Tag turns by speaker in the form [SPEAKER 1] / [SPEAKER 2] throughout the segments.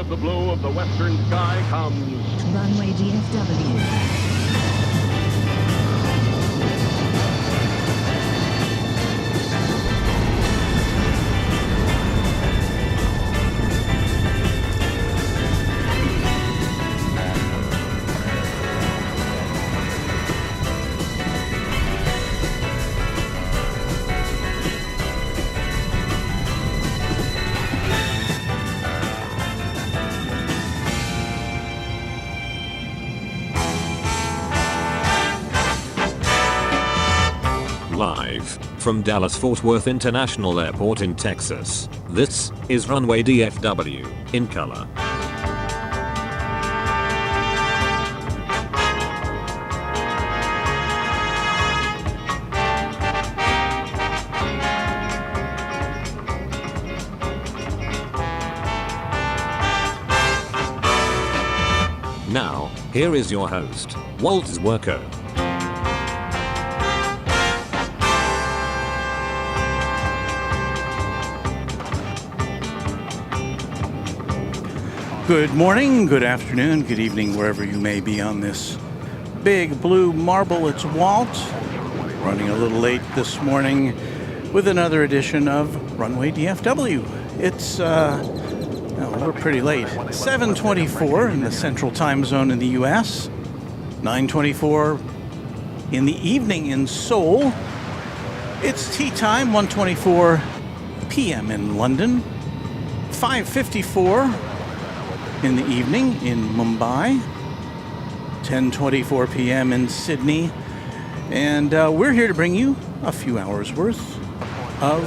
[SPEAKER 1] of the blue of the western sky comes
[SPEAKER 2] Runway DFW.
[SPEAKER 3] Live from Dallas-Fort Worth International Airport in Texas, this is Runway DFW in color. Now, here is your host, Walt Zwerko.
[SPEAKER 4] Good morning, good afternoon, good evening, wherever you may be on this big blue marble. It's Walt, running a little late this morning with another edition of Runway DFW. It's, we're pretty late. 7:24 in the central time zone in the U.S., 9:24 in the evening in Seoul. It's tea time, 1:24 p.m. in London, 5:54 in the evening in Mumbai, 10:24 p.m. in Sydney, and we're here to bring you a few hours worth of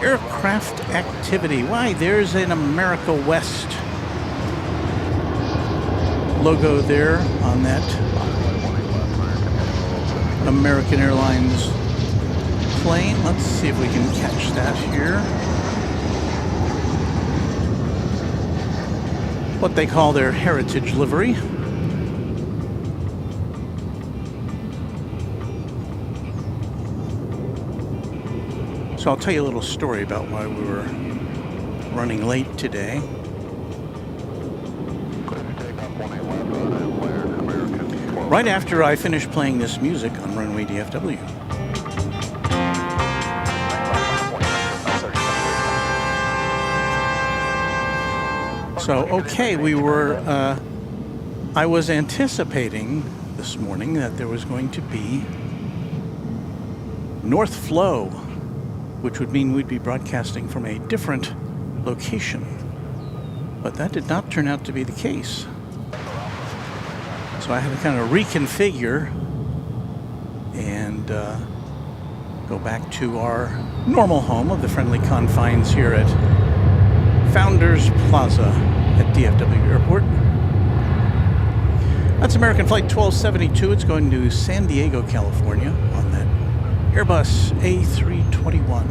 [SPEAKER 4] aircraft activity. Why, there's an America West logo there on that American Airlines plane. Let's see if we can catch that here. What they call their heritage livery. So I'll tell you a little story about why we were running late today. Right after I finished playing this music on Runway DFW. So, okay, I was anticipating this morning that there was going to be North Flow, which would mean we'd be broadcasting from a different location. But that did not turn out to be the case. So I had to kind of reconfigure and go back to our normal home of the friendly confines here at Founders Plaza at DFW Airport. That's American Flight 1272. It's going to San Diego, California on that Airbus A321.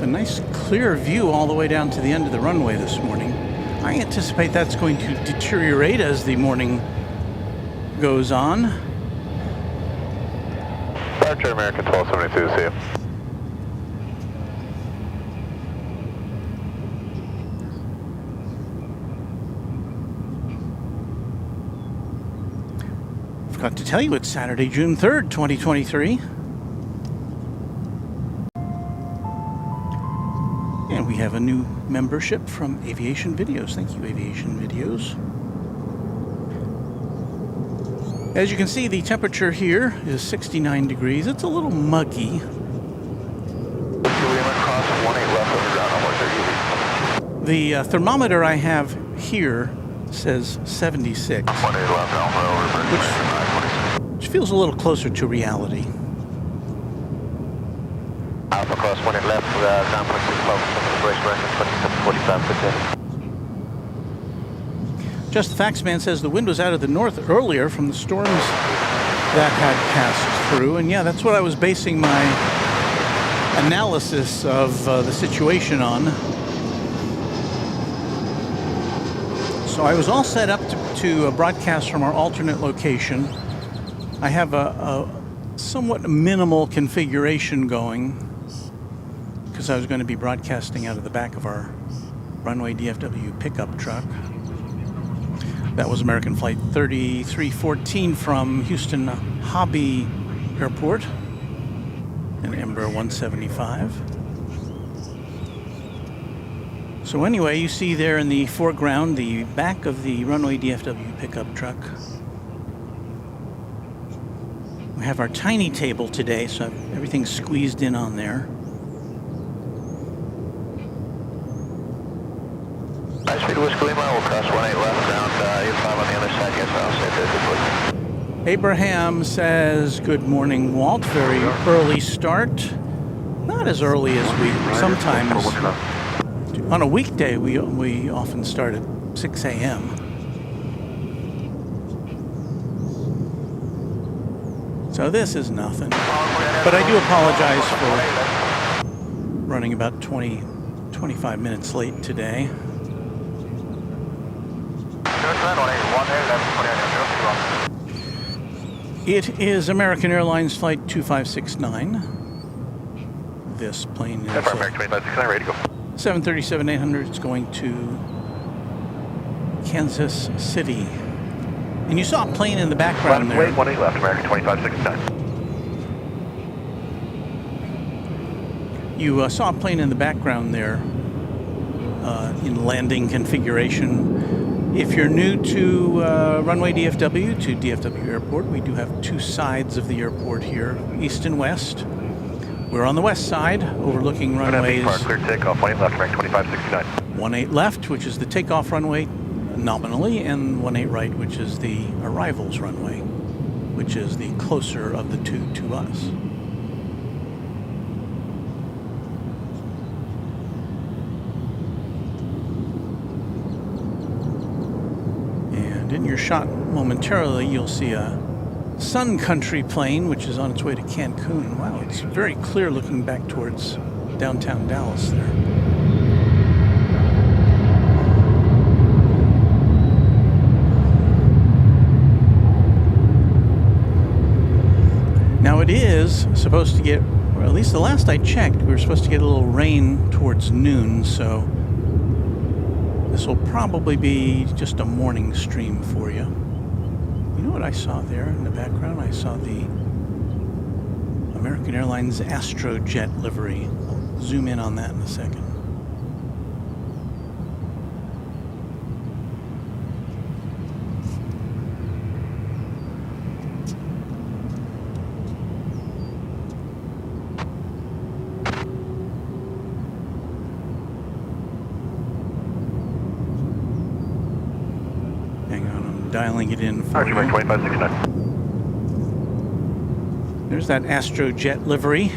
[SPEAKER 4] Nice clear view all the way down to the end of the runway this morning. I anticipate that's going to deteriorate as the morning goes on.
[SPEAKER 5] Departure American 1272, see you.
[SPEAKER 4] Forgot to tell you it's Saturday, June 3rd, 2023. And we have a new membership from Aviation Videos. Thank you, Aviation Videos. As you can see, the temperature here is 69 degrees. It's a little muggy. The thermometer I have here says 76, which feels a little closer to reality.
[SPEAKER 5] Alpha cross 1 and left, 9.65 brace direction, 2745
[SPEAKER 4] Just the Facts Man says the wind was out of the north earlier from the storms that had passed through. And yeah, that's what I was basing my analysis of the situation on. So I was all set up to broadcast from our alternate location. I have a somewhat minimal configuration going because I was going to be broadcasting out of the back of our Runway DFW pickup truck. That was American Flight 3314 from Houston Hobby Airport, an Embraer 175. So anyway, you see there in the foreground the back of the Runway DFW pickup truck. We have our tiny table today, so everything's squeezed in on there.
[SPEAKER 5] High speed Whiskey Lima, we'll cross 18 left, ground 85 on the other side, yes, I'll say good.
[SPEAKER 4] Abraham says, good morning, Walt. Very early start. Not as early as we sometimes. On a weekday, we often start at 6 a.m. So this is nothing. But I do apologize for running about 25 minutes late today. It is American Airlines Flight 2569. This plane is 737-800. It's going to Kansas City. And you saw a plane in the background there.
[SPEAKER 5] 18 left, American 2569.
[SPEAKER 4] You saw a plane in the background there in landing configuration. If you're new to Runway DFW, to DFW Airport, we do have two sides of the airport here, east and west. We're on the west side, overlooking runways.
[SPEAKER 5] Clear takeoff, 18 left, American 2569.
[SPEAKER 4] 18 left, which is the takeoff runway nominally, and 18 right, which is the arrivals runway, which is the closer of the two to us. And in your shot momentarily, you'll see a Sun Country plane, which is on its way to Cancun. Wow, it's very clear looking back towards downtown Dallas there. Now it is supposed to get, or at least the last I checked, we were supposed to get a little rain towards noon, so this will probably be just a morning stream for you. You know what I saw there in the background? I saw the American Airlines Astrojet livery. I'll zoom in on that in a second. Dialing it in for you. 2569. There's that Astrojet livery.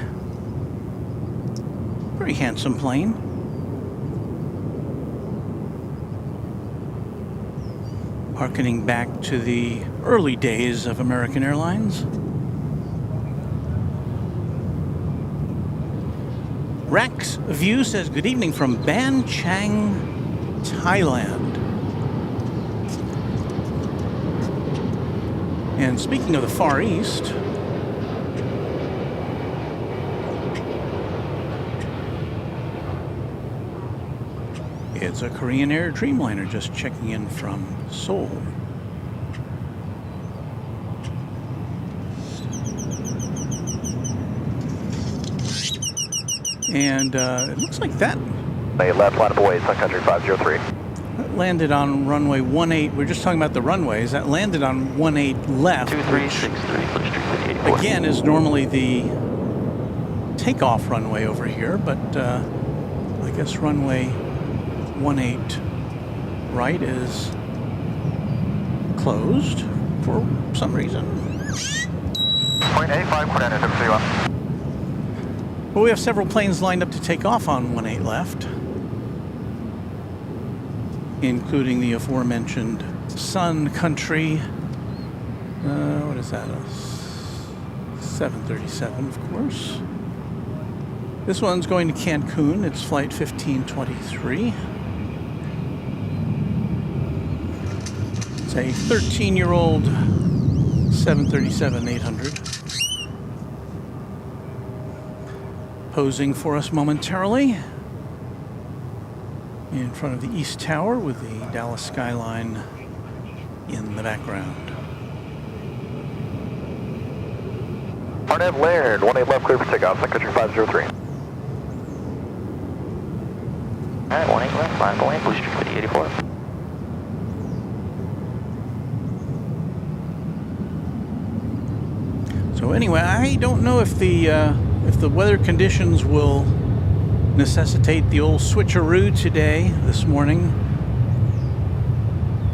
[SPEAKER 4] Very handsome plane. Harkening back to the early days of American Airlines. Rex View says, good evening from Ban Chang, Thailand. And speaking of the Far East, it's a Korean Air Dreamliner just checking in from Seoul. And it looks like that.
[SPEAKER 5] They left line of away, Sun Country 503.
[SPEAKER 4] That landed on runway 18. We're just talking about the runways. That landed on 18 left.
[SPEAKER 5] 2363,
[SPEAKER 4] again, is normally the takeoff runway over here, but I guess runway 18 right is closed for some reason.
[SPEAKER 5] 0.85, put in at W1.
[SPEAKER 4] Well, we have several planes lined up to take off on 18 left, including the aforementioned Sun Country. What is that? 737, of course. This one's going to Cancun. It's flight 1523. It's a 13-year-old 737-800. Posing for us momentarily in front of the East Tower with the Dallas skyline in the background.
[SPEAKER 5] Arnett Laird, 18 left, clear for takeoff, secretary 503. Alright, 18 left, line away, Blue Street 5084.
[SPEAKER 4] So anyway, I don't know if the weather conditions will necessitate the old switcheroo today, this morning.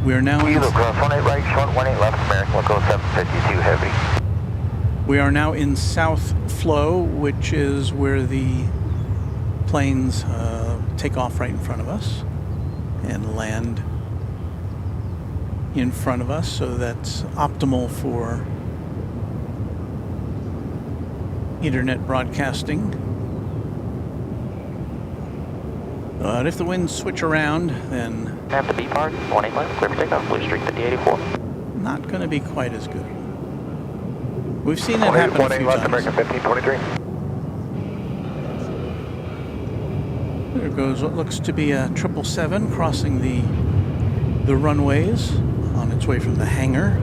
[SPEAKER 4] We are now in,
[SPEAKER 5] Kilo cross 18 right, short 18 left, American, local 752 heavy.
[SPEAKER 4] we are now in South Flow, which is where the planes take off right in front of us and land in front of us, so that's optimal for internet broadcasting. But if the winds switch around, then
[SPEAKER 5] At the B park, 18 left, clear for takeoff, Blue Street 5084.
[SPEAKER 4] not going to be quite as good. We've seen that happen a
[SPEAKER 5] 18
[SPEAKER 4] few
[SPEAKER 5] left,
[SPEAKER 4] times.
[SPEAKER 5] American 1523.
[SPEAKER 4] There goes what looks to be a 777 crossing the runways on its way from the hangar.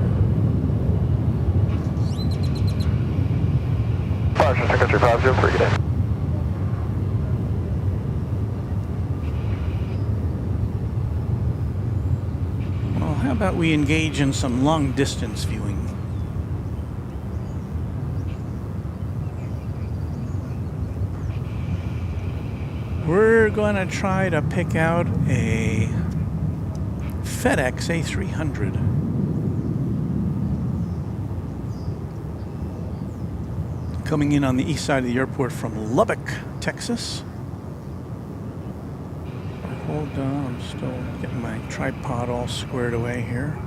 [SPEAKER 5] Partial secretary 503, good day.
[SPEAKER 4] Well, how about we engage in some long distance viewing? We're going to try to pick out a FedEx A300. Coming in on the east side of the airport from Lubbock, Texas. Hold on, I'm still getting my tripod all squared away here.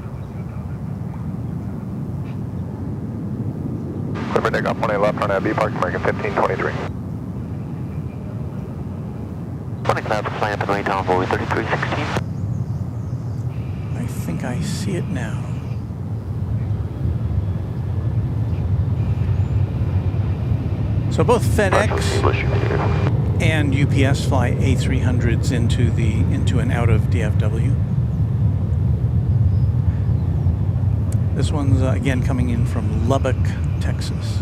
[SPEAKER 5] Clear for takeoff, 18 left, on B park, American 1523. 20 left, slant and wait on board 3316.
[SPEAKER 4] I think I see it now. So both FedEx and UPS fly A300s into and out of DFW. This one's again coming in from Lubbock, Texas.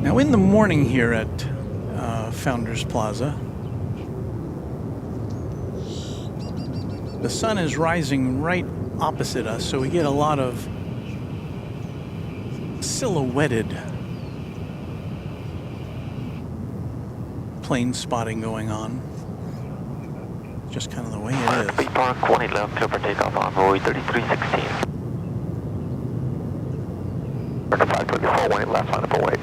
[SPEAKER 4] Now in the morning here at Founders Plaza, the sun is rising right opposite us, so we get a lot of silhouetted plane spotting going on. Just kind of the way it is.
[SPEAKER 5] B park, 20 left, clear for takeoff on runway 3316. American 524, 18 left, line up and wait.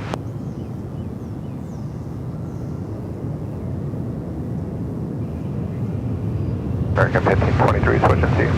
[SPEAKER 5] American 1523, switching to you.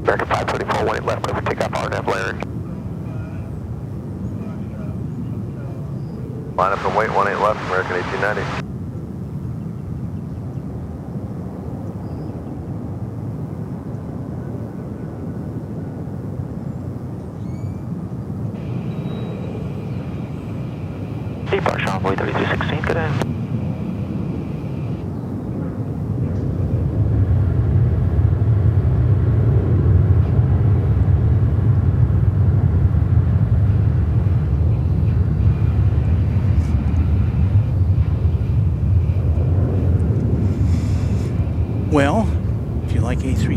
[SPEAKER 5] American 524, 18 left, clear for takeoff, Arnett Laird. Line up and wait, 18 left, American 1890. Departure runway 3316, good day.
[SPEAKER 4] Well,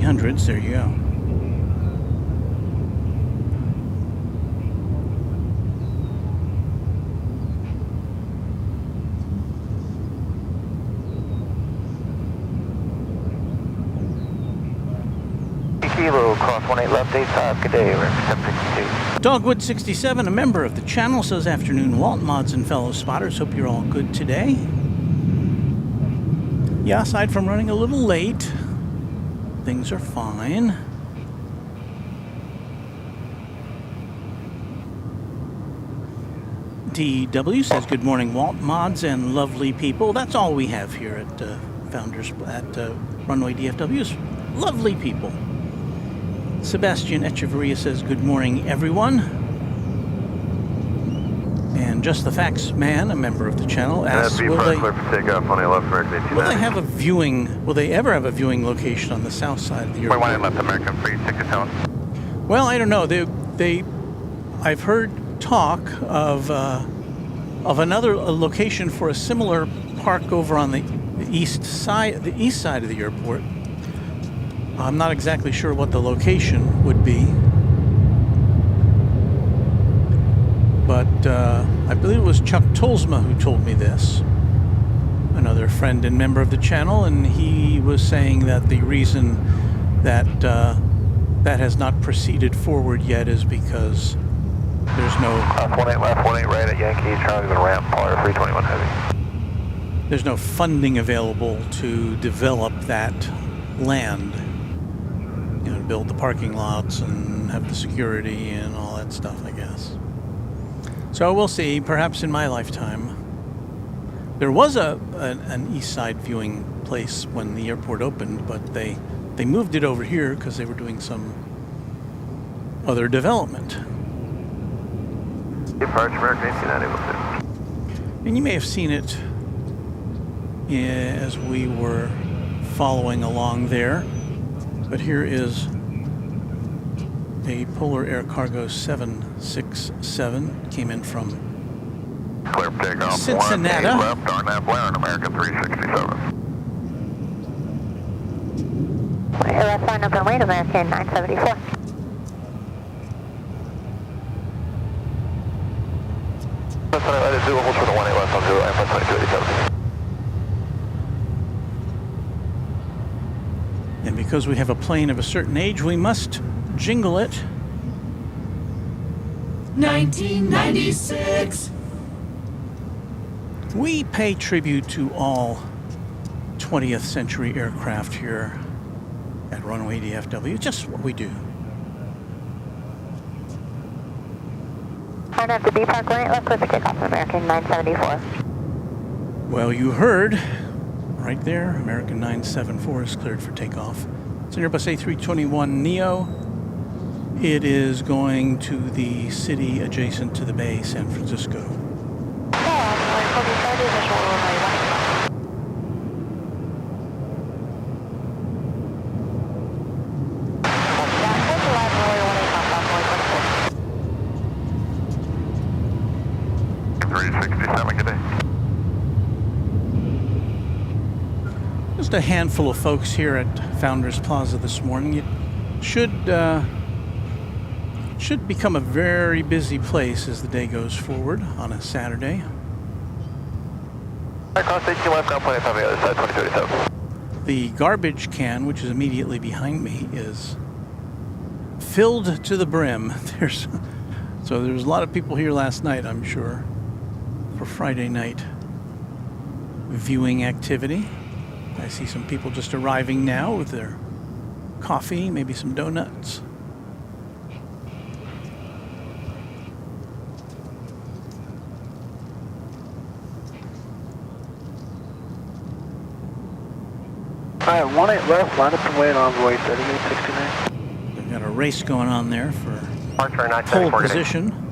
[SPEAKER 4] 300s. There you go.
[SPEAKER 5] Kilo, cross 18 left, 85, good day, we're 752.
[SPEAKER 4] Dogwood 67, a member of the channel, says afternoon, Walt, mods, and fellow spotters. Hope you're all good today. Yeah, aside from running a little late, things are fine. DW says, good morning, Walt, mods, and lovely people. That's all we have here at Runway DFW is lovely people. Sebastian Echeverria says, good morning, everyone. And Just the Facts Man, a member of the channel, asks, will they have a viewing, will they ever have a viewing location on the south side of the airport?
[SPEAKER 5] Left American free ticket tone.
[SPEAKER 4] Well, I don't know. I've heard talk of another location for a similar park over on the east side of the airport. I'm not exactly sure what the location would be, but I believe it was Chuck Tolsma who told me this, another friend and member of the channel, and he was saying that the reason that that has not proceeded forward yet is because there's no...
[SPEAKER 5] left 18 right at Yankee, Charlie with a ramp, power 321 heavy.
[SPEAKER 4] There's no funding available to develop that land. You know, to build the parking lots and have the security and all that stuff, I guess. So we'll see, perhaps in my lifetime. There was an east side viewing place when the airport opened, but they moved it over here because they were doing some other development.
[SPEAKER 5] Departure American 1890.
[SPEAKER 4] And you may have seen it as we were following along there. But here is a Polar Air Cargo 767, came in from
[SPEAKER 5] Clear for takeoff.
[SPEAKER 4] Cincinnati.
[SPEAKER 5] Left, RNAV Blair, American 367.
[SPEAKER 6] Left line up and wait, American 974.
[SPEAKER 5] That's what I did do, almost for the 18 left on 0, I'm 2287.
[SPEAKER 4] And because we have a plane of a certain age, we must jingle it.
[SPEAKER 2] 1996.
[SPEAKER 4] We pay tribute to all 20th century aircraft here at Runway DFW. It's just what we do.
[SPEAKER 6] Turn up to B Park right, left clear for takeoff, American 974.
[SPEAKER 4] Well, you heard right there, American 974 is cleared for takeoff. It's an Airbus A321neo. It is going to the city adjacent to the bay, San Francisco. Just a handful of folks here at Founders Plaza this morning. It should become a very busy place as the day goes forward on a Saturday. The garbage can, which is immediately behind me, is filled to the brim. So there's a lot of people here last night, I'm sure, for Friday night viewing activity. I see some people just arriving now with their coffee, maybe some donuts.
[SPEAKER 5] Alright, 18 left, line up and wait on envoy 3869.
[SPEAKER 4] We've got a race going on there for
[SPEAKER 5] Departure
[SPEAKER 4] pole position.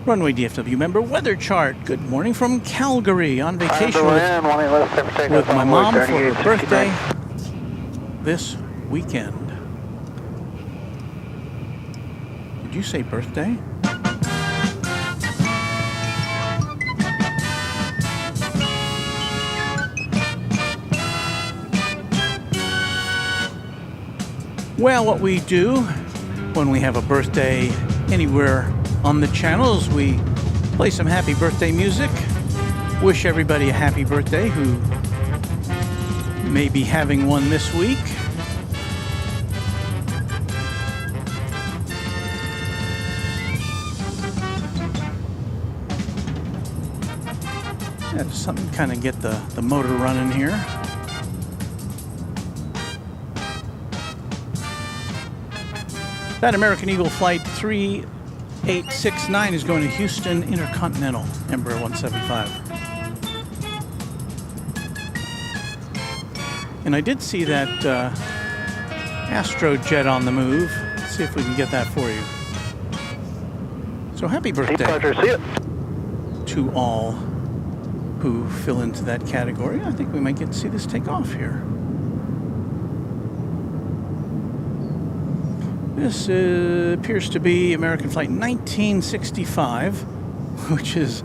[SPEAKER 4] Runway DFW member, weather chart. Good morning from Calgary, on vacation with my mom for her birthday this weekend. Did you say birthday? Well, what we do when we have a birthday anywhere on the channel is we play some happy birthday music, wish everybody a happy birthday who may be having one this week. Yeah, just something to kind of get the motor running here. That American Eagle Flight 3869 is going to Houston Intercontinental, Embraer 175. And I did see that Astro jet on the move. Let's see if we can get that for you. So happy birthday to all who fill into that category. I think we might get to see this take off here. This appears to be American Flight 1965, which is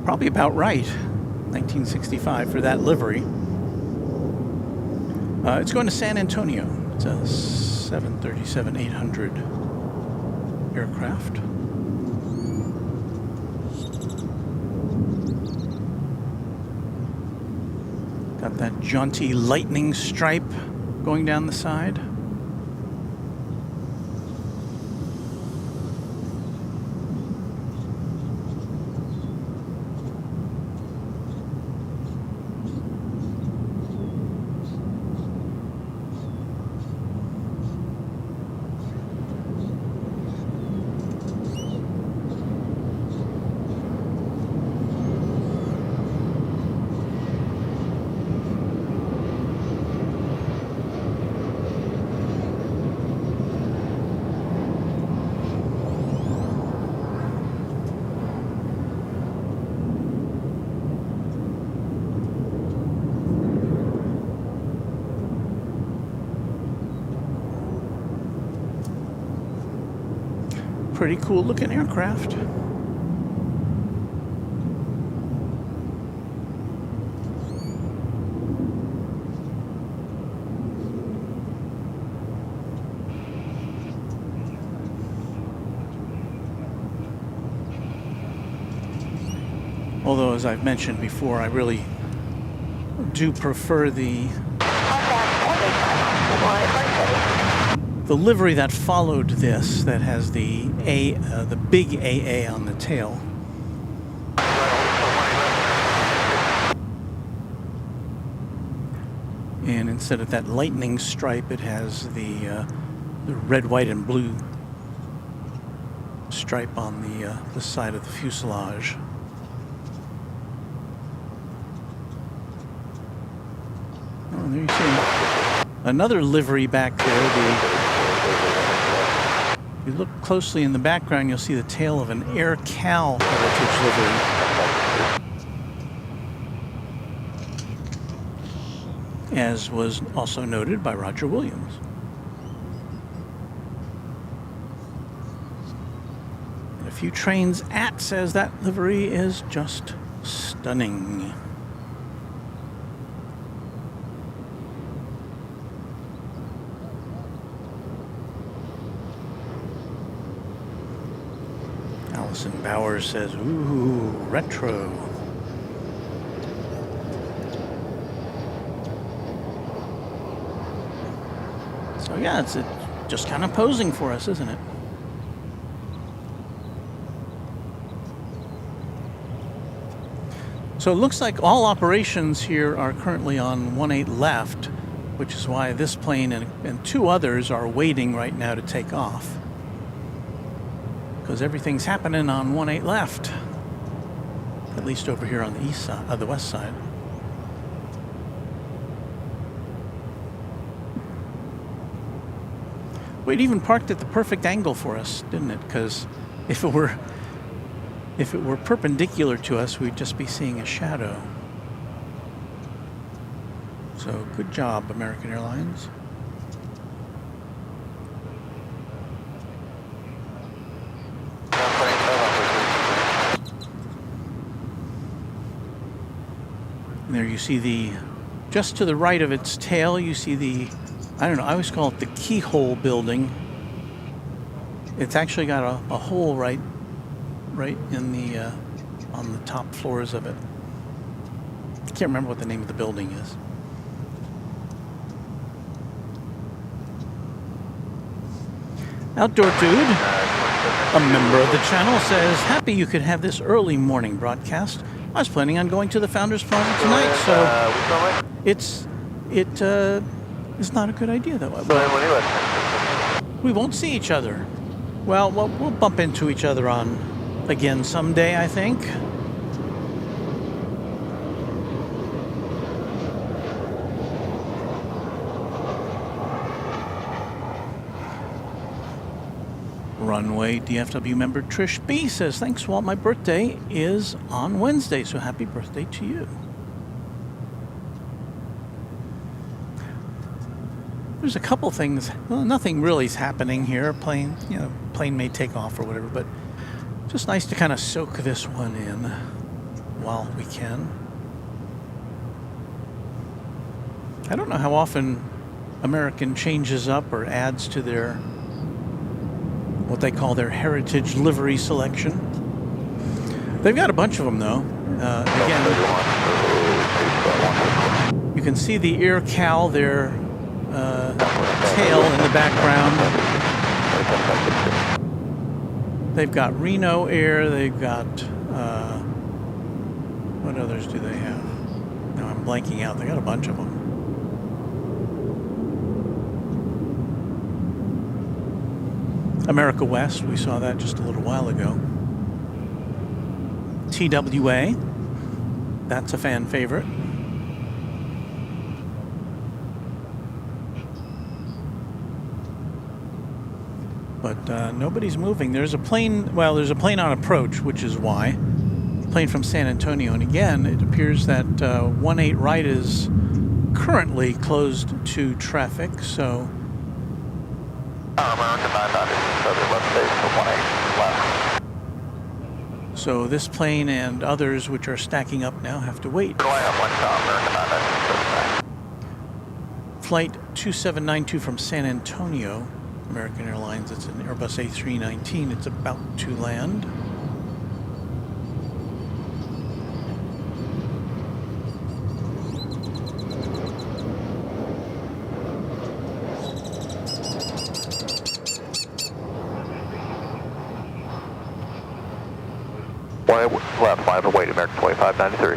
[SPEAKER 4] probably about right. 1965 for that livery. It's going to San Antonio. It's a 737-800 aircraft. Got that jaunty lightning stripe going down the side. Pretty cool looking aircraft. Although, as I've mentioned before, I really do prefer the livery that followed this, that has the big AA on the tail. And instead of that lightning stripe, it has the red, white, and blue stripe on the side of the fuselage. Oh, there you see another livery back there. If you look closely in the background, you'll see the tail of an Air Cal heritage livery, as was also noted by Roger Williams. And a few trains at says that livery is just stunning. Allison Bowers says, ooh, retro. So yeah, it's just kind of posing for us, isn't it? So it looks like all operations here are currently on 18 left, which is why this plane and two others are waiting right now to take off. Because everything's happening on 18 left, at least over here on the east side, the west side. Well, it even parked at the perfect angle for us, didn't it? Because if it were perpendicular to us, we'd just be seeing a shadow. So good job, American Airlines. And there you see just to the right of its tail, you see the I don't know, I always call it the keyhole building. It's actually got a hole right in the on the top floors of it. I can't remember what the name of the building is. Outdoor Dude, a member of the channel, says, happy you could have this early morning broadcast. I was planning on going to the Founders Plaza tonight, so it's not a good idea though. We won't see each other. Well, we'll bump into each other again someday, I think. Runway DFW member Trish B says, thanks Walt, my birthday is on Wednesday, so happy birthday to you. There's a couple things, well, nothing really is happening here. Plane may take off or whatever, but just nice to kind of soak this one in while we can. I don't know how often American changes up or adds to their what they call their heritage livery selection. They've got a bunch of them though. Again, you can see the ear cowl, their tail in the background. They've got Reno Air, they've got, what others do they have? No, I'm blanking out. They got a bunch of them. America West, we saw that just a little while ago. TWA, that's a fan favorite. But nobody's moving. There's a plane, well, there's a plane on approach, which is why. Plane from San Antonio, and again, it appears that 18 right is currently closed to traffic, so this plane and others which are stacking up now have to wait. Flight 2792 from San Antonio, American Airlines, it's an Airbus A319, it's about to land.
[SPEAKER 5] Left, line of weight, American 2593.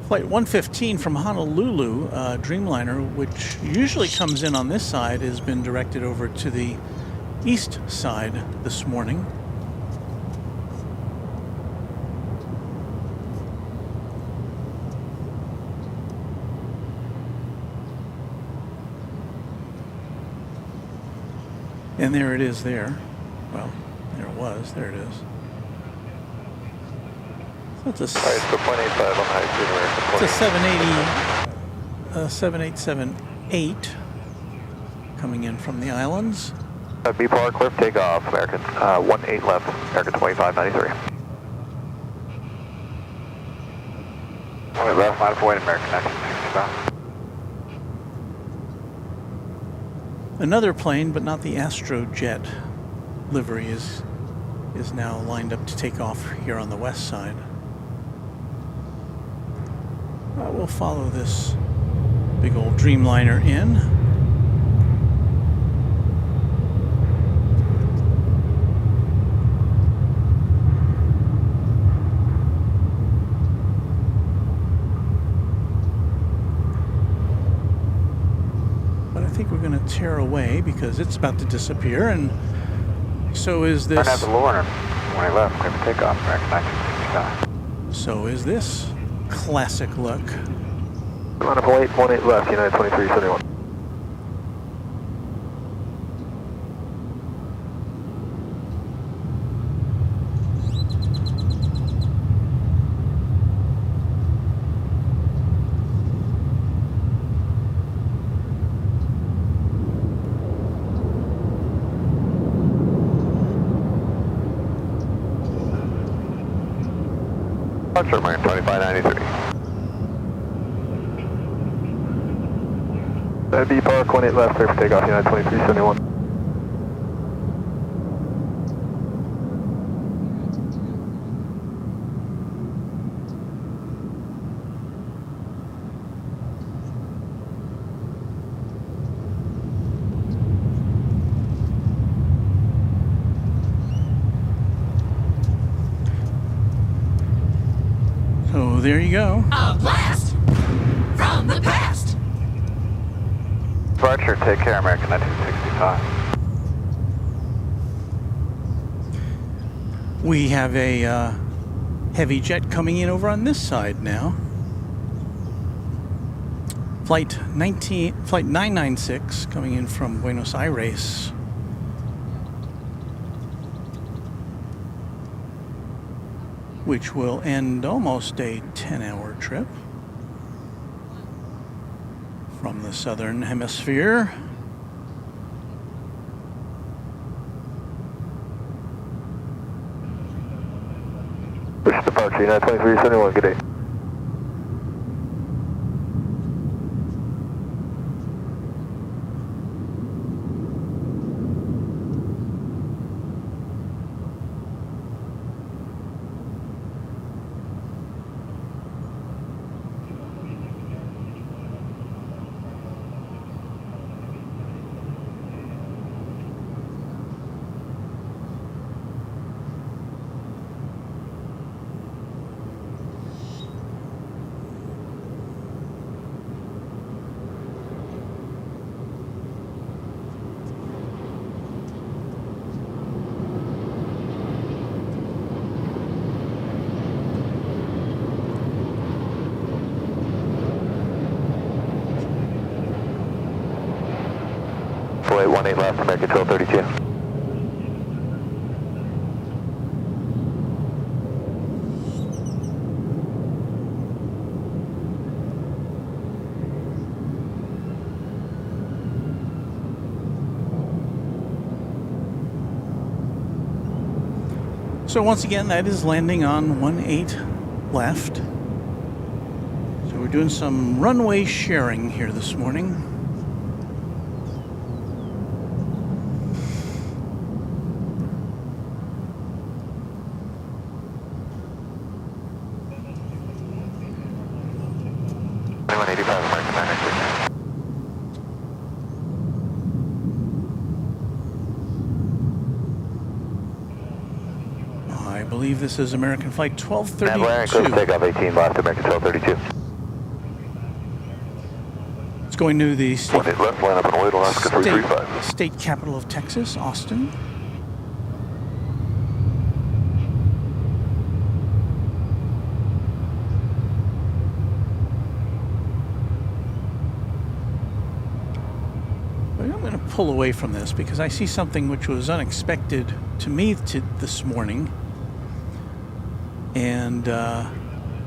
[SPEAKER 4] Flight 115 from Honolulu, Dreamliner, which usually comes in on this side, has been directed over to the east side this morning. And there it is there. Well, there it was. There it is. So it's a 780, 7878 coming in from the islands.
[SPEAKER 5] B Power Cliff, take off, American 18 left, American 2593. Left, line of weight, American 1965.
[SPEAKER 4] Another plane, but not the Astrojet livery, is now lined up to take off here on the west side. We'll follow this big old Dreamliner in. But I think we're going to tear away because it's about to disappear, and so is this.
[SPEAKER 5] I have the lower when I left, clear for takeoff, American 1965.
[SPEAKER 4] So is this. Classic look.
[SPEAKER 5] Line of weight, 18 left, United 2371. Departure American 2593. That'd be Park 18 left, clear for takeoff, United 2371.
[SPEAKER 4] So there you go.
[SPEAKER 7] A blast from the past.
[SPEAKER 5] Departure, take care, American 1965.
[SPEAKER 4] We have a heavy jet coming in over on this side now. Flight 996 coming in from Buenos Aires. Which will end almost a 10-hour trip from the southern hemisphere.
[SPEAKER 5] Push departure, United 2371, good day. Flight 18 left, American 1232.
[SPEAKER 4] So once again, that is landing on 18 left. So we're doing some runway sharing here this morning. I believe this is American Flight 1232.
[SPEAKER 5] Takeoff 18 left, American 1232.
[SPEAKER 4] It's going to the state,
[SPEAKER 5] Left, line up and wait, Alaska 335.
[SPEAKER 4] state capital of Texas, Austin. But I'm going to pull away from this because I see something which was unexpected to me this morning. And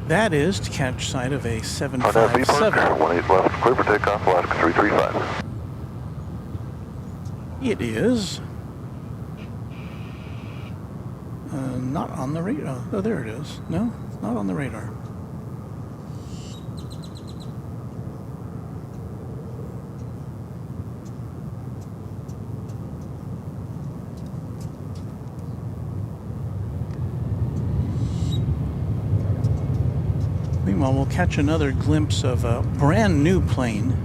[SPEAKER 4] that is to catch sight of a 757.
[SPEAKER 5] 18 left, clear for takeoff, Alaska 335.
[SPEAKER 4] It is not on the radar. Oh, there it is. No, it's not on the radar. Meanwhile, we'll catch another glimpse of a brand new plane.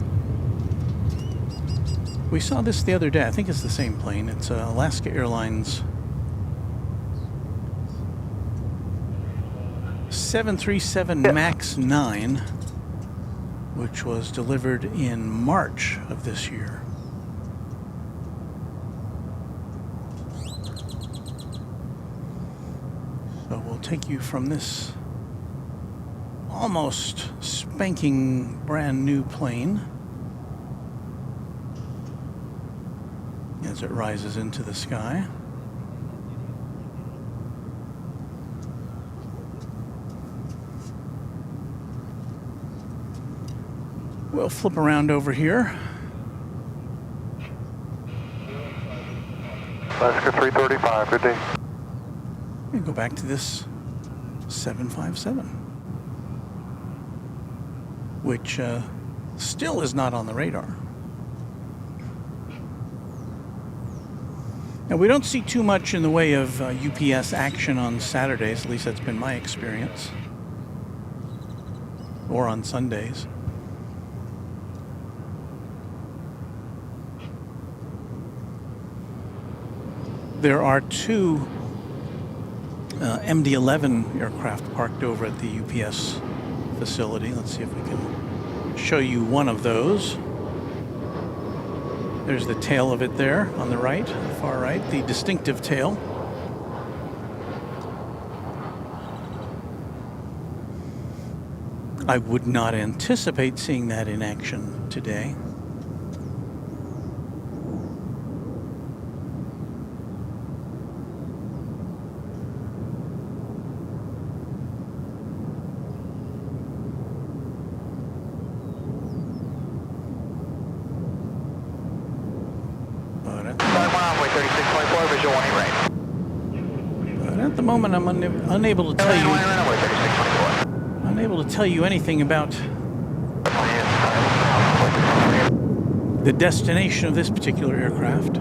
[SPEAKER 4] We saw this the other day. I think it's the same plane. It's Alaska Airlines 737 MAX 9, which was delivered in March of this year. So we'll take you from this almost spanking brand new plane as it rises into the sky. We'll flip around over here.
[SPEAKER 5] Alaska 335, good day.
[SPEAKER 4] And go back to this 757, which still is not on the radar. Now, we don't see too much in the way of UPS action on Saturdays, at least that's been my experience, or on Sundays. There are two MD-11 aircraft parked over at the UPS facility. Let's see if we can show you one of those. There's the tail of it there on the right, far right, the distinctive tail. I would not anticipate seeing that in action today. But at the moment, I'm unable to tell you anything about the destination of this particular aircraft.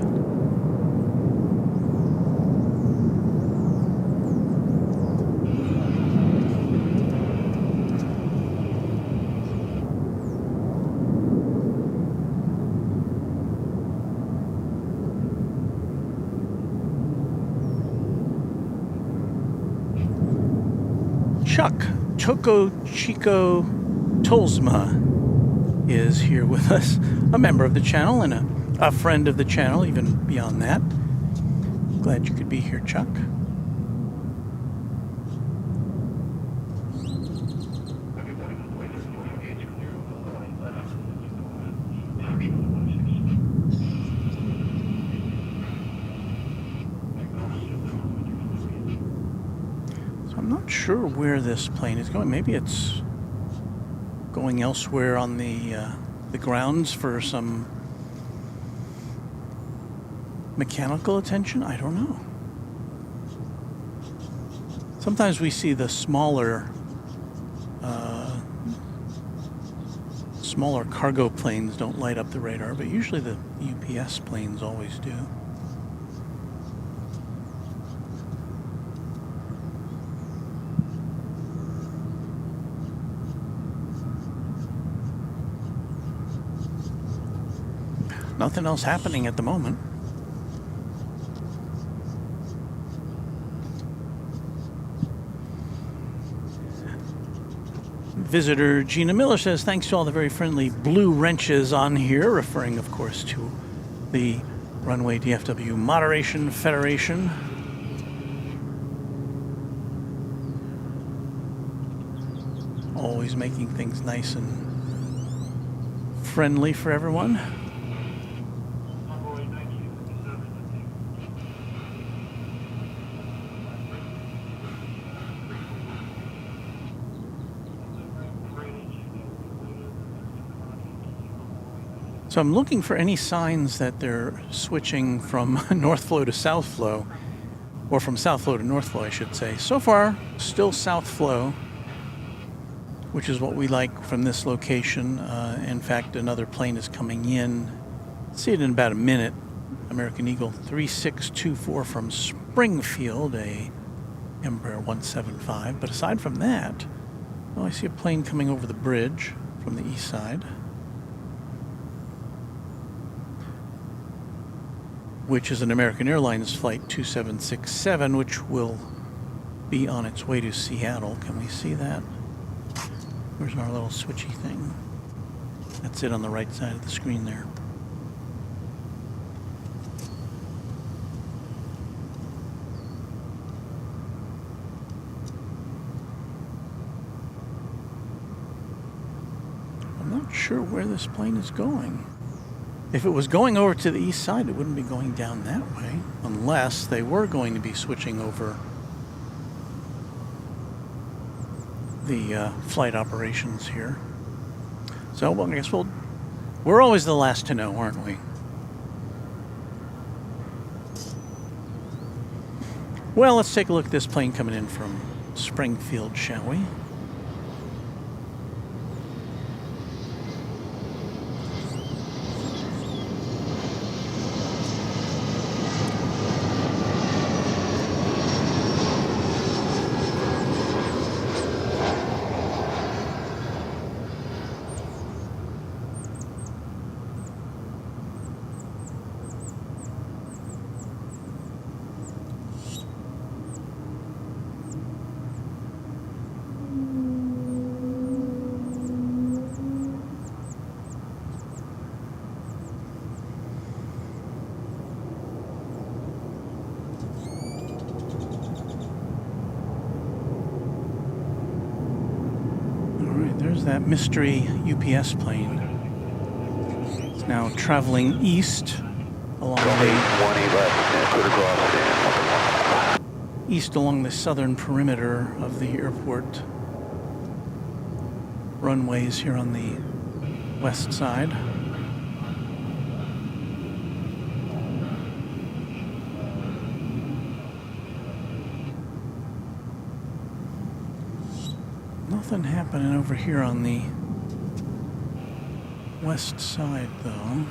[SPEAKER 4] Choco Chico Tolsma is here with us, a member of the channel and a friend of the channel, even beyond that. Glad you could be here, Chuck. I'm not sure where this plane is going. Maybe it's going elsewhere on the grounds for some mechanical attention. I don't know. Sometimes we see the smaller cargo planes don't light up the radar, but usually the UPS planes always do. Nothing else happening at the moment. Visitor Gina Miller says, thanks to all the very friendly blue wrenches on here, referring, of course, to the Runway DFW Moderation Federation. Always making things nice and friendly for everyone. So I'm looking for any signs that they're switching from north flow to south flow, or from south flow to north flow, I should say. So far, still south flow, which is what we like from this location. In fact, another plane is coming in. See it in about a minute. American Eagle 3624 from Springfield, a Embraer 175. But aside from that, oh, I see a plane coming over the bridge from the east side, which is an American Airlines flight 2767, which will be on its way to Seattle. Can we see that? Where's our little switchy thing? That's it on the right side of the screen there. I'm not sure where this plane is going. If it was going over to the east side, it wouldn't be going down that way, unless they were going to be switching over the flight operations here. So, well, I guess we're always the last to know, aren't we? Well, let's take a look at this plane coming in from Springfield, shall we? There's that mystery UPS plane. It's now traveling east along the southern perimeter of the airport runways here on the west side. Nothing happening over here on the west side, though.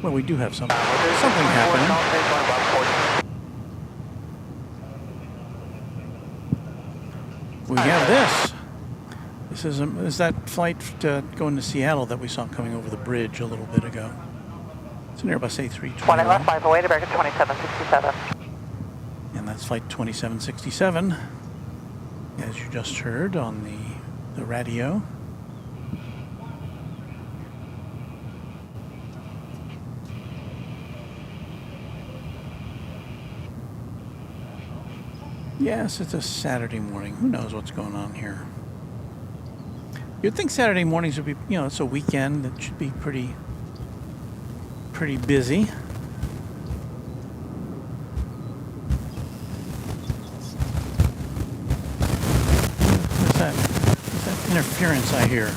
[SPEAKER 4] Well, we do have something happening. We have this. This is that flight going to Seattle that we saw coming over the bridge a little bit ago. It's an Airbus A320.
[SPEAKER 6] 1 left, 5 away to American 2767.
[SPEAKER 4] And that's flight 2767, as you just heard on the radio. Yes, it's a Saturday morning. Who knows what's going on here? You'd think Saturday mornings would be, it's a weekend. It should be pretty busy. What's that interference I hear?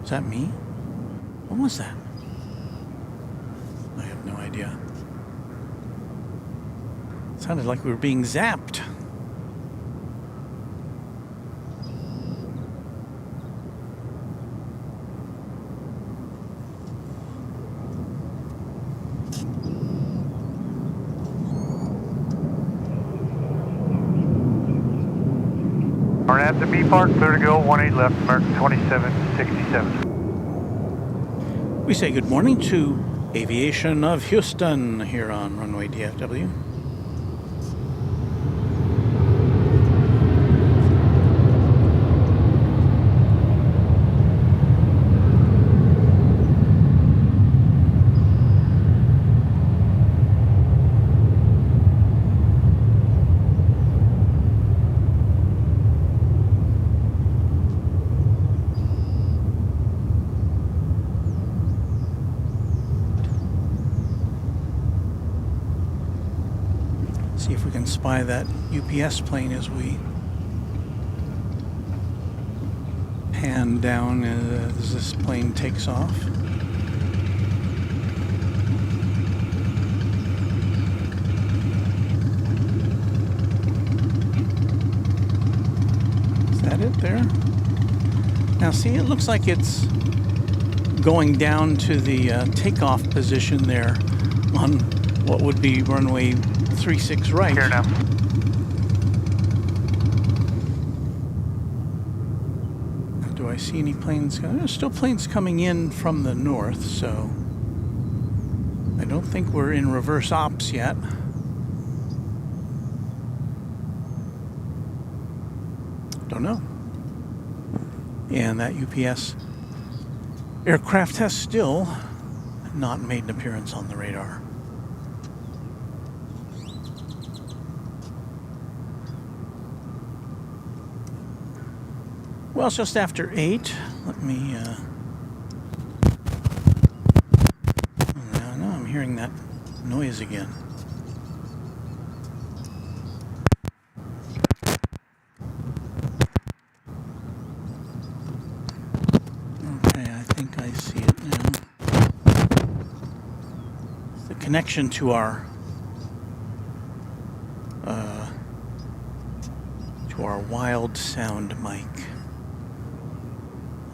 [SPEAKER 4] Is that me? What was that? I have no idea. It sounded like we were being zapped.
[SPEAKER 5] At the B Park, clear to go, 18 left, American 2767.
[SPEAKER 4] We say good morning to Aviation of Houston here on Runway DFW. See if we can spy that UPS plane as we pan down as this plane takes off. Is that it there? Now see, it looks like it's going down to the takeoff position there on what would be runway 36 right.
[SPEAKER 5] Here now.
[SPEAKER 4] Do I see any planes? There's still planes coming in from the north, so I don't think we're in reverse ops yet. Don't know. And that UPS aircraft has still not made an appearance on the radar. Well, it's just after 8. Let me, no, I'm hearing that noise again. connection to our wild sound mic.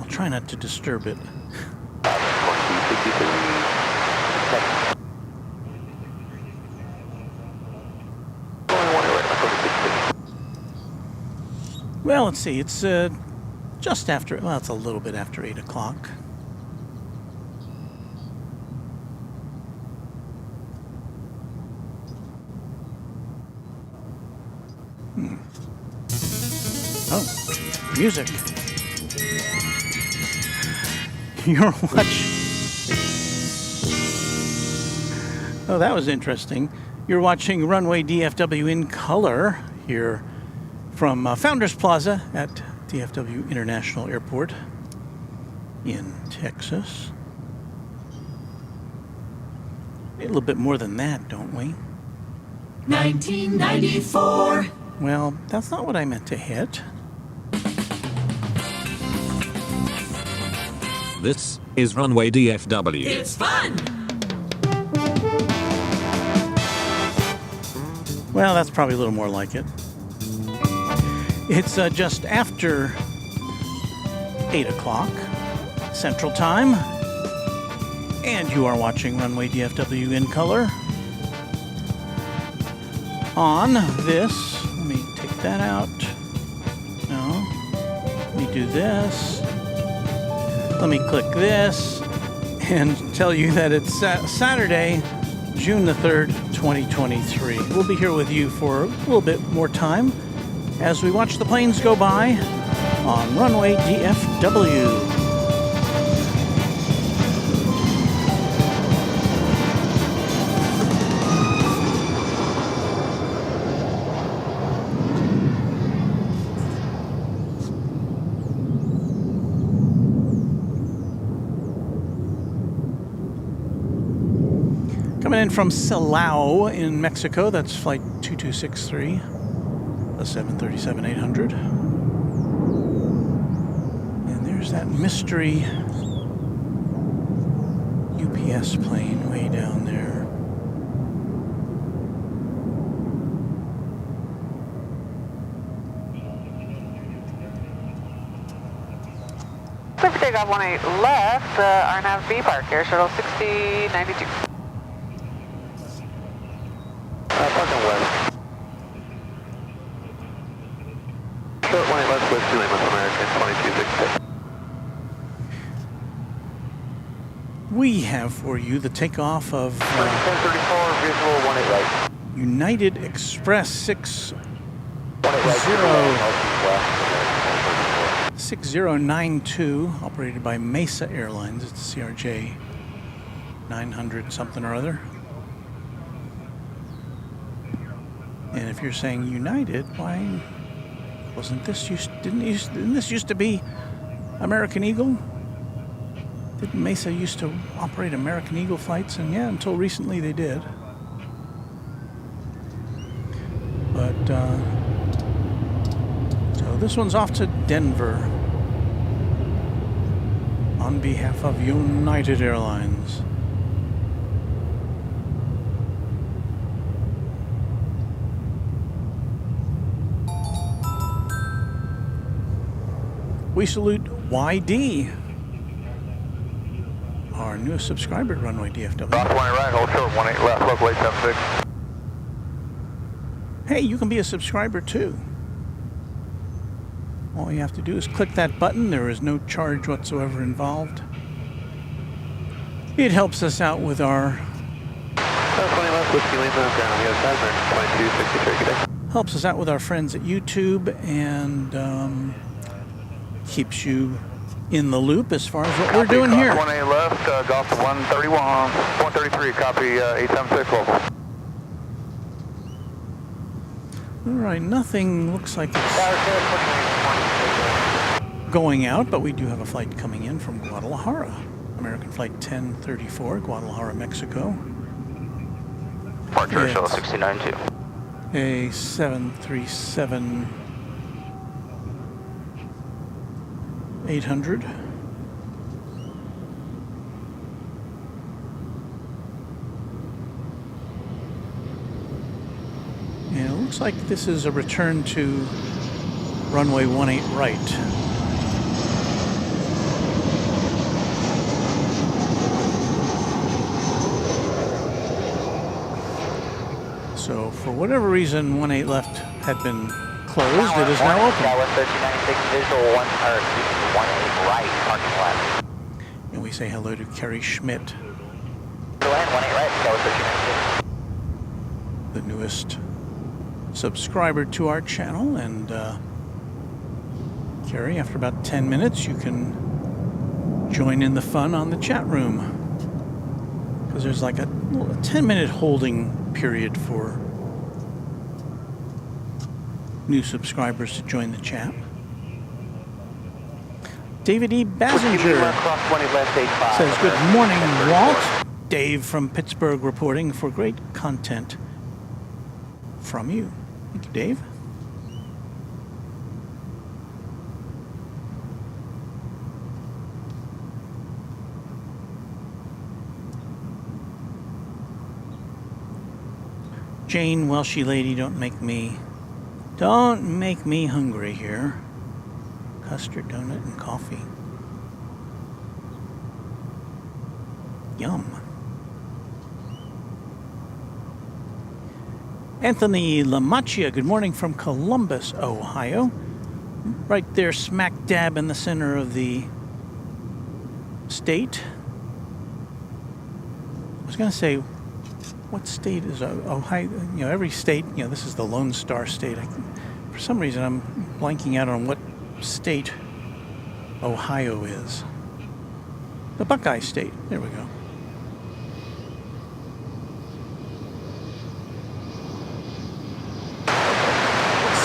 [SPEAKER 4] I'll try not to disturb it. Well, let's see. It's just after, well, it's a little bit after 8 o'clock. Oh, music. You're watching. Oh, that was interesting. You're watching Runway DFW in color here from Founders Plaza at DFW International Airport in Texas. A little bit more than that, don't we?
[SPEAKER 7] 1994.
[SPEAKER 4] Well, that's not what I meant to hit.
[SPEAKER 3] This is Runway DFW.
[SPEAKER 7] It's fun.
[SPEAKER 4] Well, that's probably a little more like it. It's just after 8 o'clock Central Time, and you are watching Runway DFW in color on this. Let me take that out. No. Let me do this. Let me click this and tell you that it's Saturday, June the 3rd, 2023. We'll be here with you for a little bit more time as we watch the planes go by on Runway DFW. Coming in from Silao in Mexico, that's flight 2263, a 737-800. And there's that mystery UPS plane way down there.
[SPEAKER 8] Clear for takeoff 18 left, RNAV Park, Air Shuttle 6092.
[SPEAKER 5] Parking west. Short 18 left with Lima American 2266.
[SPEAKER 4] We have for you the takeoff of
[SPEAKER 5] 1034, visual 18 right.
[SPEAKER 4] United Express 6092, operated by Mesa Airlines. It's CRJ 900 something or other. And if you're saying United, why wasn't this didn't this used to be American Eagle? Didn't Mesa used to operate American Eagle flights? And yeah, until recently they did. But so this one's off to Denver on behalf of United Airlines. We salute YD, our newest subscriber at Runway DFW.
[SPEAKER 5] Off 20 right, hold short 18 left, local 876.
[SPEAKER 4] Hey, you can be a subscriber too. All you have to do is click that button. There is no charge whatsoever involved. It helps us out with our...
[SPEAKER 5] 20 left, Whiskey Lima, ground on the other side, 2263, good day.
[SPEAKER 4] Helps us out with our friends at YouTube and keeps you in the loop as far as what we're doing here.
[SPEAKER 5] 18 left, Golf 131, 133, copy 876 local.
[SPEAKER 4] All right, nothing looks like it's going out, but we do have a flight coming in from Guadalajara. American Flight 1034, Guadalajara, Mexico.
[SPEAKER 5] Departure Shuttle 6092.
[SPEAKER 4] A 737-800. Looks like this is a return to runway 18 right. So for whatever reason, 18 left had been closed. It is now open.
[SPEAKER 5] Tower 1396 visual 18 right, parking left.
[SPEAKER 4] And we say hello to Kerry Schmidt,
[SPEAKER 5] Go ahead, 18 right, Tower 1396.
[SPEAKER 4] the newest subscriber to our channel. And Kerry, after about 10 minutes, you can join in the fun on the chat room. Because there's like a 10-minute holding period for new subscribers to join the chat. David E. Basinger says, good morning, Walt. Dave from Pittsburgh reporting for great content from you. Thank you, Dave. Jane, Welshie lady, don't make me hungry here. Custard, donut, and coffee. Yum. Anthony Lamacchia, good morning from Columbus, Ohio. Right there, smack dab in the center of the state. I was going to say, what state is Ohio? You know, every state, you know, this is the Lone Star State. For some reason, I'm blanking out on what state Ohio is. The Buckeye State. There we go.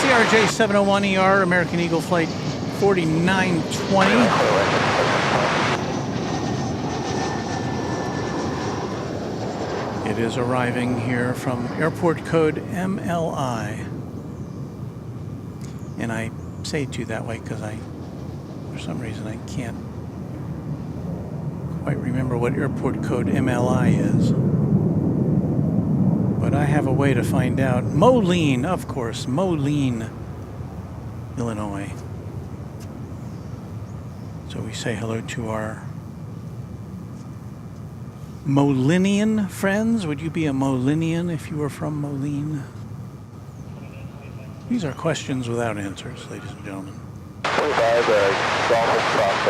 [SPEAKER 4] CRJ 701ER, American Eagle Flight 4920. It is arriving here from airport code MLI. And I say to that way because for some reason, I can't quite remember what airport code MLI is. But I have a way to find out. Moline, of course, Moline, Illinois. So we say hello to our Molinian friends. Would you be a Molinian if you were from Moline? These are questions without answers, ladies and gentlemen.
[SPEAKER 5] 25, Golf across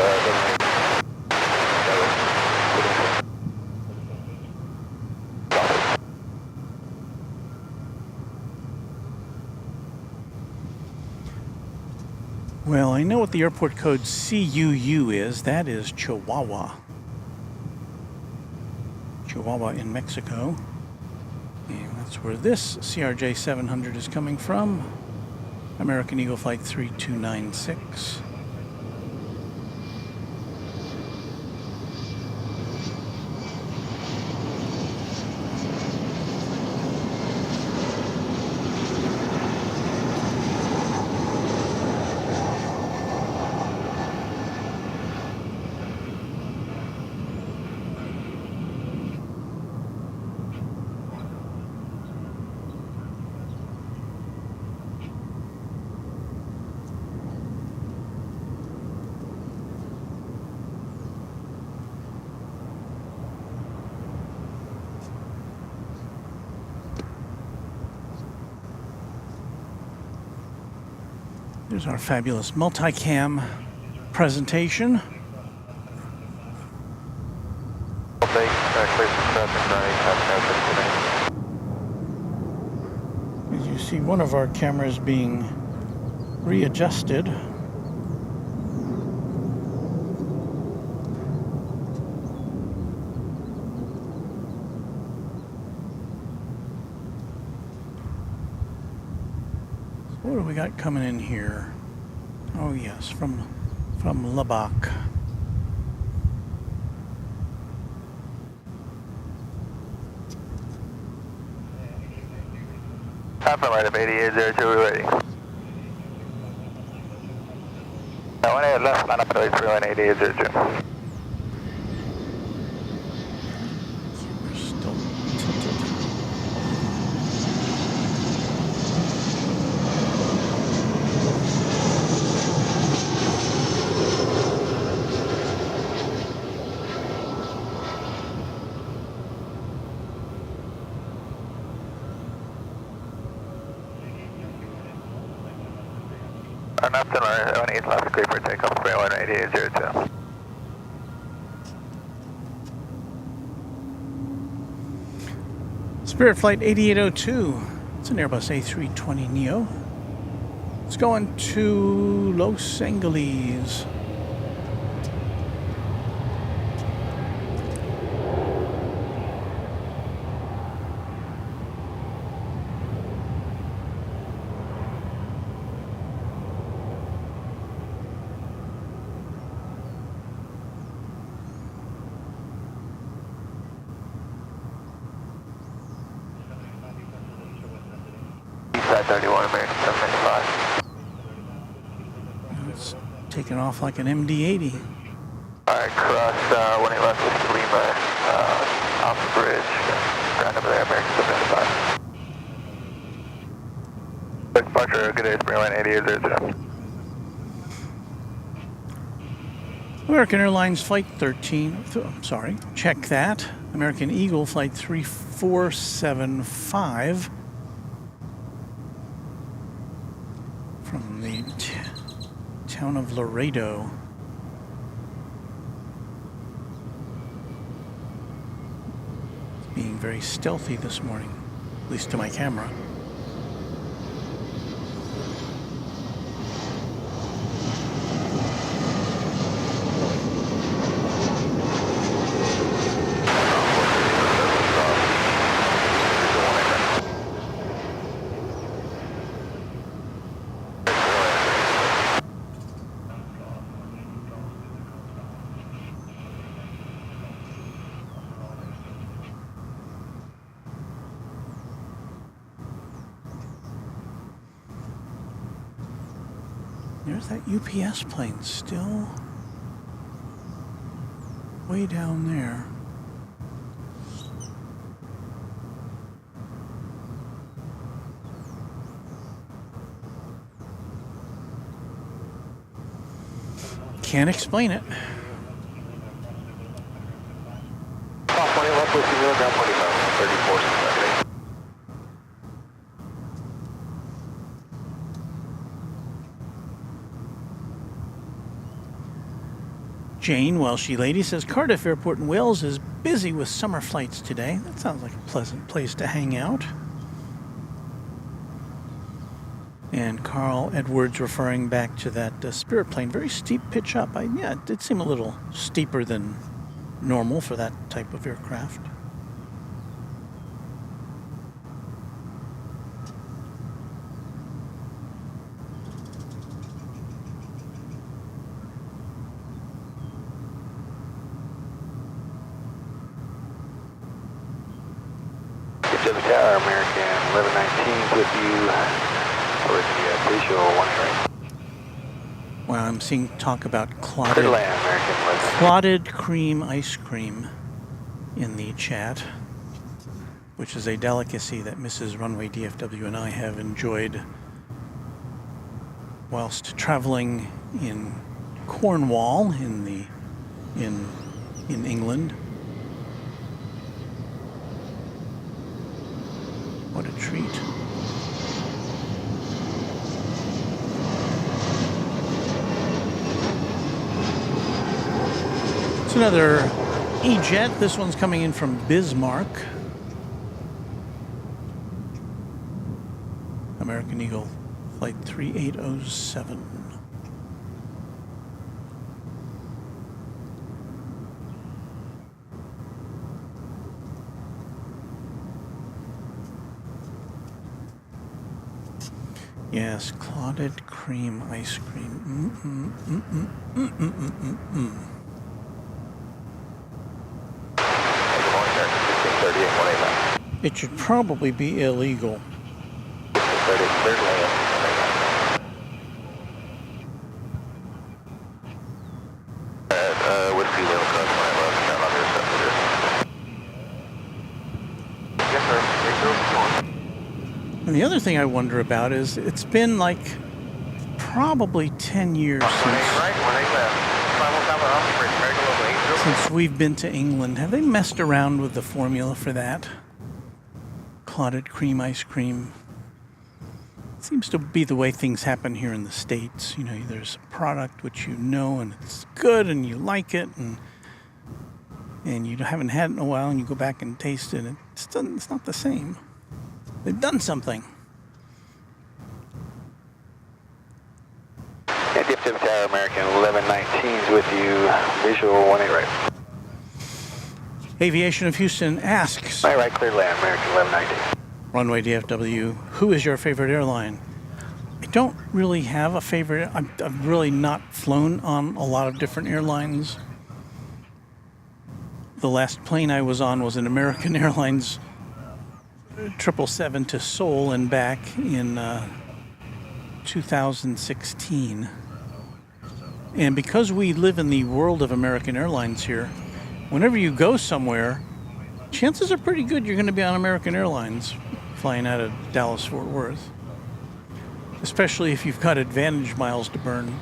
[SPEAKER 4] Well, I know what the airport code CUU is. That is Chihuahua. Chihuahua in Mexico. And that's where this CRJ 700 is coming from. American Eagle Flight 3296. Here's our fabulous multicam presentation. As you see, one of our cameras being readjusted. What do we got coming in here? Oh yes, from Lubbock.
[SPEAKER 5] Alpha light up 8802, we're ready. 18 left, line up at 8802.
[SPEAKER 4] We're still tilted.
[SPEAKER 5] RNAV 10 left, clear for takeoff, runway 8802.
[SPEAKER 4] Spirit Flight 8802. It's an Airbus A320neo. It's going to Los Angeles.
[SPEAKER 5] Side 31, American 795.
[SPEAKER 4] It's taking off like an MD-80.
[SPEAKER 5] Alright, cross 18 left with Lima, off the bridge, ground over there, American 795. Departure, good day, Spring Line 8800.
[SPEAKER 4] American Airlines Flight 13, check that. American Eagle Flight 3475. From the town of Laredo. It's being very stealthy this morning, at least to my camera. There's that UPS plane still way down there. Can't explain it.
[SPEAKER 5] Top 20 left with 0, ground 25, 34 Saturday.
[SPEAKER 4] Jane, Welshie lady, says Cardiff Airport in Wales is busy with summer flights today. That sounds like a pleasant place to hang out. And Carl Edwards referring back to that Spirit plane, very steep pitch up. Yeah, it did seem a little steeper than normal for that type of aircraft.
[SPEAKER 5] Jim Tower, American 1119 with you towards the Patio 1 right.
[SPEAKER 4] Wow, I'm seeing talk about
[SPEAKER 5] Clear land, American 11.
[SPEAKER 4] clotted cream ice cream in the chat, which is a delicacy that Mrs. Runway DFW and I have enjoyed whilst traveling in Cornwall in England. What a treat. It's another E-Jet. This one's coming in from Bismarck. American Eagle Flight 3807. Yes, clotted cream ice cream. It should probably be illegal.
[SPEAKER 5] Whiskey Lima Cross 9 left, down on your separator. Yes, sir. 801.
[SPEAKER 4] And the other thing I wonder about is it's been like probably 10 years since we've been to England. Have they messed around with the formula for that? Clotted cream ice cream. Seems to be the way things happen here in the States. You know, there's a product which you know and it's good and you like it, and you haven't had it in a while, and you go back and taste it, and it's not the same. They've done something.
[SPEAKER 5] Yeah, DFW Tower American 1119's with you, visual 18 right.
[SPEAKER 4] Aviation of Houston asks,
[SPEAKER 5] Right, clear land, American 1119.
[SPEAKER 4] Runway DFW, who is your favorite airline? I don't really have a favorite. I've really not flown on a lot of different airlines. The last plane I was on was an American Airlines 777 to Seoul and back in 2016. And because we live in the world of American Airlines here, whenever you go somewhere, chances are pretty good you're going to be on American Airlines flying out of Dallas-Fort Worth, especially if you've got advantage miles to burn.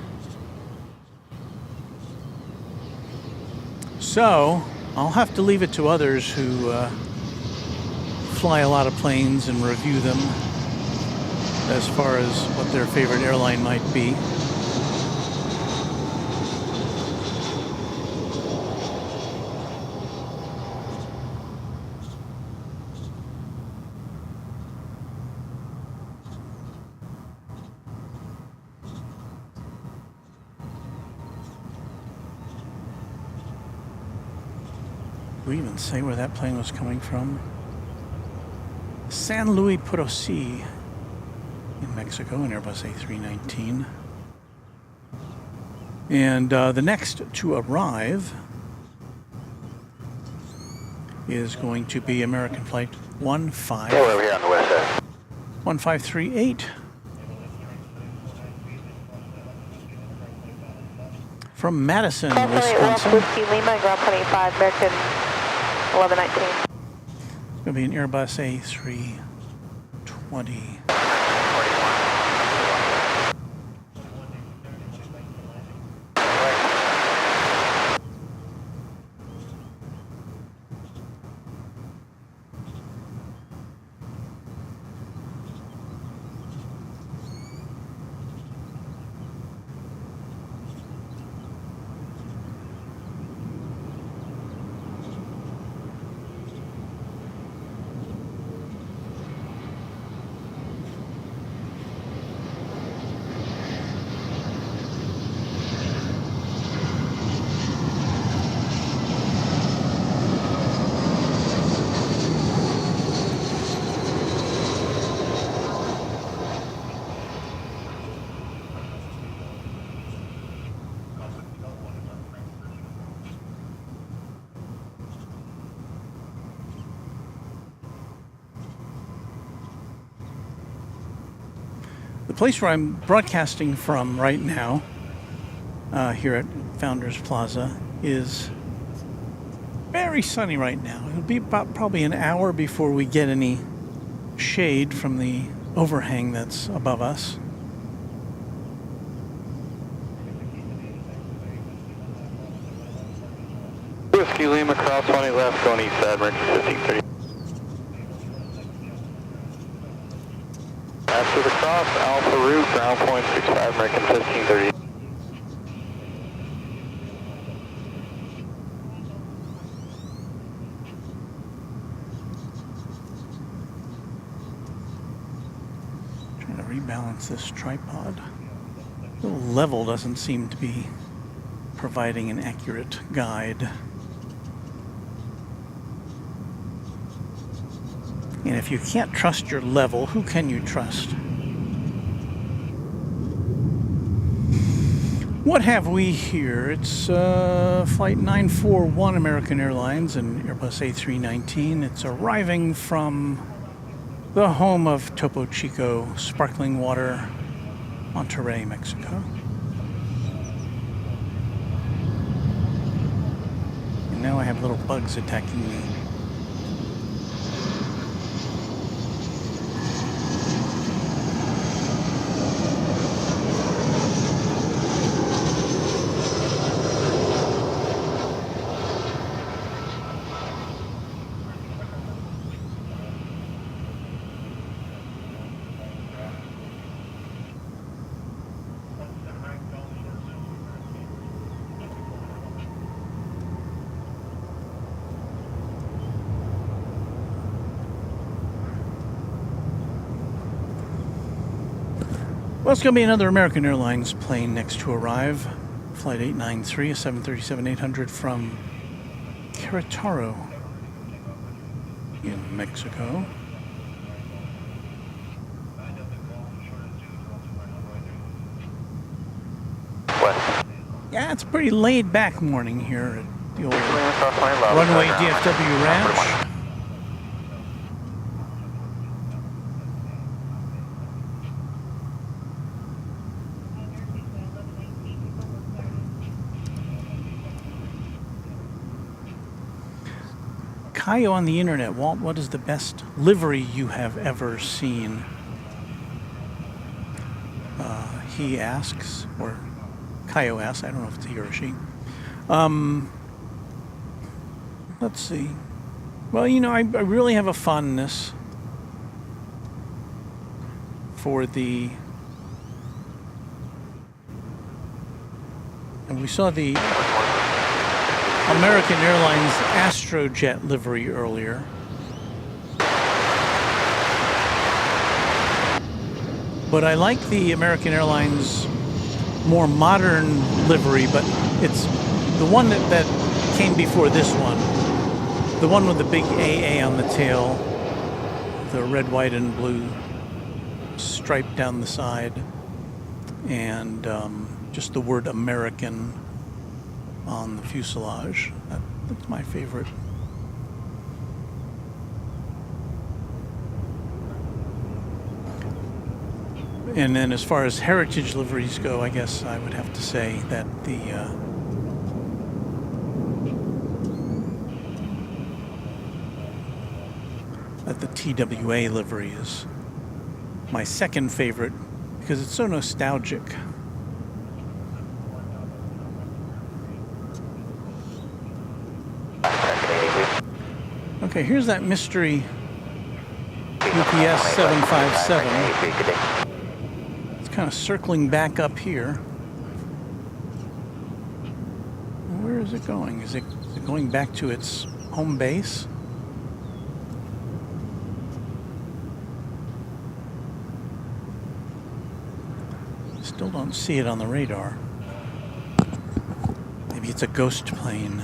[SPEAKER 4] So I'll have to leave it to others who fly a lot of planes and review them as far as what their favorite airline might be. Did we even say where that plane was coming from? San Luis Potosi in Mexico, an Airbus A319. And the next to arrive is going to be American Flight 15.
[SPEAKER 5] Yeah, we're over here on the west side.
[SPEAKER 4] 1538 from Madison, Wisconsin.
[SPEAKER 6] Whiskey Lima, ground 25, American 1119.
[SPEAKER 4] It's going to be an Airbus A320. The place where I'm broadcasting from right now, here at Founders Plaza, is very sunny right now. It'll be about probably an hour before we get any shade from the overhang that's above us.
[SPEAKER 5] Whiskey Lima, cross 20 left, going east side, American 1530. After the cross, Alpha route, ground point 65, American 1530.
[SPEAKER 4] Trying to rebalance this tripod. The level doesn't seem to be providing an accurate guide. And if you can't trust your level, who can you trust? What have we here? It's Flight 941 American Airlines and Airbus A319. It's arriving from the home of Topo Chico Sparkling Water, Monterrey, Mexico. And now I have little bugs attacking me. Well, it's going to be another American Airlines plane next to arrive. Flight 893, a 737-800 from Querétaro in Mexico.
[SPEAKER 5] West.
[SPEAKER 4] Yeah, it's a pretty laid-back morning here at the old
[SPEAKER 5] Runway
[SPEAKER 4] Runway DFW Ranch. Kayo on the internet, Walt, what is the best livery you have ever seen? He asks, or Kayo asks, I don't know if it's he or she. Let's see. Well, you know, I really have a fondness for the... And we saw the American Airlines Astrojet livery earlier. But I like the American Airlines more modern livery, but it's the one that came before this one. The one with the big AA on the tail, the red, white, and blue stripe down the side, and just the word American on the fuselage. That's my favorite. And then as far as heritage liveries go, I guess I would have to say that the TWA livery is my second favorite because it's so nostalgic. Okay, here's that mystery UPS 757. It's kind of circling back up here. Where is it going? Is it going back to its home base? Still don't see it on the radar. Maybe it's a ghost plane.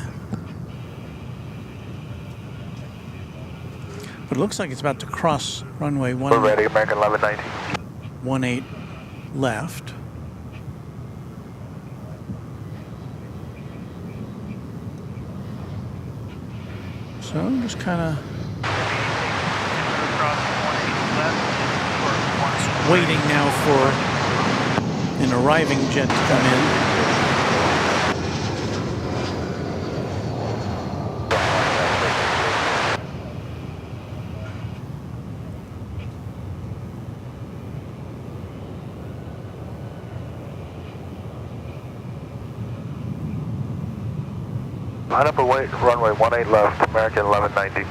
[SPEAKER 4] But it looks like it's about to cross runway 18.
[SPEAKER 5] We're ready, American 1190.
[SPEAKER 4] 18 left. So I'm just kind of waiting now for an arriving jet to come in.
[SPEAKER 5] Line up and wait, runway 18 left, American 1190.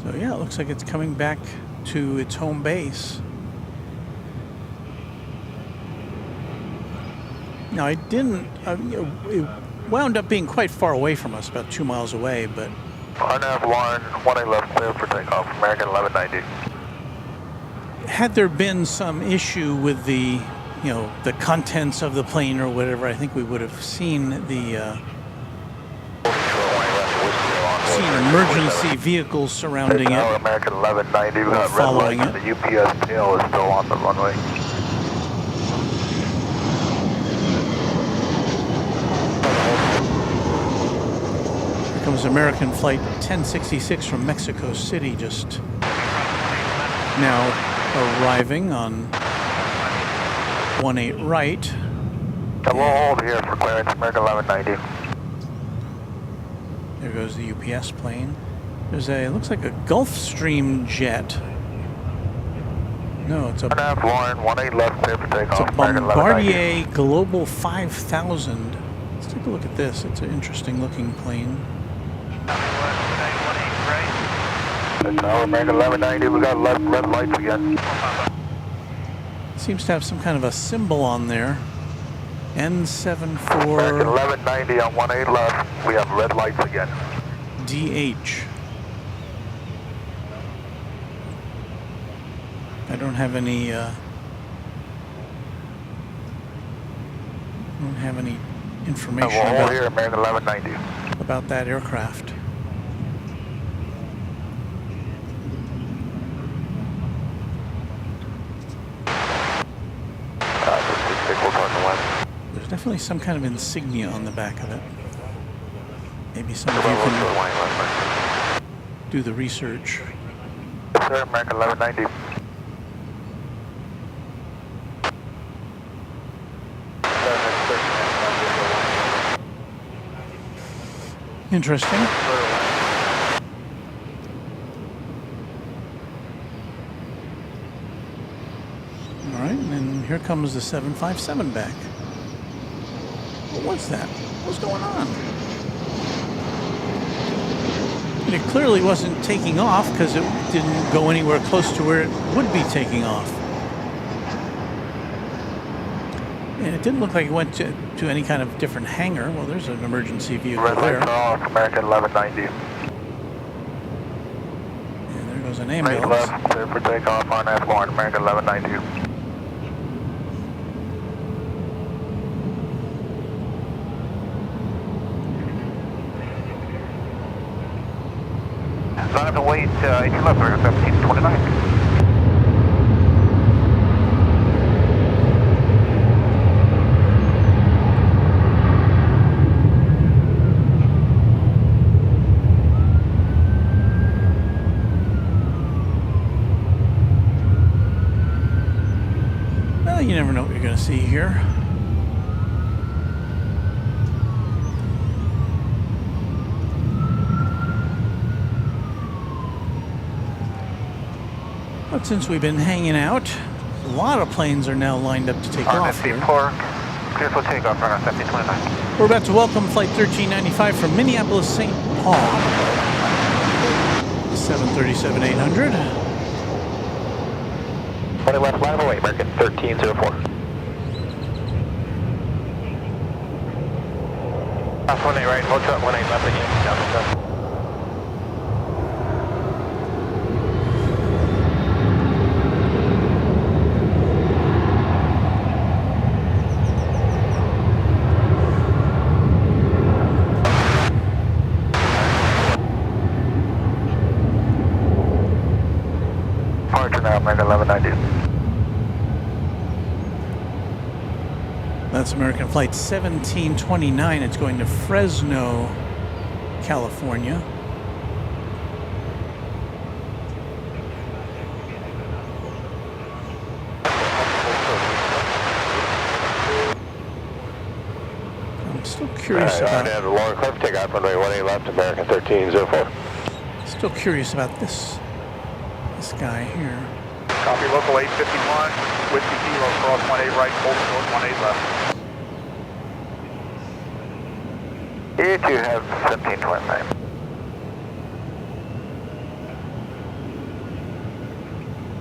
[SPEAKER 4] So yeah, it looks like it's coming back to its home base. Now I didn't, it wound up being quite far away from us, about 2 miles away, but...
[SPEAKER 5] RNAV 18 left, clear for takeoff, American 1190.
[SPEAKER 4] Had there been some issue with the, you know, the contents of the plane or whatever, I think we would have seen the emergency vehicles surrounding it.
[SPEAKER 5] American 1190, we got red lights and the UPS tail is still on the runway.
[SPEAKER 4] Here comes American Flight 1066 from Mexico City, just now arriving on 18 right.
[SPEAKER 5] And we'll hold here for clearance, American 1190.
[SPEAKER 4] There goes the UPS plane. There's a, looks like a Gulfstream jet. No, it's a,
[SPEAKER 5] RNAV 18 left, clear for takeoff,
[SPEAKER 4] it's a Bombardier Global 5000. Let's take a look at this. It's an interesting looking plane.
[SPEAKER 5] That's our American 1190, we got red lights again.
[SPEAKER 4] Seems to have some kind of a symbol on there. N74
[SPEAKER 5] American 1190 on 18 left, we have red lights again.
[SPEAKER 4] DH. I don't have any information
[SPEAKER 5] Well, here, American 1190.
[SPEAKER 4] about that aircraft. There's definitely some kind of insignia on the back of it. Maybe some of you can do the research.
[SPEAKER 5] Sir, American 1190.
[SPEAKER 4] Interesting. All right, and then here comes the 757 back. What was that? What's going on? And it clearly wasn't taking off because it didn't go anywhere close to where it would be taking off. And it didn't look like it went to any kind of different hangar. Well, there's an emergency vehicle there.
[SPEAKER 5] Off, American 1190.
[SPEAKER 4] And there goes an
[SPEAKER 5] Right
[SPEAKER 4] ambulance.
[SPEAKER 5] left, clear for takeoff on F1, American 1190. Don't have to wait, 18 left, American 1729.
[SPEAKER 4] Well, you never know what you're going to see here. But since we've been hanging out, a lot of planes are now lined up to take off here.
[SPEAKER 5] Clear for takeoff, runway 1729.
[SPEAKER 4] We're about to welcome Flight 1395 from Minneapolis, St. Paul. 737-800.
[SPEAKER 5] 20 left, line of away, American 1304. 18 right, hold short, 18 left again, down. Departure now, American 1190.
[SPEAKER 4] That's American Flight 1729. It's going to Fresno, California. I'm still curious about
[SPEAKER 5] the lower cliff takeoff, runway 18 left, American 1304.
[SPEAKER 4] Still curious about this guy here.
[SPEAKER 9] Copy local 851, Whiskey Kilo, cross 18 right, hold north 18 left.
[SPEAKER 5] Here you have 1729.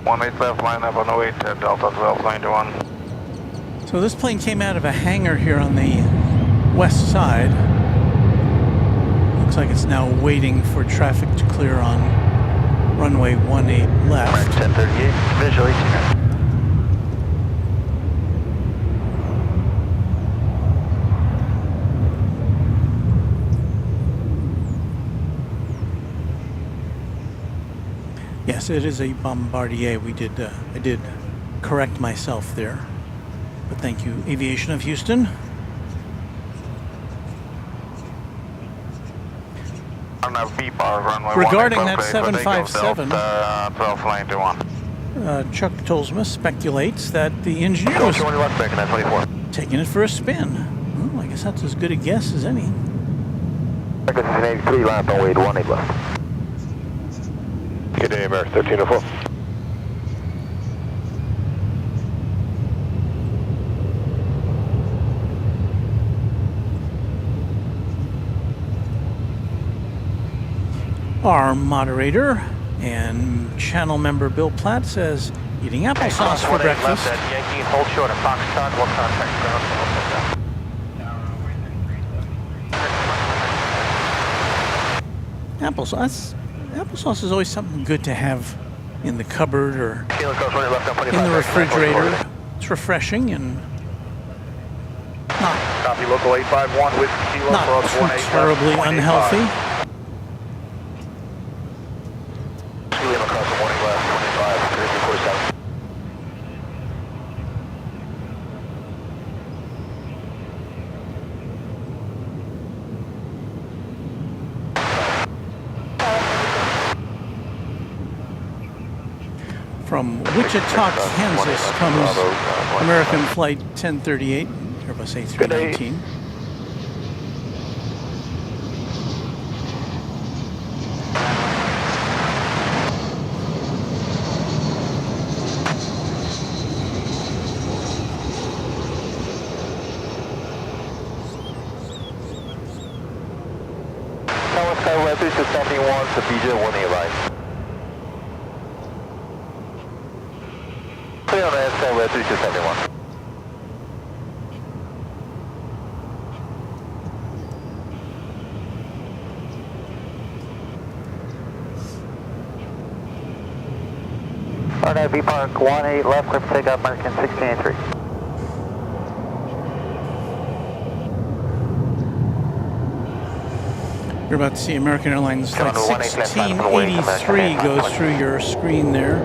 [SPEAKER 5] One 8 left, line up on the way to Delta 1291.
[SPEAKER 4] So this plane came out of a hangar here on the west side. Looks like it's now waiting for traffic to clear on runway 18 left.
[SPEAKER 5] 1038, visual 18.
[SPEAKER 4] Yes, it is a Bombardier. I did correct myself there. But thank you, Aviation of Houston. Regarding that 757,
[SPEAKER 5] 1291.
[SPEAKER 4] Chuck Tolsma speculates that the engineer was taking it for a spin. Well, I guess that's as good a guess as any.
[SPEAKER 5] American 83, line up on way 18 left. Good day, American 1304.
[SPEAKER 4] Our moderator and channel member Bill Platt says, eating applesauce for breakfast.
[SPEAKER 5] Yankee, hold short of Foxtrot, we'll contact ground.
[SPEAKER 4] Applesauce is always something good to have in the cupboard or
[SPEAKER 5] Kilo cross 18 left, down 25.
[SPEAKER 4] in the refrigerator. It's refreshing and not
[SPEAKER 9] Copy local 851 with Kilo
[SPEAKER 4] not
[SPEAKER 9] cross
[SPEAKER 4] too
[SPEAKER 9] 18
[SPEAKER 4] terribly
[SPEAKER 9] left, 0.85.
[SPEAKER 4] unhealthy.
[SPEAKER 5] Kilo cross 18 left, 25, 347.
[SPEAKER 4] From Wichita, Kansas comes American Flight 1038, Airbus A319.
[SPEAKER 5] Tower Skyway 371 to BJ 185. Clear on the Skyway 371. Alright, B Park 18 left, clear for takeoff, American 1683.
[SPEAKER 4] You're about to see American Airlines Flight 1683 go through your screen there.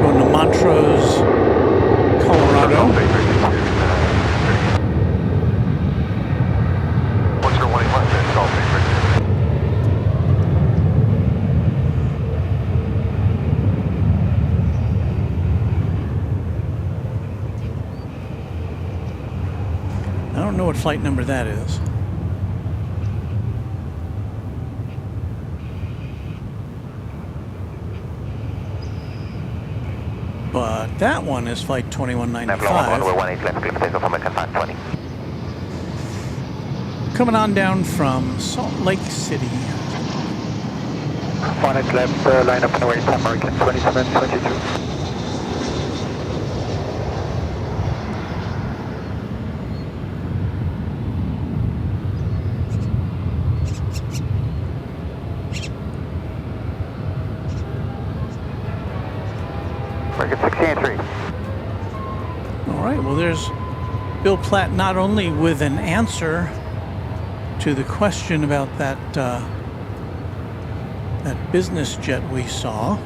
[SPEAKER 4] Going to Montrose, Colorado.
[SPEAKER 5] What's your 1 left? It's all favorite.
[SPEAKER 4] I don't know what flight number that is. But that one is flight 2195. Coming on down from Salt Lake City.
[SPEAKER 9] 18 left, line up and away, American 2722.
[SPEAKER 5] American 1683.
[SPEAKER 4] All right, well, there's Bill Platt not only with an answer to the question about that that business jet we saw,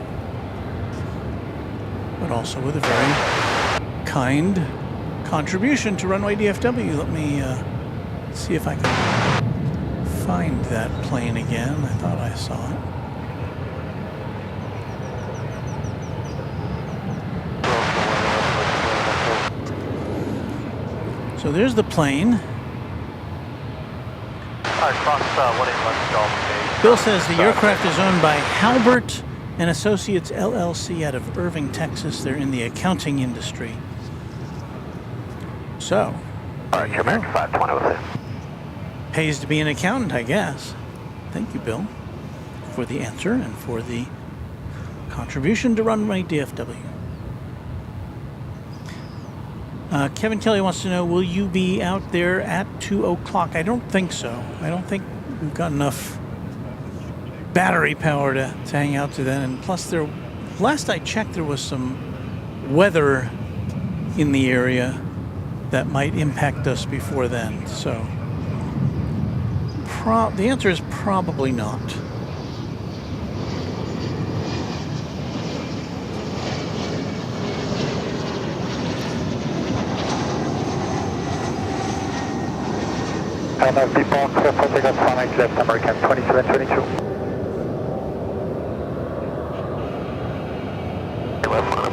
[SPEAKER 4] but also with a very kind contribution to Runway DFW. Let me see if I can find that plane again. I thought I saw it. So there's the plane. Bill says the aircraft is owned by Halbert and Associates LLC out of Irving, Texas. They're in the accounting industry. So,
[SPEAKER 5] Alright, you're American 520 with it.
[SPEAKER 4] pays to be an accountant, I guess. Thank you, Bill, for the answer and for the contribution to Runway DFW. Kevin Kelly wants to know, will you be out there at 2 o'clock? I don't think so. I don't think we've got enough battery power to hang out to then. And plus, last I checked, there was some weather in the area that might impact us before then. So the answer is probably not.
[SPEAKER 9] And people, clear for takeoff, 18 left, American 2722.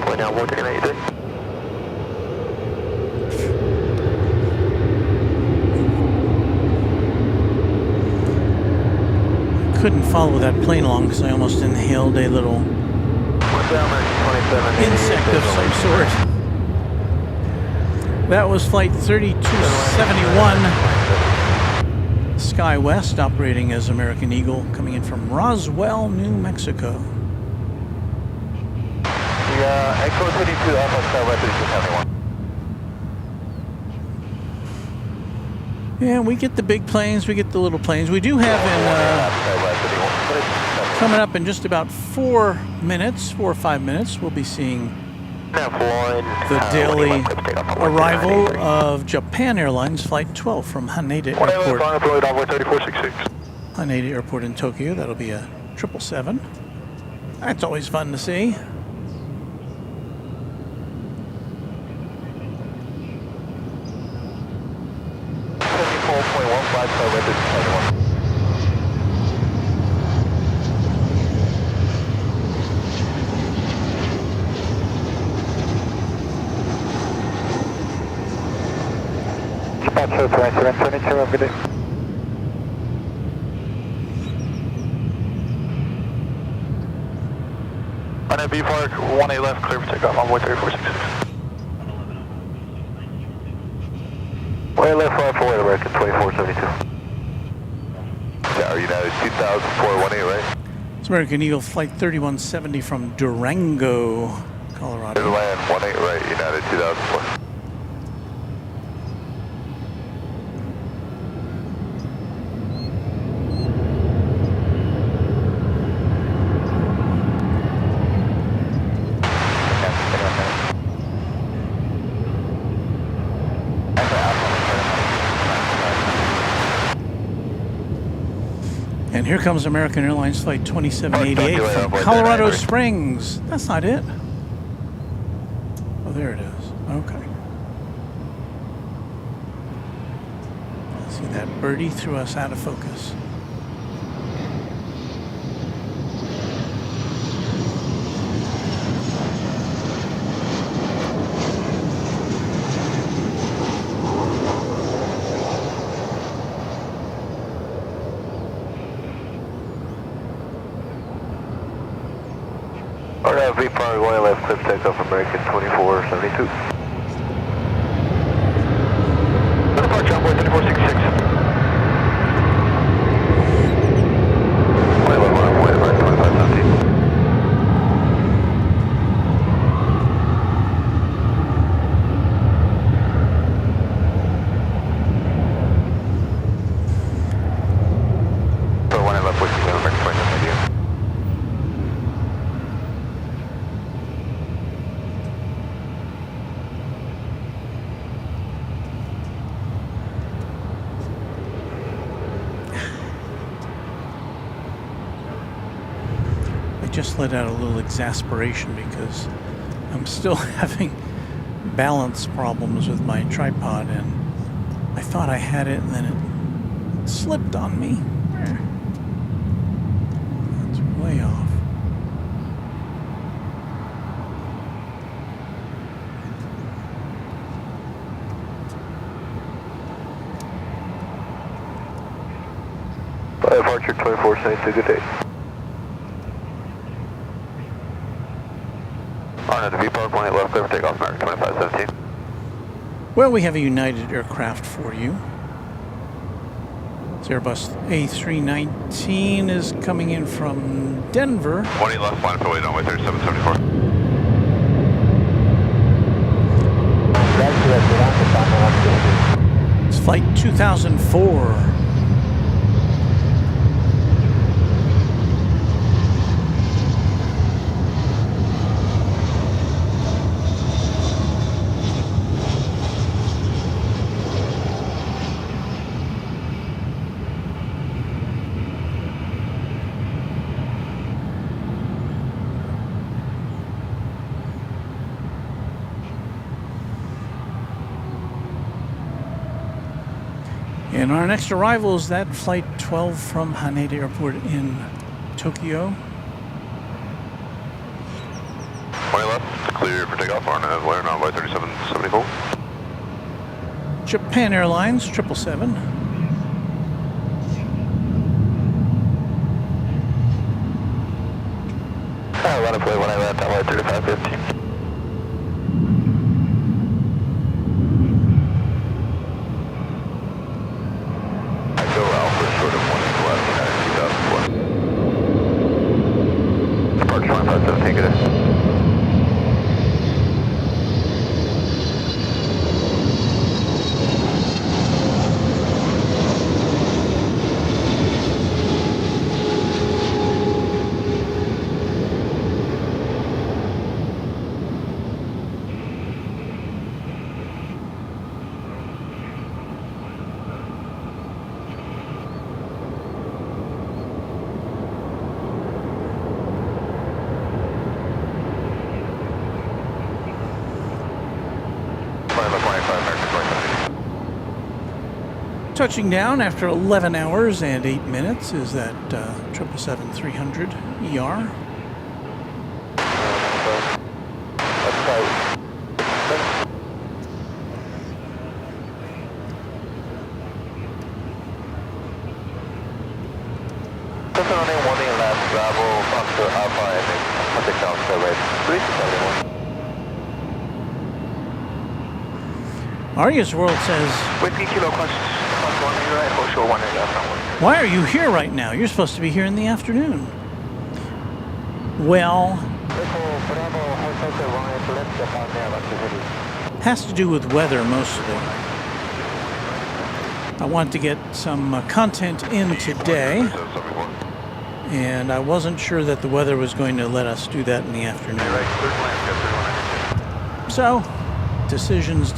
[SPEAKER 5] Point down 183.
[SPEAKER 4] Couldn't follow that plane along because I almost inhaled a little insect of some sort. That was flight 3271 SkyWest, operating as American Eagle, coming in from Roswell, New Mexico.
[SPEAKER 5] Echo 32 Alpha Skyway 3271.
[SPEAKER 4] Yeah, we get the big planes, we get the little planes. We do have in Coming up in just about 4 or 5 minutes, we'll be seeing the daily arrival of Japan Airlines Flight 12 from Haneda Airport. Haneda Airport in Tokyo. That'll be a 777. That's always fun to see.
[SPEAKER 5] Dispatch 2722, have a good day. On a B Park, 18 left, clear for takeoff, envoy 3466. 18 left, 54, American 2472. Tower United 2004, 18, right?
[SPEAKER 4] It's American Eagle Flight 3170 from Durango, Colorado.
[SPEAKER 5] Clear land, 18 right, United 2004.
[SPEAKER 4] And here comes American Airlines Flight 2788 from Colorado Springs. That's not it. Oh, there it is. Okay. See, that birdie threw us out of focus.
[SPEAKER 5] V Park, 1 left, clear for takeoff, American 2472. Departure, envoy 3466. 1 left, 1 envoy, American 2517. So 1 left, pushing down, American 2517.
[SPEAKER 4] Just let out a little exasperation because I'm still having balance problems with my tripod, and I thought I had it and then it slipped on me. That's way off.
[SPEAKER 5] Departure 2472, good day. On the V Park, 1 left, clear for takeoff, American 2517.
[SPEAKER 4] Well, we have a United aircraft for you. It's Airbus A319 is coming in from Denver.
[SPEAKER 5] 1 left, line for wait on way 3774.
[SPEAKER 4] It's flight 2004. And our next arrival is that flight 12 from Haneda Airport in Tokyo.
[SPEAKER 5] 20 left, clear for takeoff, RNAV, now by 3774.
[SPEAKER 4] Japan Airlines 777.
[SPEAKER 5] Run away when I land, now by 3515.
[SPEAKER 4] Touching down after 11 hours and 8 minutes is that 777-300 ER. Arias World says, why are you here right now? You're supposed to be here in the afternoon. Well, has to do with weather mostly. I want to get some content in today, and I wasn't sure that the weather was going to let us do that in the afternoon. So, decisions.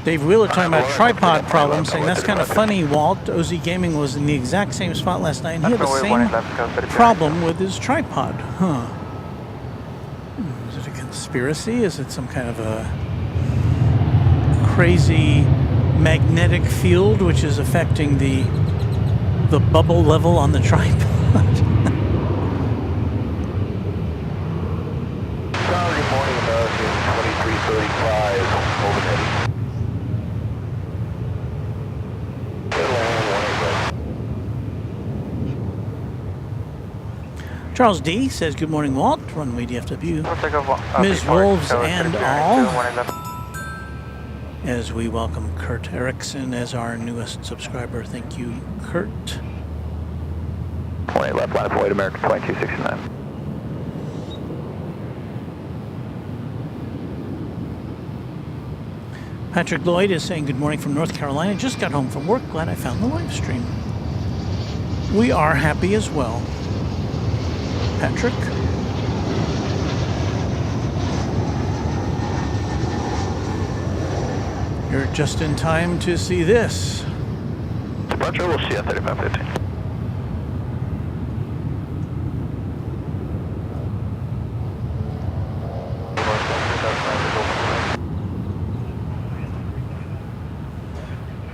[SPEAKER 4] Dave Wheeler talking about tripod problems, saying that's kind of funny, Walt. OZ Gaming was in the exact same spot last night, and he had the same problem with his tripod. Huh. Is it a conspiracy? Is it some kind of a crazy magnetic field which is affecting the bubble level on the tripod?
[SPEAKER 5] Saturday morning, American 2335, overheading.
[SPEAKER 4] Charles D. says, good morning, Walt. Runway DFW. Ms. Wolves and all. As we welcome Kurt Erickson as our newest subscriber. Thank you, Kurt.
[SPEAKER 5] 20 left, line of flight, American 2269.
[SPEAKER 4] Patrick Lloyd is saying, good morning from North Carolina. Just got home from work. Glad I found the live stream. We are happy as well. Patrick. You're just in time to see this.
[SPEAKER 5] Departure, we'll see you at 3515.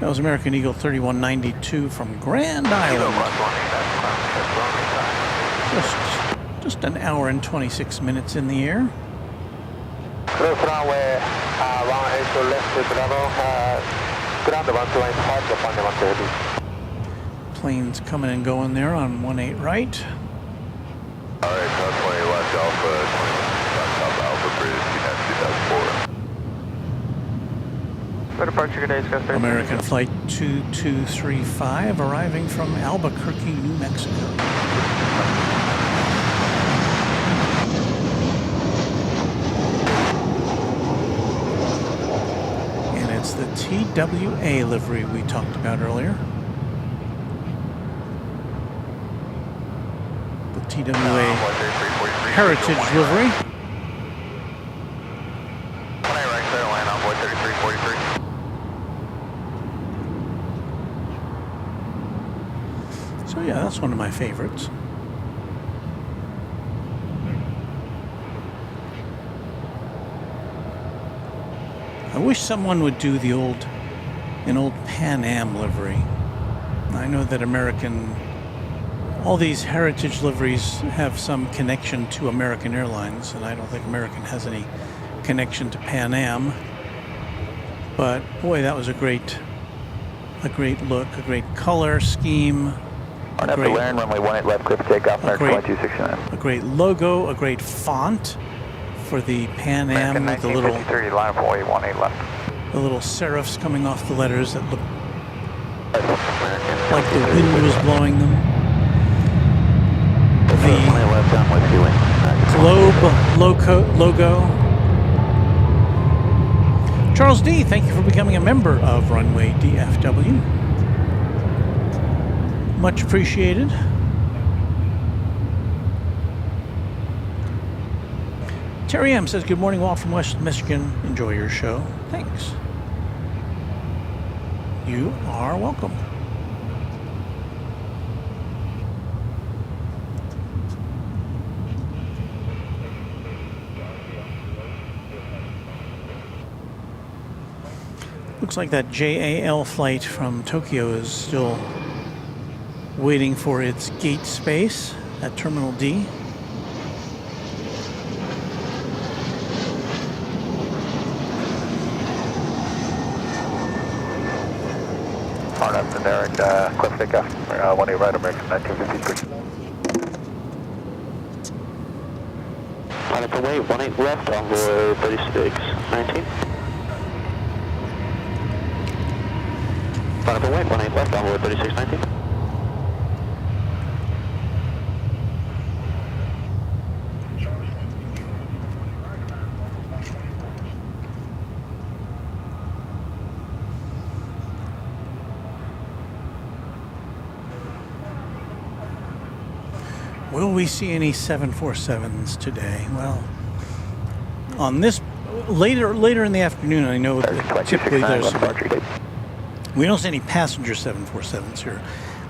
[SPEAKER 4] That was American Eagle 3192 from Grand Island. Just an hour and 26 minutes in the air. Planes coming and going there on 18 right.
[SPEAKER 5] All right, 20 left Alpha, 20 Alpha Bridge, United 2004.
[SPEAKER 4] American Flight 2235 arriving from Albuquerque, New Mexico. And it's the TWA livery we talked about earlier. The TWA Heritage livery. So yeah, that's one of my favorites. I wish someone would do an old Pan Am livery. I know that all these heritage liveries have some connection to American Airlines, and I don't think American has any connection to Pan Am. But boy, that was a great look, a great color scheme.
[SPEAKER 5] After Laren, runway 18 left, clear for takeoff, American 2269.
[SPEAKER 4] A great logo, a great font for the Pan Am with the little,
[SPEAKER 5] line for 18 left.
[SPEAKER 4] The little serifs coming off the letters that look like the wind was blowing them. The globe logo. Charles D., thank you for becoming a member of Runway DFW. Much appreciated. Terry M. says, good morning, Walt from West Michigan. Enjoy your show. Thanks. You are welcome. Looks like that JAL flight from Tokyo is still waiting for its gate space at Terminal D.
[SPEAKER 5] Hard up to Derek, cliff takeoff, 18 right, American 1953. Pilot away, 18 left, envoy 3619. Pilot away, 18 left, envoy 3619.
[SPEAKER 4] Will we see any 747s today? Well, on this later in the afternoon, I know that typically there's we don't see any passenger 747s here.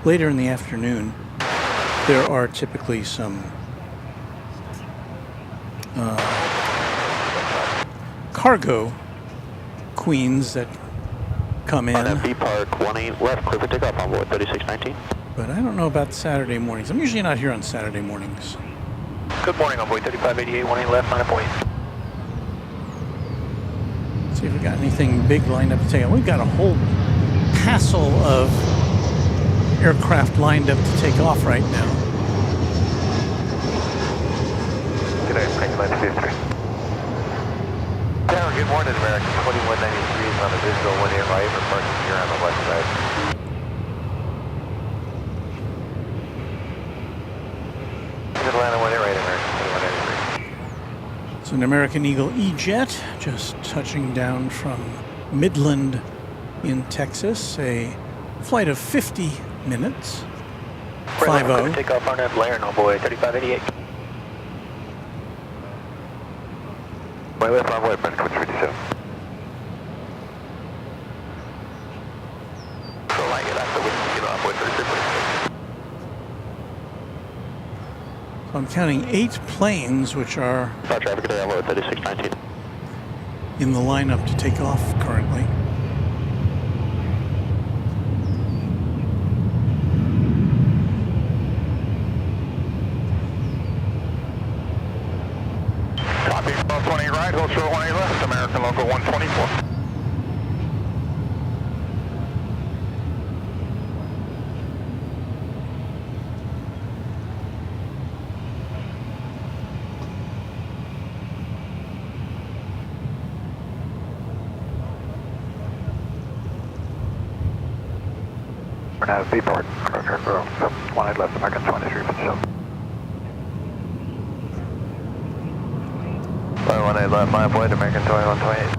[SPEAKER 4] Later in the afternoon, there are typically some cargo queens that come in.
[SPEAKER 5] On B Park, 18 left, clear for takeoff, envoy 3619.
[SPEAKER 4] But I don't know about Saturday mornings. I'm usually not here on Saturday mornings.
[SPEAKER 5] Good morning, envoy 3588, 18 left, 9.8.
[SPEAKER 4] See if we got anything big lined up to take off. We've got a whole hassle of aircraft lined up to take off right now.
[SPEAKER 5] Good day, Frank 953. Tower, good morning, American 2193 is on the visual 18 right, we're parking here on the west side. Atlanta 18 right, American 2193.
[SPEAKER 4] It's an American Eagle E-Jet just touching down from Midland in Texas, a flight of 50 minutes. 50.
[SPEAKER 5] Takeoff on that Blair, no boy, 3588. My left envoy, Brent 237. So I get after we can get off with 36.
[SPEAKER 4] So I'm counting 8 planes which are
[SPEAKER 5] Traffic today, envoy 3619.
[SPEAKER 4] in the lineup to take off currently.
[SPEAKER 9] Copy, 20 right, hold short 18 left, American local 124. We're now at B Port, 18 left, American 2357.
[SPEAKER 5] 18 left, 5 wide, American 2128.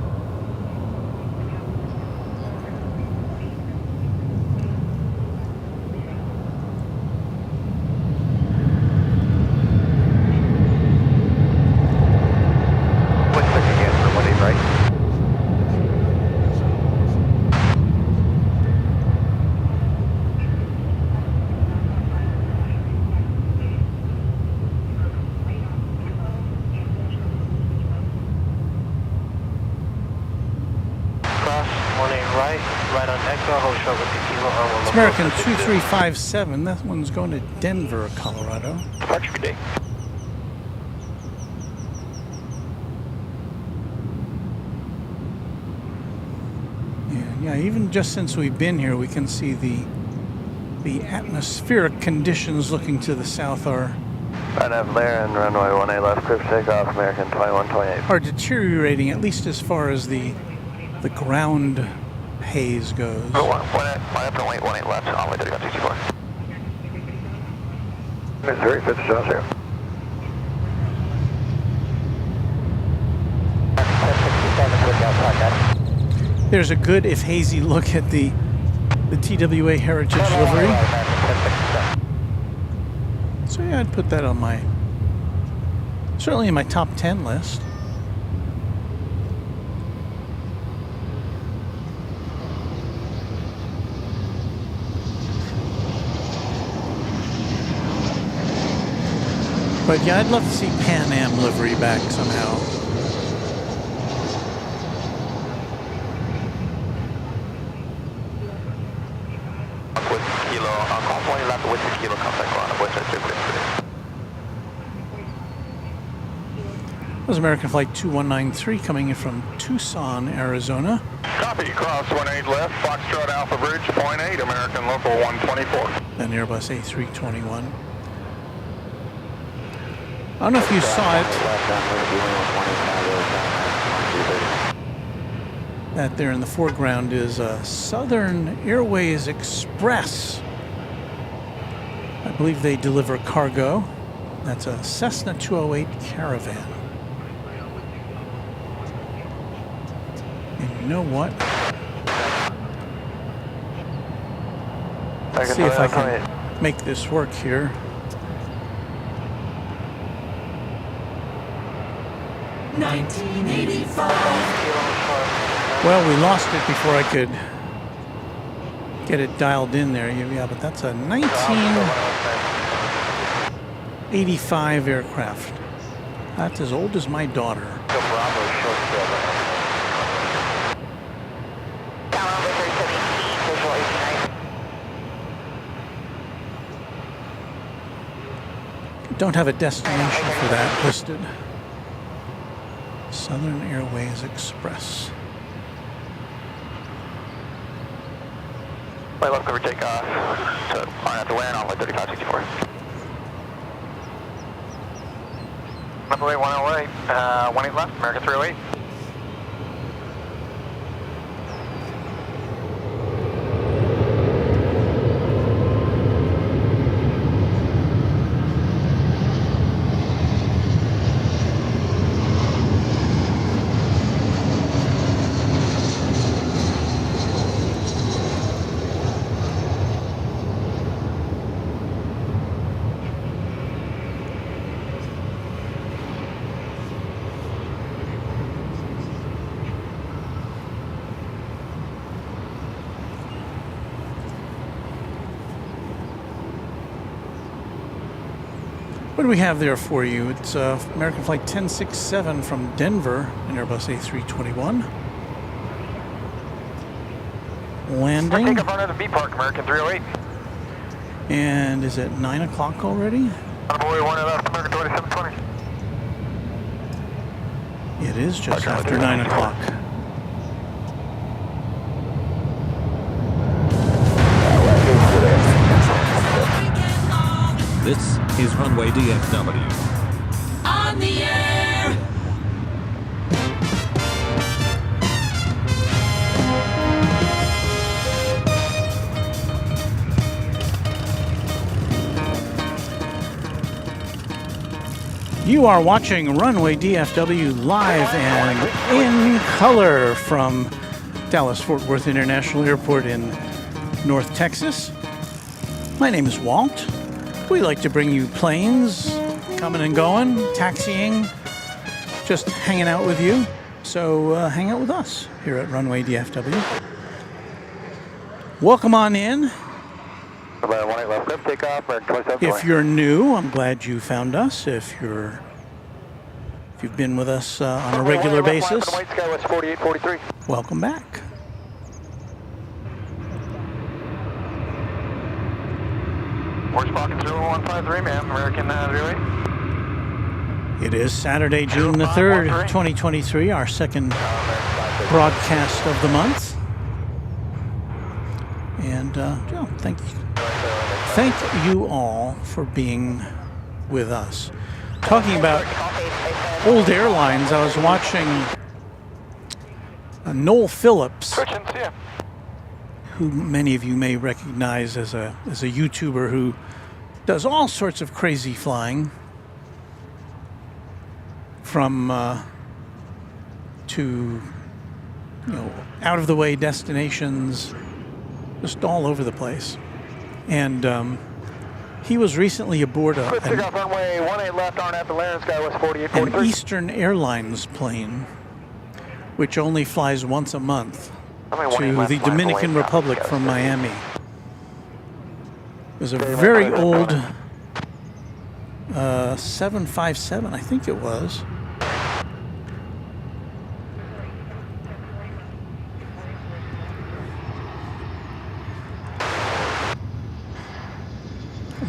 [SPEAKER 5] What's the again for 18 right?
[SPEAKER 4] It's American 2357. That one's going to Denver, Colorado.
[SPEAKER 5] Departure day.
[SPEAKER 4] Yeah, even just since we've been here, we can see the atmospheric conditions looking to the south are
[SPEAKER 5] Blair and runway 18 left, clear for takeoff, American 2128.
[SPEAKER 4] are deteriorating, at least as far as the ground haze goes.
[SPEAKER 5] One after 18 left, only 3164. Missouri, 50
[SPEAKER 4] There's a good, if hazy, look at the TWA Heritage livery. So yeah, I'd put that on my, certainly in my top 10 list. But yeah, I'd love to see Pan Am livery back somehow.
[SPEAKER 5] Call 20 left with the kilo contact on the west side, 243.
[SPEAKER 4] That was American Flight 2193 coming in from Tucson, Arizona.
[SPEAKER 5] Copy, cross 18 left, Foxtrot Alpha Bridge, 0.8, American Local 124.
[SPEAKER 4] An Airbus A321. I don't know if you saw it. That there in the foreground is a Southern Airways Express. I believe they deliver cargo. That's a Cessna 208 Caravan. And you know what? Let's see if I can make this work here. Well, we lost it before I could get it dialed in there. Yeah, but that's a 1985 aircraft. That's as old as my daughter. Don't have a destination for that listed. Southern Airways Express.
[SPEAKER 5] Wait, left cover takeoff. So, on at the land on 3564. Runway 108, 18 left, American 308.
[SPEAKER 4] What do we have there for you? It's American Flight 1067 from Denver, an Airbus A321. Landing.
[SPEAKER 5] Take up front of the B Park, American 308.
[SPEAKER 4] And is it 9 o'clock already?
[SPEAKER 5] Runway 1 left, American 2720.
[SPEAKER 4] It is just after 9 o'clock.
[SPEAKER 3] This is Runway DFW.
[SPEAKER 7] On the air.
[SPEAKER 4] You are watching Runway DFW live and in color from Dallas-Fort Worth International Airport in North Texas. My name is Walt. We like to bring you planes coming and going, taxiing, just hanging out with you. So hang out with us here at Runway DFW. Welcome on in.
[SPEAKER 5] About 18 left, left takeoff, American 2720.
[SPEAKER 4] If you're new, I'm glad you found us. If you've been with us on a regular basis,
[SPEAKER 5] White Sky West 4843.
[SPEAKER 4] welcome back.
[SPEAKER 5] Horse Pocket 0153, ma'am, American 08.
[SPEAKER 4] It is Saturday, June the 3rd, 2023, our second broadcast of the month. And yeah, thank you all for being with us. Talking about old airlines, I was watching Noel Phillips, who many of you may recognize as a YouTuber who does all sorts of crazy flying, from to out of the way destinations, just all over the place. And he was recently aboard an Eastern Airlines plane, which only flies once a month to the Dominican Republic from Miami. It was a very old 757, I think it was.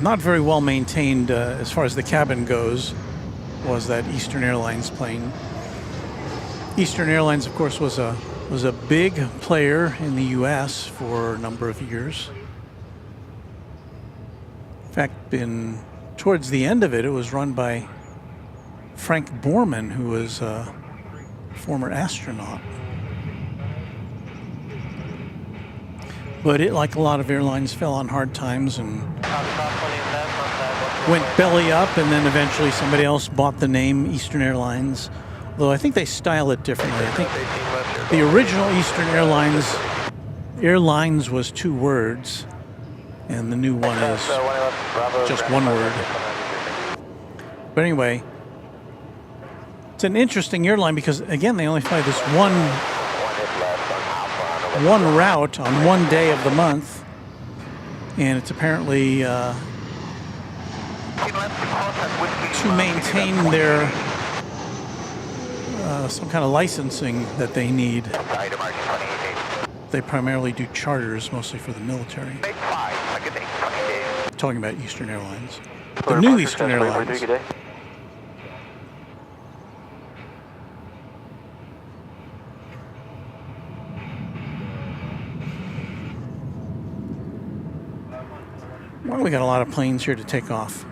[SPEAKER 4] not very well maintained as far as the cabin goes was that Eastern Airlines plane. Eastern Airlines, of course, was a big player in the U.S. for a number of years. In fact, towards the end of it, it was run by Frank Borman, who was a former astronaut. But it, like a lot of airlines, fell on hard times and went belly up, and then eventually somebody else bought the name Eastern Airlines. Though I think they style it differently. I think the original Eastern Airlines was 2 words, and the new one is just 1 word. But anyway, it's an interesting airline because, again, they only fly this one route on one day of the month, and it's apparently to maintain their some kind of licensing that they need. They primarily do charters, mostly for the military. Talking about Eastern Airlines, the new Eastern Airlines. Well, we got a lot of planes here to take off.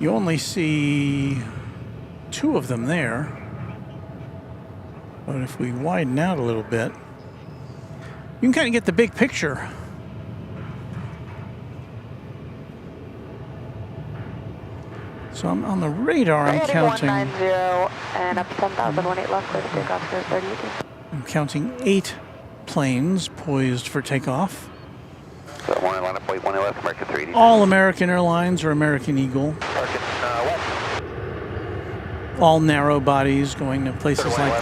[SPEAKER 4] You only see 2 of them there. But if we widen out a little bit, you can kind of get the big picture. So I'm on the radar, I'm counting.
[SPEAKER 6] 190 and up to 10,000, 18 left, clear to take off, 3018.
[SPEAKER 4] I'm counting 8 planes poised for takeoff. All American Airlines or American Eagle. All narrow bodies going to places like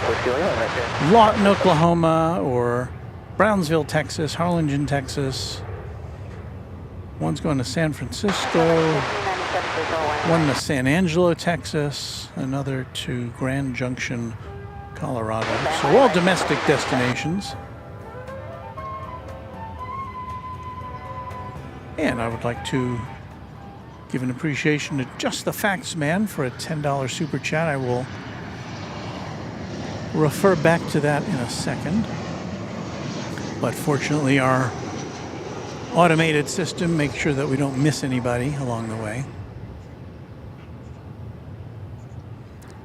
[SPEAKER 4] Lawton, Oklahoma, or Brownsville, Texas, Harlingen, Texas. One's going to San Francisco, one to San Angelo, Texas, another to Grand Junction, Colorado. So all domestic destinations. And I would like to give an appreciation to Just the Facts Man for a $10 super chat. I will refer back to that in a second. But fortunately, our automated system makes sure that we don't miss anybody along the way.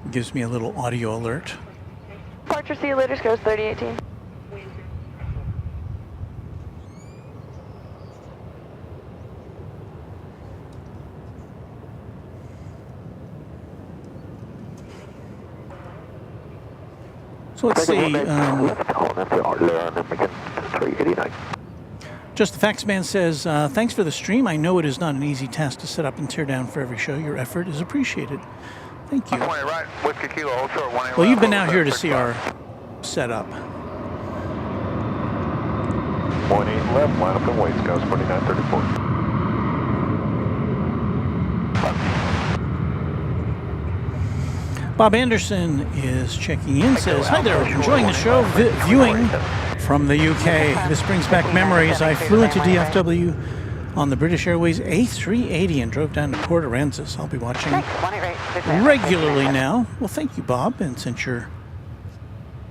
[SPEAKER 4] It gives me a little audio alert.
[SPEAKER 6] Departure, see you later, goes 3018.
[SPEAKER 4] So let's see. Just the Facts Man says, thanks for the stream. I know it is not an easy task to set up and tear down for every show. Your effort is appreciated. Thank you. Well, you've been out here to see our setup.
[SPEAKER 5] 18 left, line up and wait, Scouts 4934.
[SPEAKER 4] Bob Anderson is checking in, says, hi there, enjoying the show, viewing from the UK. This brings back memories. I flew into DFW on the British Airways A380 and drove down to Port Aransas. I'll be watching regularly now. Well, thank you, Bob. And since you're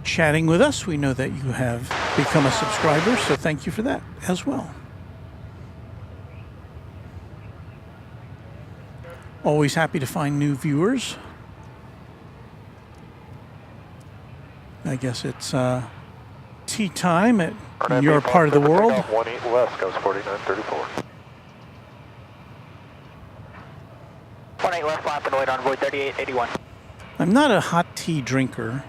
[SPEAKER 4] chatting with us, we know that you have become a subscriber, so thank you for that as well. Always happy to find new viewers. I guess it's tea time at your part of the world.
[SPEAKER 5] 18 left, goes 4934.
[SPEAKER 8] 18 left, line up and wait on void 3881.
[SPEAKER 4] I'm not a hot tea drinker.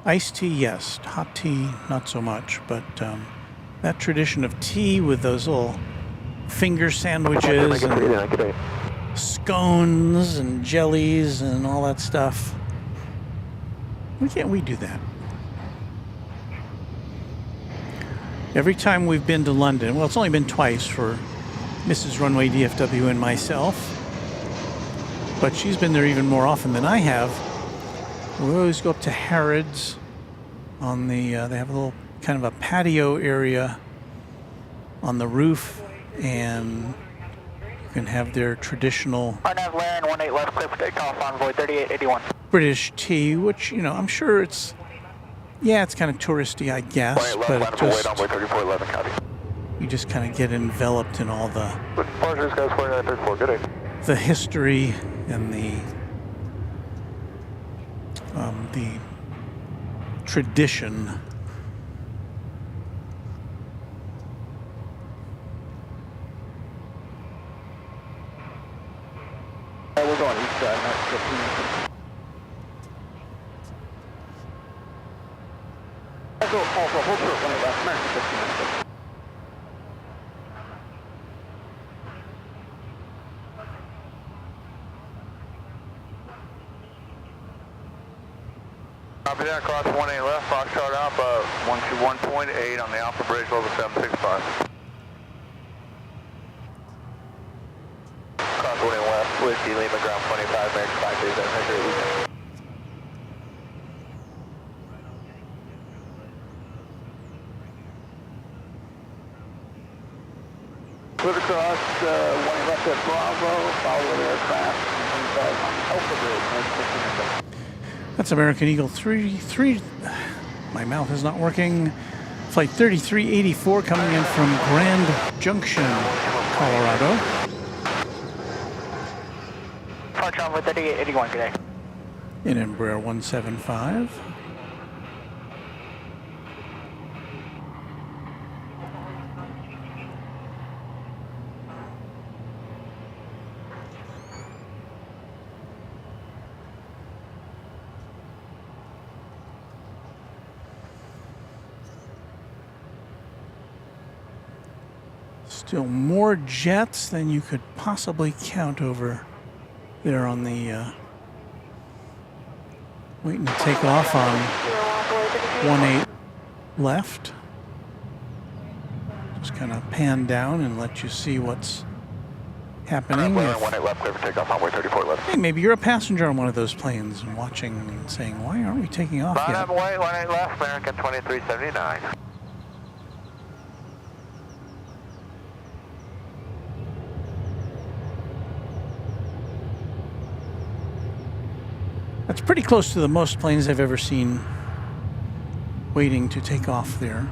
[SPEAKER 4] Iced tea, yes. Hot tea, not so much. But that tradition of tea with those little finger sandwiches and scones and jellies and all that stuff. Why can't we do that? Every time we've been to London, well, it's only been twice for Mrs. Runway DFW and myself, but she's been there even more often than I have. We always go up to Harrods on the, they have a little kind of a patio area on the roof, and you can have their traditional
[SPEAKER 5] RNAV Laren 18 left, clear for takeoff, envoy 3881.
[SPEAKER 4] British tea, which, you know, I'm sure it's, yeah, it's kind of touristy, I guess,
[SPEAKER 5] 18
[SPEAKER 4] but
[SPEAKER 5] left,
[SPEAKER 4] it
[SPEAKER 5] wait
[SPEAKER 4] just,
[SPEAKER 5] envoy 3411, copy.
[SPEAKER 4] you just kind of get enveloped in all the
[SPEAKER 5] Departures, guys, 4934, good day.
[SPEAKER 4] the history and the tradition.
[SPEAKER 5] We're going east side, not 15. Let's go, hold short, 18 left, American 15 minutes. Copy that, cross 18 left, Foxtrot Alpha, 121.8 on the Alpha Bridge, level 765. Cross 18 left, Whiskey, Lima, ground 25, American 5 days, have a great weekend. Clear across 18 left at Bravo, follow the aircraft, 25 on the Alpha Bridge, American 15 minutes.
[SPEAKER 4] That's American Eagle 33. My mouth is not working. Flight 3384 coming in from Grand Junction, Colorado.
[SPEAKER 5] Departure envoy 3881, good day.
[SPEAKER 4] In Embraer 175. Still more jets than you could possibly count over there on the waiting to take off on 18 left. Just kind of pan down and let you see what's happening.
[SPEAKER 5] 18 left, clear for takeoff, envoy 34 left.
[SPEAKER 4] Hey, maybe you're a passenger on one of those planes and watching and saying, why aren't we taking off yet?
[SPEAKER 5] Bottom white, 18 left, American 2379.
[SPEAKER 4] That's pretty close to the most planes I've ever seen waiting to take off there.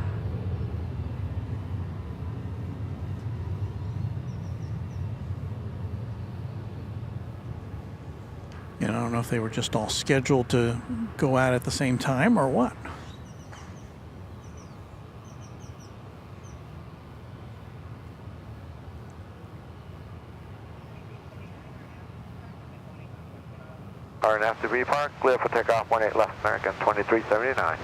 [SPEAKER 4] And I don't know if they were just all scheduled to go out at the same time or what.
[SPEAKER 5] RNF to V-Park, clear for takeoff, 18 left, American 2379.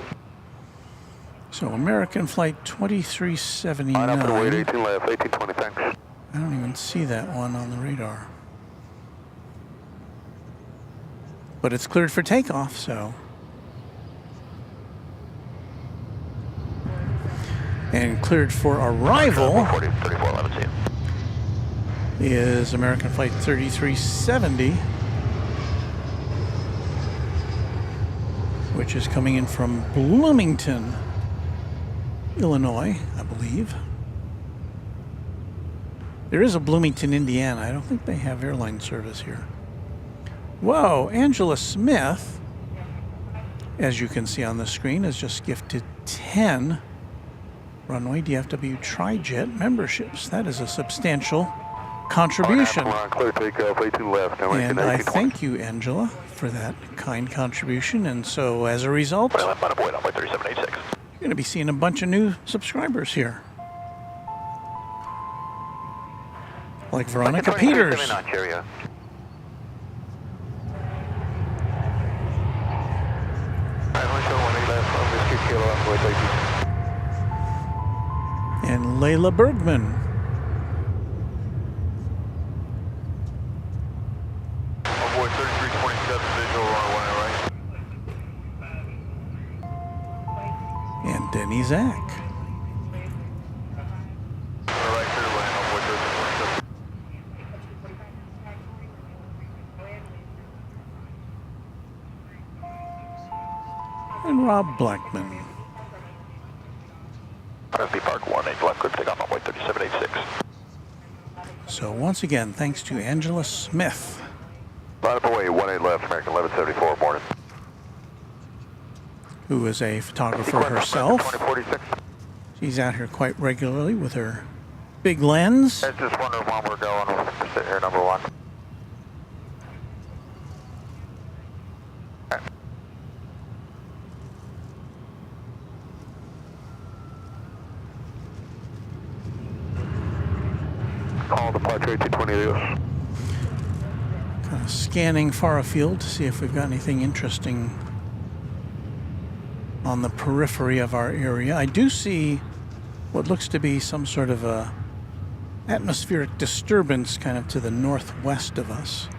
[SPEAKER 4] So American flight 2379.
[SPEAKER 5] Line up and wait, 18 left, 1820, thanks.
[SPEAKER 4] I don't even see that one on the radar. But it's cleared for takeoff, so. And cleared for arrival
[SPEAKER 5] 3411, see you.
[SPEAKER 4] is American flight 3370, which is coming in from Bloomington, Illinois, I believe. There is a Bloomington, Indiana. I don't think they have airline service here. Whoa, Angela Smith, as you can see on the screen, has just gifted 10 Runway DFW Tri-Jet memberships. That is a substantial contribution.
[SPEAKER 5] Clear takeoff, 18 left,
[SPEAKER 4] And I thank you, Angela, for that kind contribution. And so as a result, you're
[SPEAKER 5] left, bottom point, 3786.
[SPEAKER 4] going to be seeing a bunch of new subscribers here. Like Veronica Peters.
[SPEAKER 5] Ontario.
[SPEAKER 4] And Layla Bergman.
[SPEAKER 5] Avoid 3327 visual runway right.
[SPEAKER 4] And Denny Zach.
[SPEAKER 5] Right clear land, avoid 3327.
[SPEAKER 4] And Rob Blackman.
[SPEAKER 5] RFB Park 18 left, clear for takeoff, runway 3786.
[SPEAKER 4] So once again, thanks to Angela Smith.
[SPEAKER 5] Line up away, 18 left, American 1174, morning.
[SPEAKER 4] Who is a photographer herself.
[SPEAKER 5] 2046.
[SPEAKER 4] She's out here quite regularly with her big lens.
[SPEAKER 5] I just wondering when we're going. We'll sit here, number 1. Okay. Call departure 220.
[SPEAKER 4] Kind of scanning far afield to see if we've got anything interesting on the periphery of our area. I do see what looks to be some sort of a atmospheric disturbance kind of to the northwest of us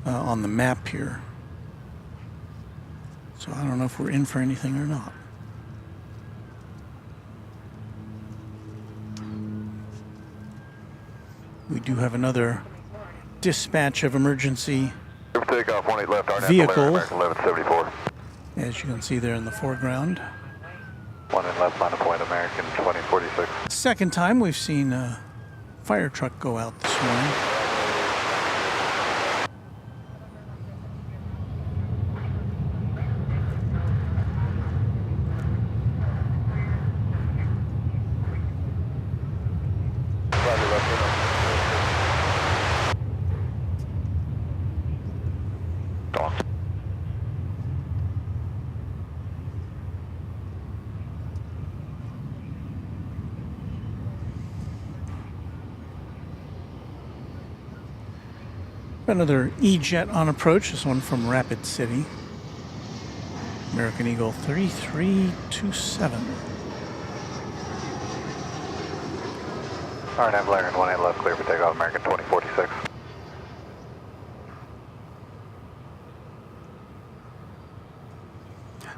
[SPEAKER 4] on the map here. So I don't know if we're in for anything or not. We do have another dispatch of emergency
[SPEAKER 5] Takeoff 18 left,
[SPEAKER 4] vehicle,
[SPEAKER 5] American 1174.
[SPEAKER 4] as you can see there in the foreground.
[SPEAKER 5] 1 in left, line of point, American 2046.
[SPEAKER 4] Second time we've seen a fire truck go out this morning. Another E-Jet on approach, this one from Rapid City. American Eagle 3327.
[SPEAKER 5] RNAV Laren 18 left, clear for takeoff, American 2046.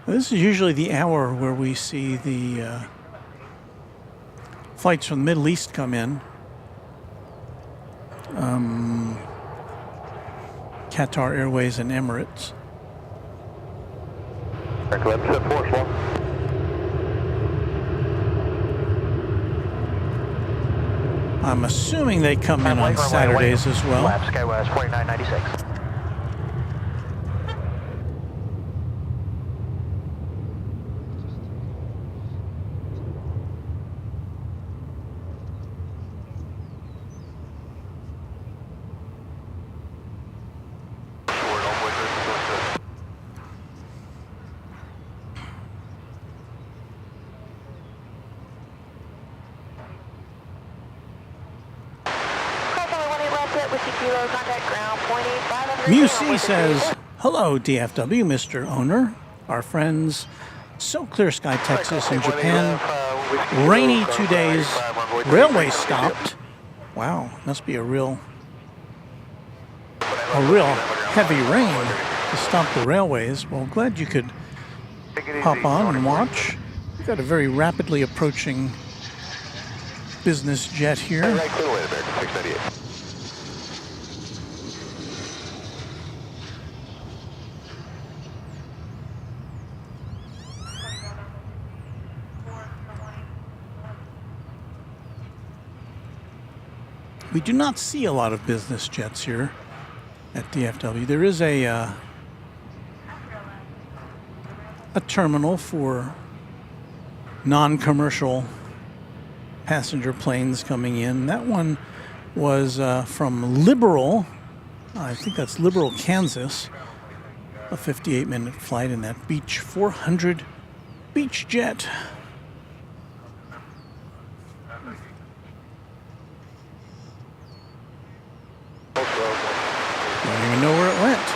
[SPEAKER 4] This is usually the hour where we see the flights from the Middle East come in. Qatar Airways and Emirates.
[SPEAKER 5] American 1174, slow.
[SPEAKER 4] I'm assuming they come in on Saturdays as well.
[SPEAKER 5] Lab Skywest 4996.
[SPEAKER 4] Musi says, hello DFW, Mr. Owner. Our friends, so clear sky Texas and Japan. Rainy 2 days. Railway stopped. Wow, must be a real heavy rain to stop the railways. Well, glad you could hop on and watch. We've got a very rapidly approaching business jet here. We do not see a lot of business jets here at DFW. There is a terminal for non-commercial passenger planes coming in. That one was from Liberal, I think that's Liberal, Kansas, a 58-minute flight in that Beech 400 Beech jet. Don't even know where it went.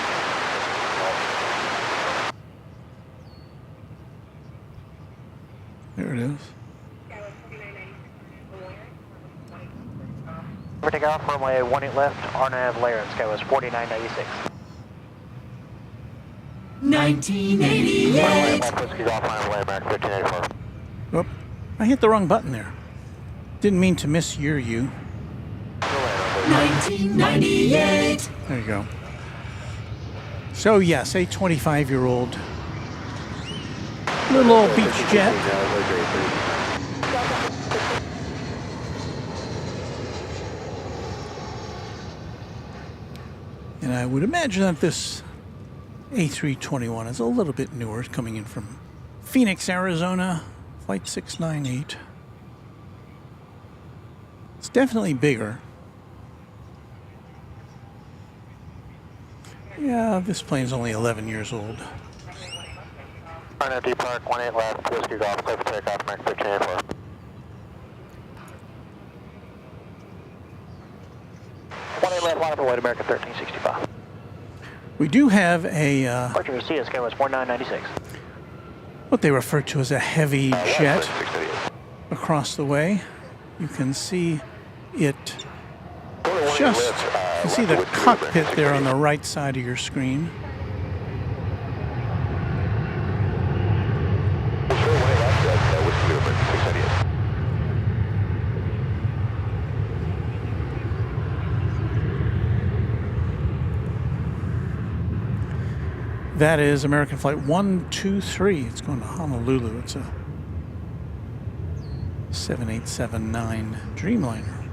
[SPEAKER 4] There it is.
[SPEAKER 5] For takeoff, runway 18 left, RNAV Laren, Skywest 4996.
[SPEAKER 7] 1988.
[SPEAKER 5] Whiskey's off, RNAV American 1584.
[SPEAKER 4] Oop, I hit the wrong button there. Didn't mean to mishear you.
[SPEAKER 7] 1998.
[SPEAKER 4] There you go. So yes, a 25-year-old Little old beach jet. And I would imagine that this A321 is a little bit newer. It's coming in from Phoenix, Arizona, flight 698. It's definitely bigger. Yeah, this plane's only 11 years old.
[SPEAKER 5] RNFD Park, 18 left, Whiskey Golf, clear for takeoff, American 1384. 18 left, line up and wait, American 1365.
[SPEAKER 4] We do have a
[SPEAKER 5] Departure CSK was 4996.
[SPEAKER 4] what they refer to as a heavy jet across the way. You can see it just, you see the cockpit there on the right side of your screen. That is American Flight 123. It's going to Honolulu. It's a 7879 Dreamliner.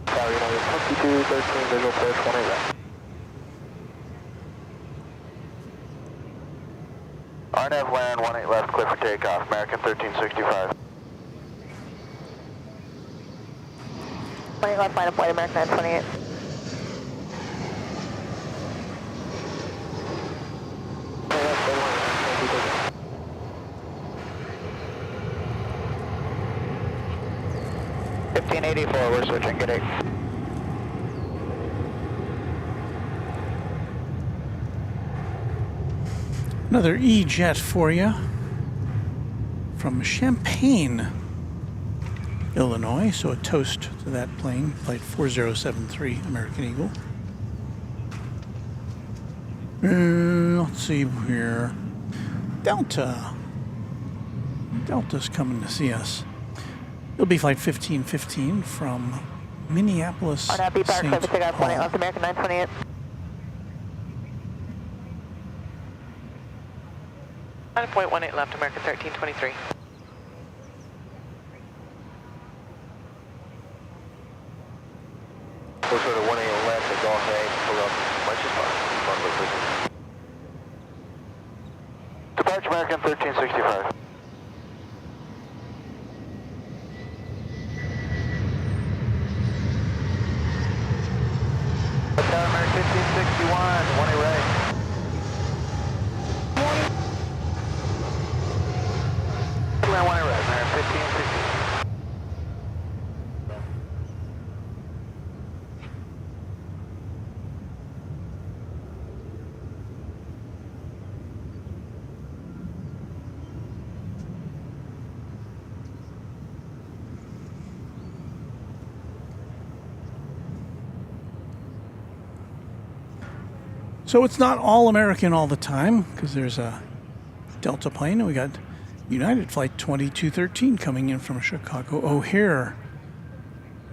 [SPEAKER 5] Sorry, 22, 13, visual clear, 20 left. RNAV land, 18 left, clear for takeoff, American 1365.
[SPEAKER 6] 20 left, line up, wait, American 928.
[SPEAKER 5] We're switching, good 8.
[SPEAKER 4] Another E-Jet for you from Champaign, Illinois. So a toast to that plane, flight 4073 American Eagle. Let's see here. Delta. Delta's coming to see us. It'll be flight 1515 from Minneapolis,
[SPEAKER 6] RNAV B Park, clear for takeoff, 20
[SPEAKER 4] Paul.
[SPEAKER 6] left, American 928.
[SPEAKER 8] Point 18 left, American 1323.
[SPEAKER 5] Closer to 18 left, the Golf A, pull up, much is fine. Departure American 1365. American 1561, 1 right. Land 1 right, American 1560.
[SPEAKER 4] So it's not all American all the time, because there's a Delta plane, and we got United Flight 2213 coming in from Chicago O'Hare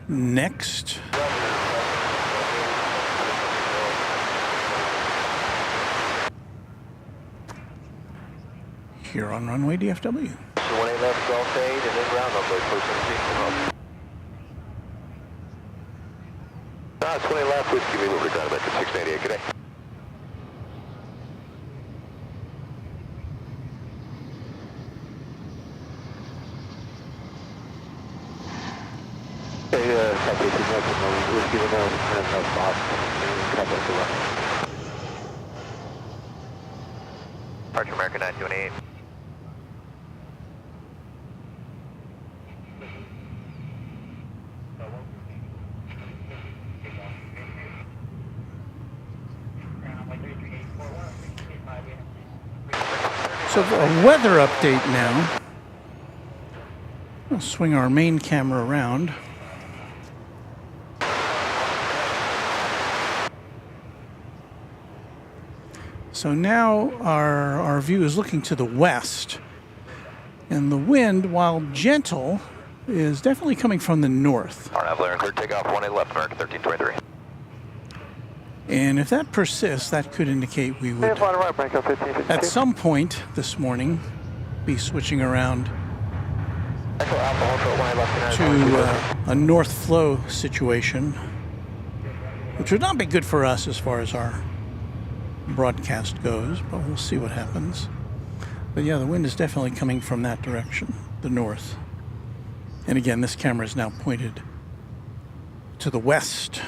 [SPEAKER 4] next. Here on Runway DFW.
[SPEAKER 5] So 18 left, Golf 8, and then ground number, close to the 20 left, Whiskey Lima, we're down back at 698, good day. Departure American 928.
[SPEAKER 4] So a weather update now. I'll swing our main camera around. So now our view is looking to the west. And the wind, while gentle, is definitely coming from the north.
[SPEAKER 5] RNAV Larry, clear takeoff, 18 left, American 1323.
[SPEAKER 4] And if that persists, that could indicate we would,
[SPEAKER 5] Line right, Branco 1552.
[SPEAKER 4] at some point this morning, be switching around
[SPEAKER 5] Echo Alpha, Hotel 1 left
[SPEAKER 4] to a north flow situation, which would not be good for us as far as our broadcast goes, but we'll see what happens. But yeah, the wind is definitely coming from that direction, the north. And again, this camera is now pointed to the west.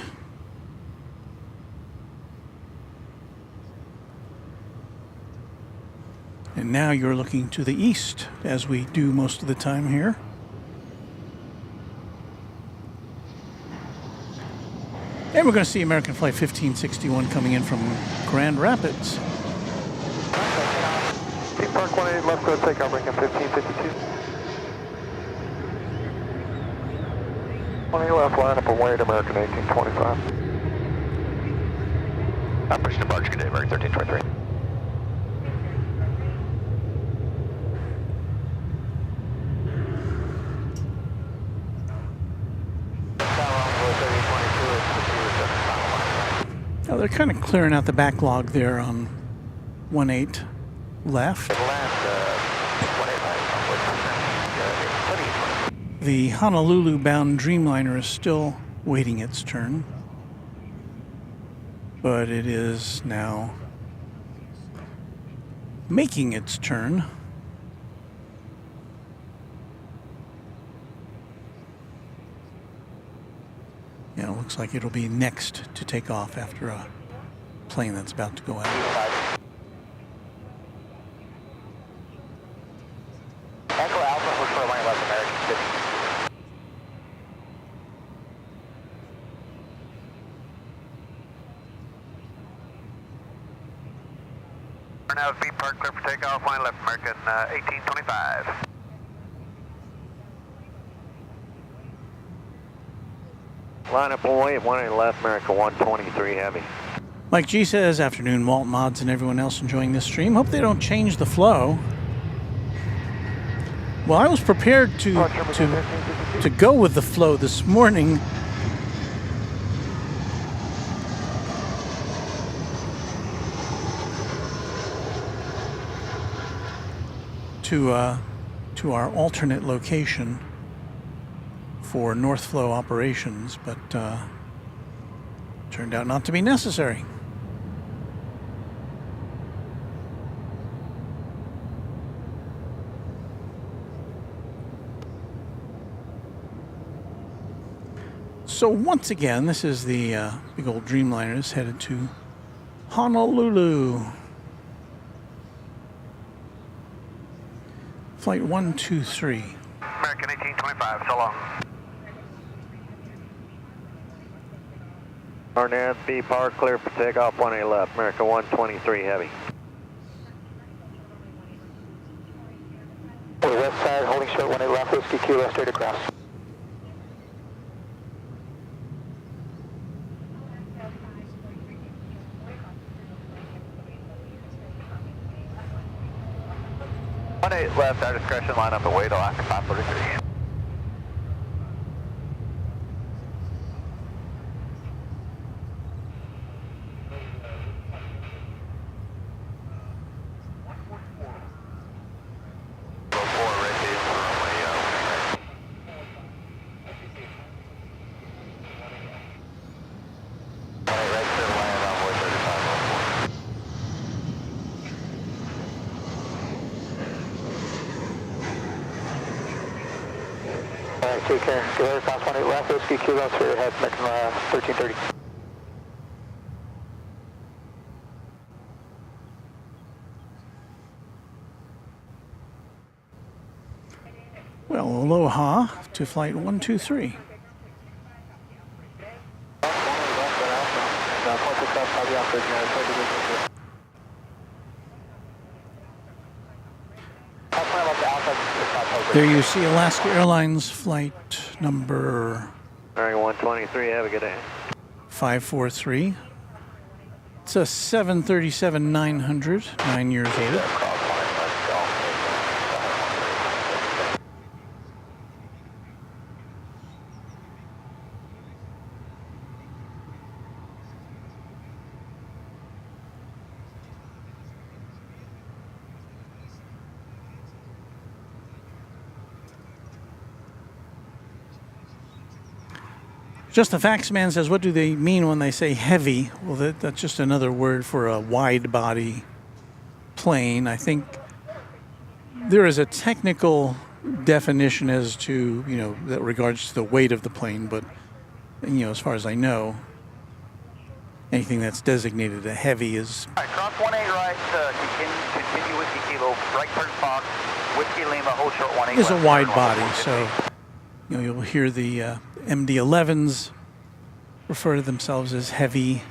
[SPEAKER 4] And now you're looking to the east, as we do most of the time here. And we're going to see American Flight 1561 coming in from Grand Rapids.
[SPEAKER 5] Team Park 18 left, go take off, Branco 1552. 20 left, line up and wait, American 1825. Operation departure, good day, American 1323.
[SPEAKER 4] Now they're kind of clearing out the backlog there on 18 left. The Honolulu-bound Dreamliner is still waiting its turn, but it is now making its turn. Yeah, it looks like it'll be next to take off after a plane that's about to go out.
[SPEAKER 5] Echo Alpha, we're for line left, American 50.
[SPEAKER 9] Now V Park, clear for takeoff, line left, American 1825.
[SPEAKER 5] Line up and wait, 18 left, America 123 heavy.
[SPEAKER 4] Mike G says, afternoon, Walt, Mods, and everyone else enjoying this stream. Hope they don't change the flow. Well, I was prepared to go with the flow this morning. To our alternate location for North Flow operations, but turned out not to be necessary. So once again, this is the big old Dreamliner is headed to Honolulu. Flight 123.
[SPEAKER 9] American 1825, so long.
[SPEAKER 5] Arnett, B Park, clear for takeoff, 18 left, America 123 heavy. For the west side, holding short, 18 left, Whiskey Kilo, straight across.
[SPEAKER 9] Left, our discretion, line up and wait, Alaska 543.
[SPEAKER 5] Take care. Go ahead, cross 18 left, Whiskey Kilo, straight ahead, American 1330.
[SPEAKER 4] Well, aloha to flight 123. There you see Alaska Airlines flight number
[SPEAKER 5] 123, have a good day.
[SPEAKER 4] 543. It's a 737-900, 9 years old. Just the Facts Man says, what do they mean when they say heavy? Well, that's just another word for a wide body plane. I think there is a technical definition as to, that regards to the weight of the plane, but, as far as I know, anything that's designated a heavy is...
[SPEAKER 5] All right, cross 18 right, continue Whiskey Kilo, right turn Fox, Whiskey Lima, hold short 18
[SPEAKER 4] is a
[SPEAKER 5] left,
[SPEAKER 4] wide
[SPEAKER 5] turn
[SPEAKER 4] body,
[SPEAKER 5] 115.
[SPEAKER 4] so you'll hear the MD-11s refer to themselves as heavy.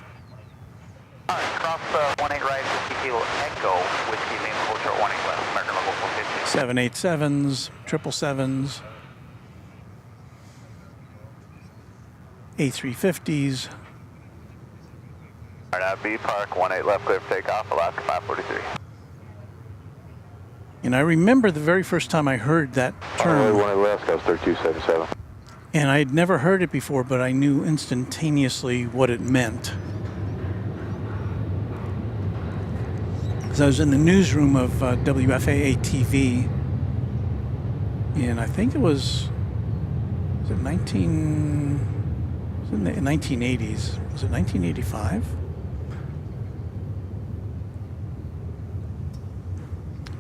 [SPEAKER 5] All right, cross 18 right, Whiskey Kilo, Echo, Whiskey Lima, hold short 18 left, American level 450.
[SPEAKER 4] 787s, 777s, A350s.
[SPEAKER 5] All right, B Park, 18 left, clear for takeoff, Alaska 543.
[SPEAKER 4] And I remember the very first time I heard that term.
[SPEAKER 5] 18 left, goes 3277.
[SPEAKER 4] And I had never heard it before, but I knew instantaneously what it meant. Because I was in the newsroom of WFAA TV, and I think it was it 1980s? Was it 1985?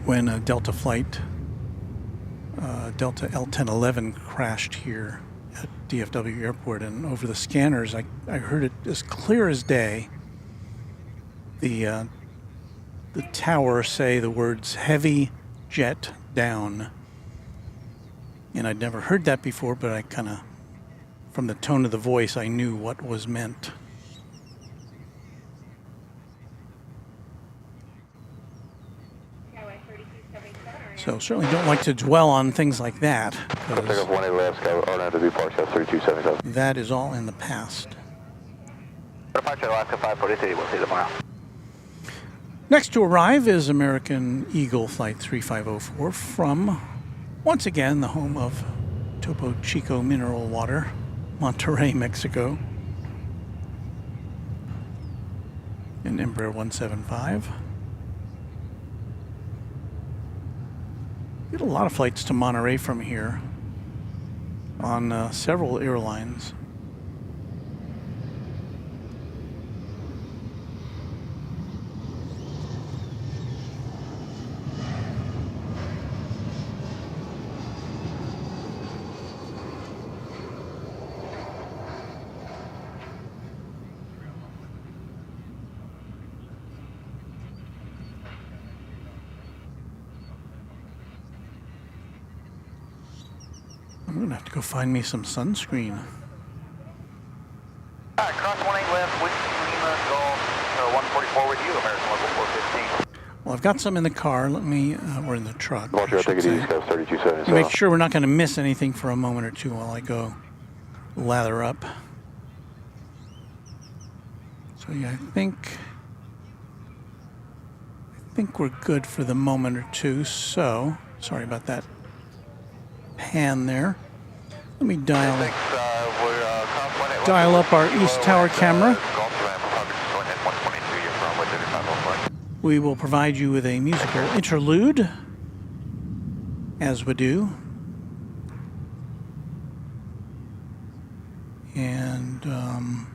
[SPEAKER 4] When a Delta flight, Delta L1011 crashed here at DFW Airport, and over the scanners, I heard it as clear as day. The tower say the words "heavy jet down," and I'd never heard that before, but I kind of, from the tone of the voice, I knew what was meant. So certainly don't like to dwell on things like that, because that is all in the past.
[SPEAKER 5] Departure Alaska 543, we'll see you tomorrow.
[SPEAKER 4] Next to arrive is American Eagle Flight 3504 from, once again, the home of Topo Chico Mineral Water, Monterrey, Mexico, in Embraer 175. Get a lot of flights to Monterey from here on several airlines. I'm gonna have to go find me some sunscreen.
[SPEAKER 5] All right, cross 18 left, Whiskey Lima, Golf, 144 with you, American level 415.
[SPEAKER 4] Well, I've got some in the car. Let me, or in the truck. I
[SPEAKER 5] Roger, I'll take it
[SPEAKER 4] should
[SPEAKER 5] easy,
[SPEAKER 4] say.
[SPEAKER 5] goes 3277.
[SPEAKER 4] Make sure we're not going to miss anything for a moment or two while I go lather up. So yeah, I think we're good for the moment or two. So sorry about that pan there. Let me dial up our East Tower camera. We will provide you with a musical interlude, as we do. And hold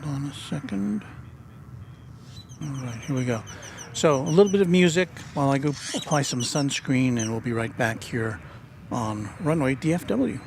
[SPEAKER 4] on a second. All right, here we go. So a little bit of music while I go apply some sunscreen, and we'll be right back here on Runway DFW.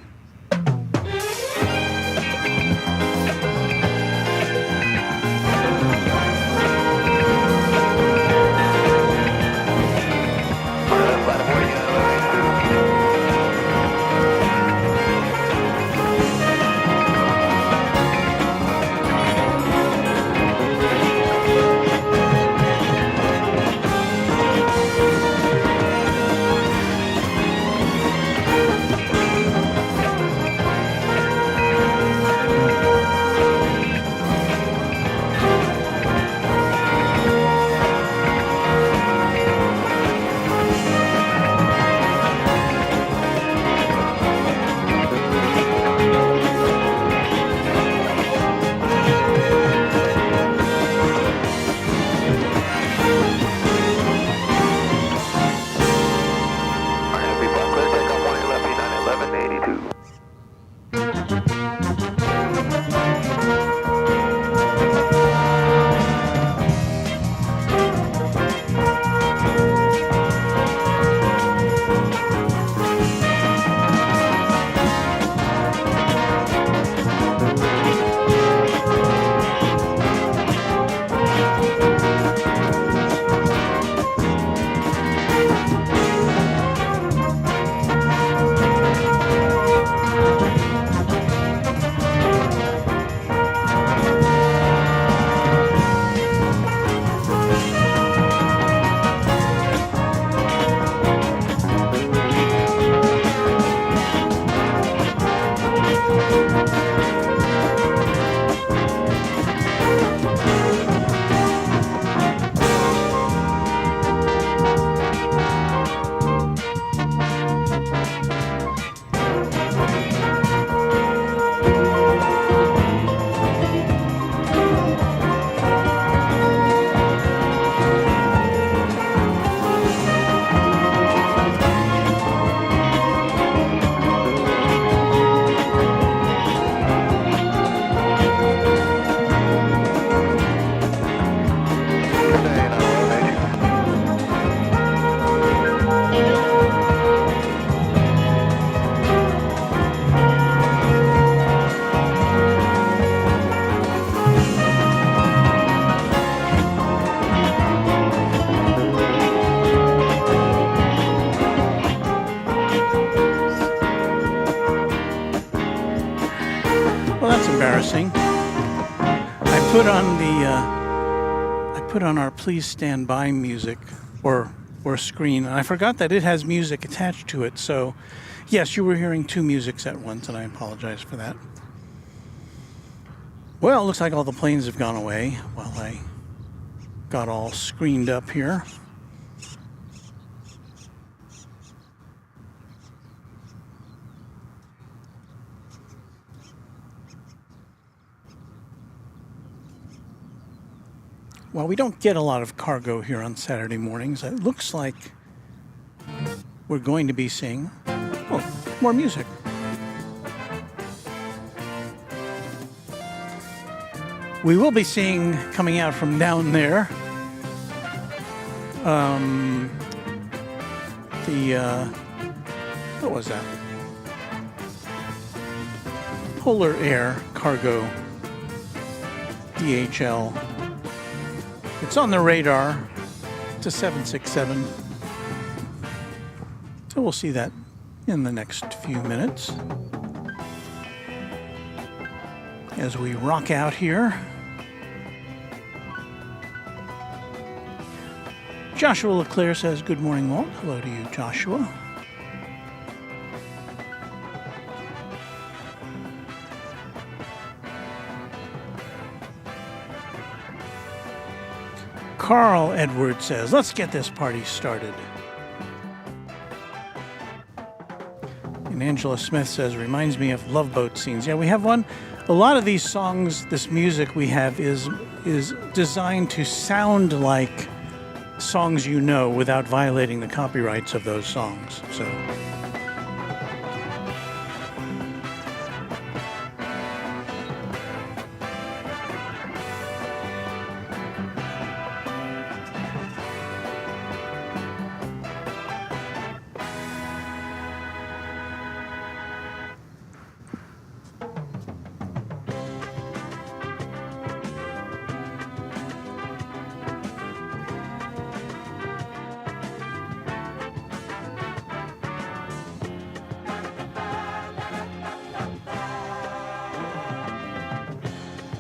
[SPEAKER 4] put on our please stand by music or screen, and I forgot that it has music attached to it. So yes, you were hearing two musics at once, and I apologize for that. Well, it looks like all the planes have gone away while I got all screened up here. Well, we don't get a lot of cargo here on Saturday mornings. It looks like we're going to be seeing, more music. We will be seeing, coming out from down there, what was that? Polar Air Cargo DHL. It's on the radar. It's a 767. So we'll see that in the next few minutes. As we rock out here. Joshua LeClaire says, good morning, Walt. Hello to you, Joshua. Carl Edwards says, let's get this party started. And Angela Smith says, reminds me of Love Boat scenes. Yeah, we have one. A lot of these songs, this music we have is designed to sound like songs you know without violating the copyrights of those songs. So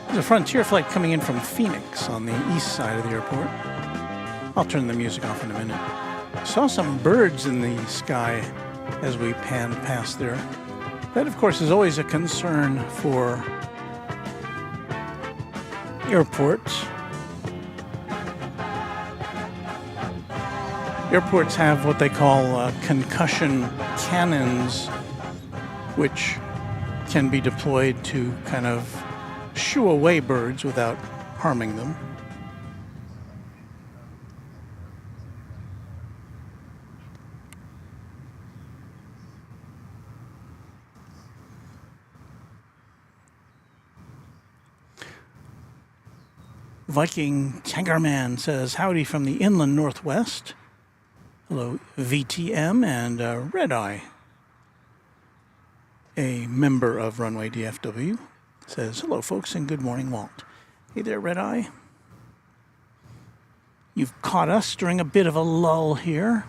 [SPEAKER 4] there's a Frontier flight coming in from Phoenix on the east side of the airport. I'll turn the music off in a minute. Saw some birds in the sky as we panned past there. That, of course, is always a concern for airports. Airports have what they call concussion cannons, which can be deployed to kind of shoo away birds without harming them. Viking Tangerman says, howdy from the inland northwest. Hello, VTM and Red Eye, a member of Runway DFW. Says, hello, folks, and good morning, Walt. Hey there, Red Eye. You've caught us during a bit of a lull here.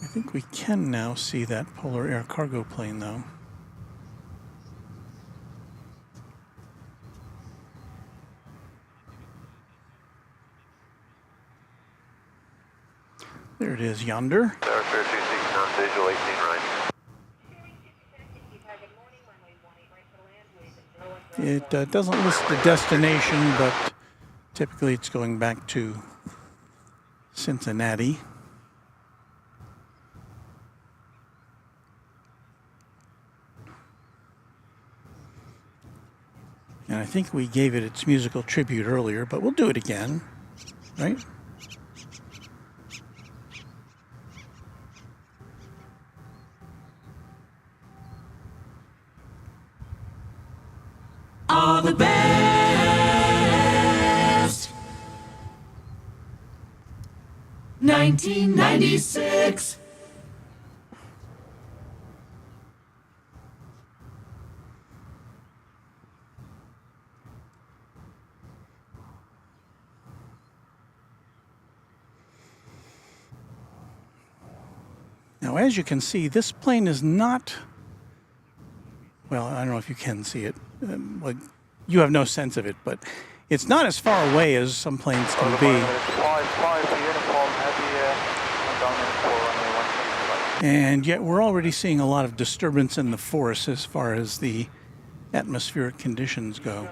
[SPEAKER 4] I think we can now see that Polar Air cargo plane, though. There it is yonder.
[SPEAKER 5] Visual 18 right.
[SPEAKER 4] It doesn't list the destination, but typically it's going back to Cincinnati. And I think we gave it its musical tribute earlier, but we'll do it again, right?
[SPEAKER 7] All the best. 1996.
[SPEAKER 4] Now, as you can see, this plane is not, well, I don't know if you can see it. Well, you have no sense of it, but it's not as far away as some planes can be. And yet we're already seeing a lot of disturbance in the force as far as the atmospheric conditions go.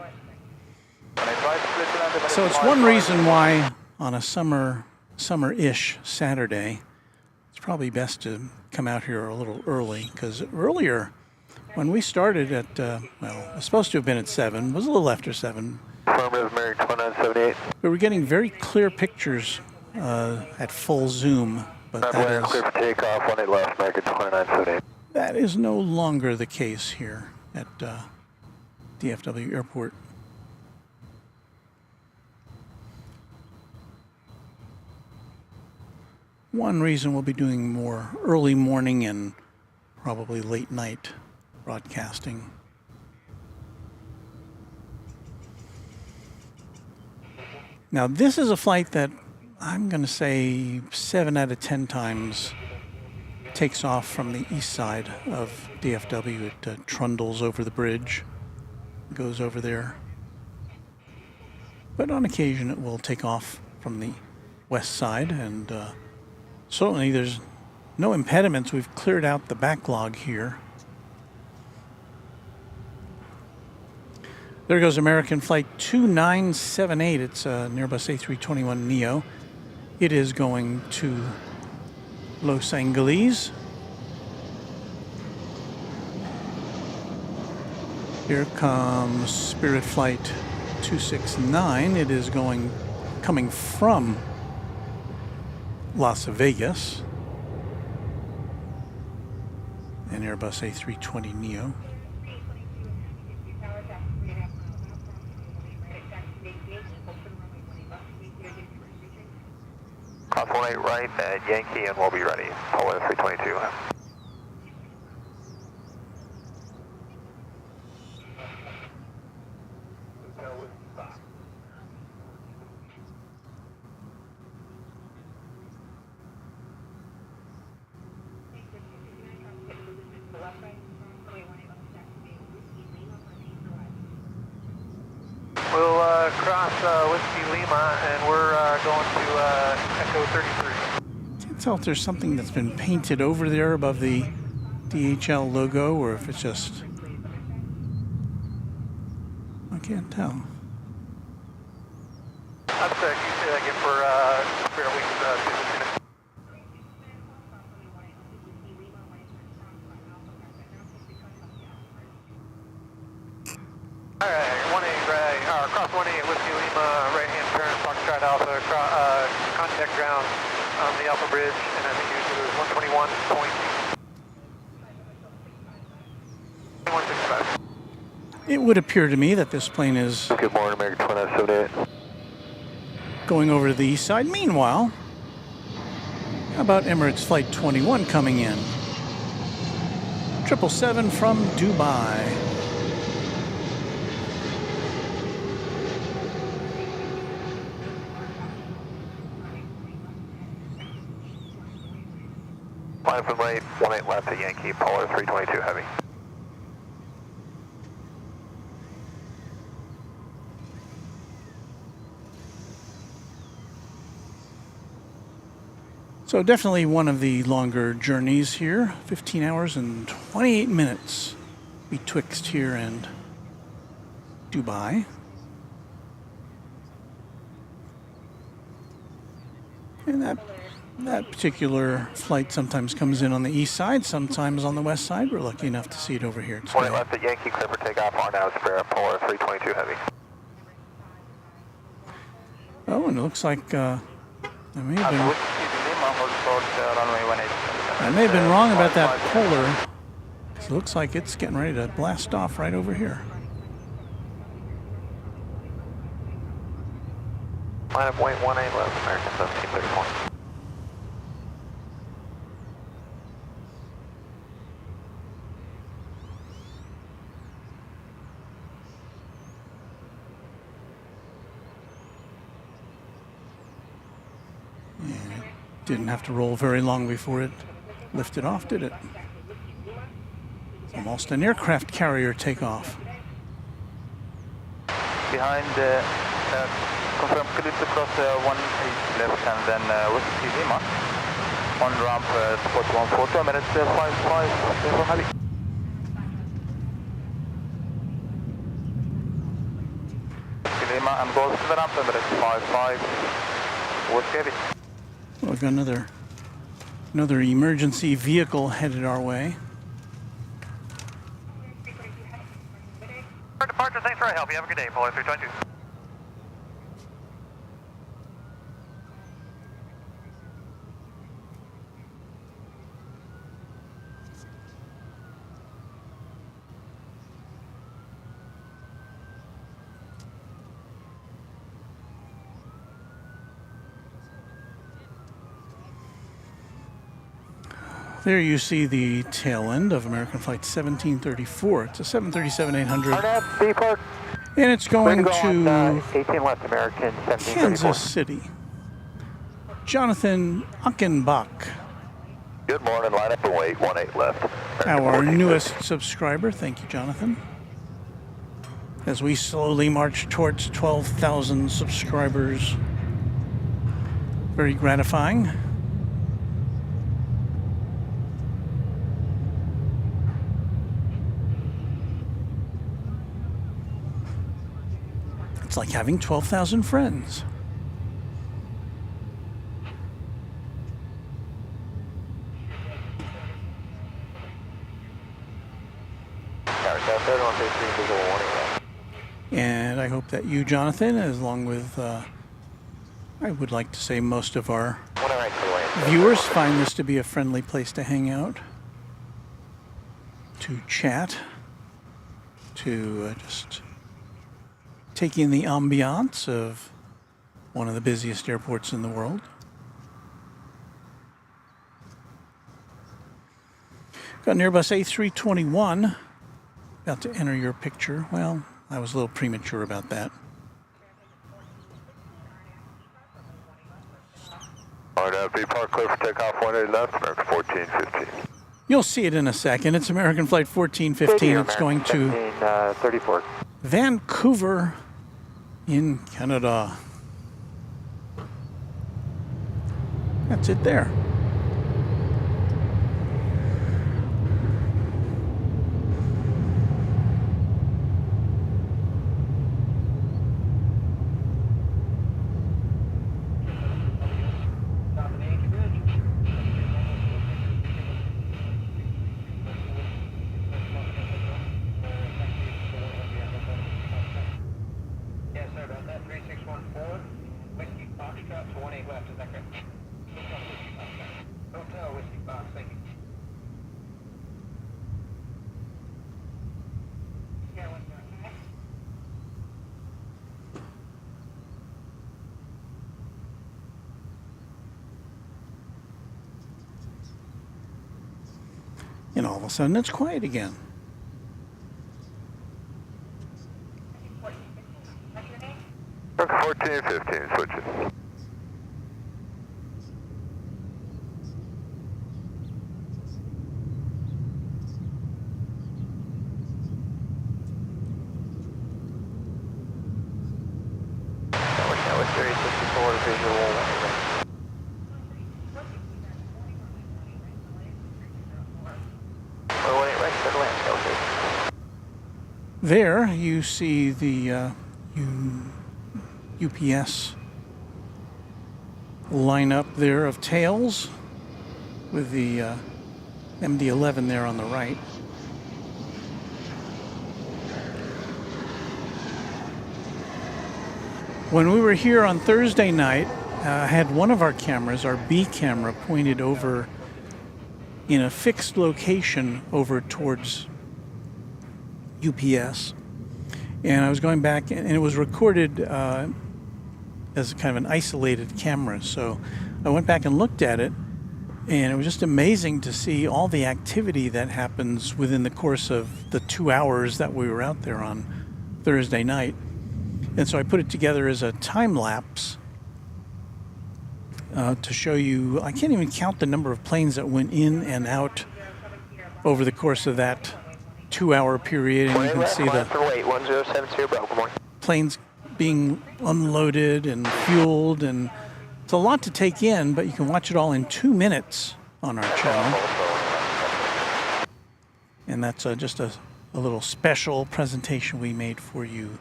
[SPEAKER 4] So it's one reason why on a summer-ish Saturday, it's probably best to come out here a little early, because earlier when we started at, well, it was supposed to have been at 7, it was a little after 7.
[SPEAKER 5] Affirmative, American 2978.
[SPEAKER 4] We were getting very clear pictures at full zoom, but that
[SPEAKER 5] Clear for takeoff, 18 left, American 2978.
[SPEAKER 4] that is no longer the case here at DFW Airport. One reason we'll be doing more early morning and probably late night broadcasting. Now, this is a flight that I'm going to say 7 out of 10 times takes off from the east side of DFW. It trundles over the bridge, goes over there. But on occasion, it will take off from the west side, and certainly there's no impediments. We've cleared out the backlog here. There goes American Flight 2978. It's a Airbus A321neo. It is going to Los Angeles. Here comes Spirit Flight 269. It is coming from Las Vegas. An Airbus A320neo.
[SPEAKER 5] Cross 18 right at Yankee, and we'll be ready. Polar 322.
[SPEAKER 9] We'll cross Whiskey Lima, and we're going to Echo 33.
[SPEAKER 4] Can't tell if there's something that's been painted over there above the DHL logo, or if it's just, I can't tell.
[SPEAKER 9] I'm sorry, can you say that again for Spirit Week? All right, 18 right, cross 18 at Whiskey Lima, right-hand turn, Foxtrot Alpha, contact ground on the Alpha Bridge, and I think it was 121.165.
[SPEAKER 4] It would appear to me that this plane is
[SPEAKER 5] Good morning, American 2978.
[SPEAKER 4] going over to the east side. Meanwhile, how about Emirates Flight 21 coming in? 777 from Dubai.
[SPEAKER 5] Line from right, 18 left at Yankee, Polar 322 heavy.
[SPEAKER 4] So definitely one of the longer journeys here. 15 hours and 28 minutes betwixt here and Dubai. And that particular flight sometimes comes in on the east side, sometimes on the west side. We're lucky enough to see it over here today.
[SPEAKER 5] 20 left at Yankee, clear for takeoff on now, Spirit, Polar 322 heavy.
[SPEAKER 4] Oh, and it looks like I may have been wrong about that Polar. It looks like it's getting ready to blast off right over here.
[SPEAKER 5] Line up 18 left, American 1734.
[SPEAKER 4] Didn't have to roll very long before it lifted off, did it? It's almost an aircraft carrier takeoff.
[SPEAKER 5] Behind, confirm clear to cross 18 left and then Whiskey Lima. On ramp, spot 140, minutes 55, from heavy. Whiskey Lima and goes to the ramp, minutes 55, Whiskey Heavy.
[SPEAKER 4] Well, we've got another emergency vehicle headed our way.
[SPEAKER 9] For departure, thanks for our help. You have a good day, Polar 322.
[SPEAKER 4] There you see the tail end of American Flight 1734. It's a 737-800.
[SPEAKER 5] Depart.
[SPEAKER 4] And it's going to
[SPEAKER 5] 18 left, American 1734.
[SPEAKER 4] Kansas City. Jonathan Achenbach,
[SPEAKER 5] Good morning, line up and wait, 18 left.
[SPEAKER 4] our newest subscriber. Thank you, Jonathan. As we slowly march towards 12,000 subscribers. Very gratifying. It's like having 12,000 friends. And I hope that you, Jonathan, along with, I would like to say most of our viewers, find this to be a friendly place to hang out, to chat, to just take in the ambiance of one of the busiest airports in the world. Got an Airbus A321 about to enter your picture. Well, I was a little premature about that.
[SPEAKER 5] RFB Park clear for takeoff 18 left, American 1415.
[SPEAKER 4] You'll see it in a second. It's American Flight 1415. It's going to
[SPEAKER 5] 34.
[SPEAKER 4] Vancouver in Canada. That's it there. And all of a sudden it's quiet again.
[SPEAKER 5] American 1415, switching. That was 364 visual.
[SPEAKER 4] There you see the UPS lineup there of tails with the MD-11 there on the right. When we were here on Thursday night, I had one of our cameras, our B camera, pointed over in a fixed location over towards UPS, and I was going back, and it was recorded as kind of an isolated camera. So I went back and looked at it, and it was just amazing to see all the activity that happens within the course of the 2 hours that we were out there on Thursday night. And so I put it together as a time lapse, to show you. I can't even count the number of planes that went in and out over the course of that 2-hour period. And you can see the planes being unloaded and fueled, and it's a lot to take in, but you can watch it all in 2 minutes on our channel. And that's just a little special presentation we made for you.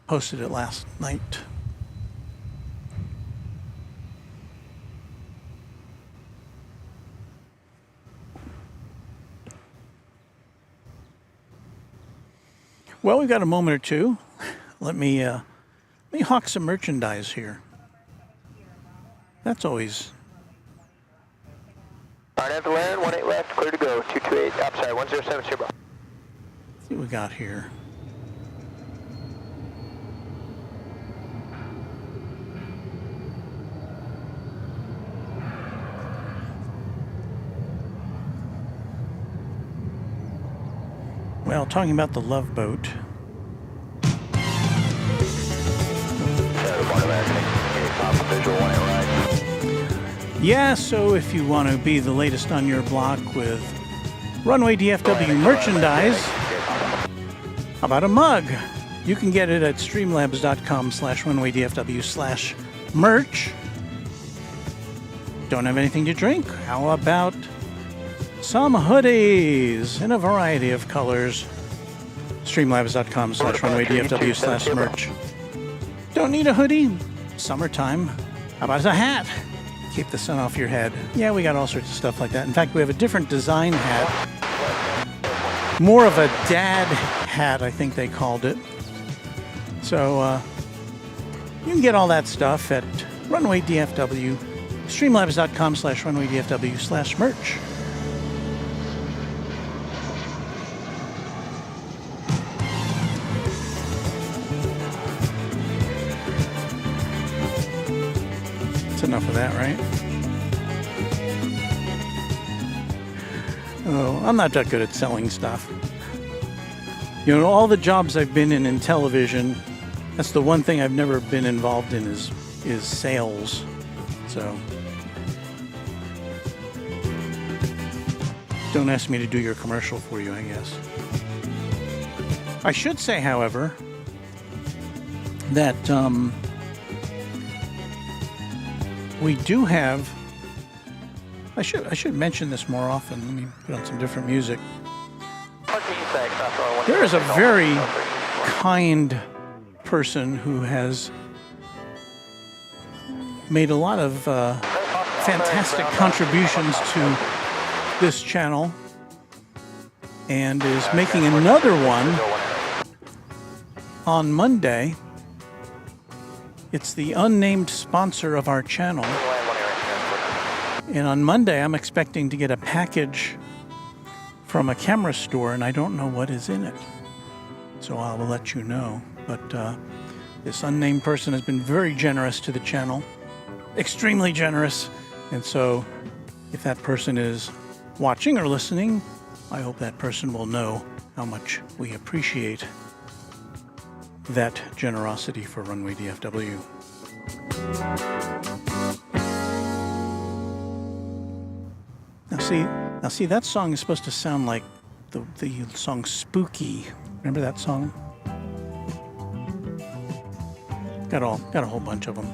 [SPEAKER 4] Posted it last night. Well, we've got a moment or two. Let me hawk some merchandise here. That's always.
[SPEAKER 5] Alright, have to land, 18 left, clear to go, 228, I'm sorry, 107, zero.
[SPEAKER 4] Let's see what we got here. Well, talking about the Love Boat. Yeah, so if you want to be the latest on your block with Runway DFW merchandise, how about a mug? You can get it at streamlabs.com/runwaydfw/merch. Don't have anything to drink? How about some hoodies in a variety of colors? Streamlabs.com/runwaydfw/merch. Don't need a hoodie? Summertime. How about a hat? Keep the sun off your head. Yeah, we got all sorts of stuff like that. In fact, we have a different design hat. More of a dad hat, I think they called it. So you can get all that stuff at Runway DFW, streamlabs.com/runwaydfw/merch. Enough of that, right? Oh, I'm not that good at selling stuff. You know, all the jobs I've been in television, that's the one thing I've never been involved in is sales. So don't ask me to do your commercial for you, I guess. I should say, however, that we do have. I should mention this more often. Let me put on some different music. There is a very kind person who has made a lot of fantastic contributions to this channel and is making another one on Monday. It's the unnamed sponsor of our channel. And on Monday, I'm expecting to get a package from a camera store, and I don't know what is in it. So I will let you know. But this unnamed person has been very generous to the channel. Extremely generous. And so if that person is watching or listening, I hope that person will know how much we appreciate that generosity for Runway DFW. Now see, that song is supposed to sound like the song Spooky. Remember that song? Got a whole bunch of them.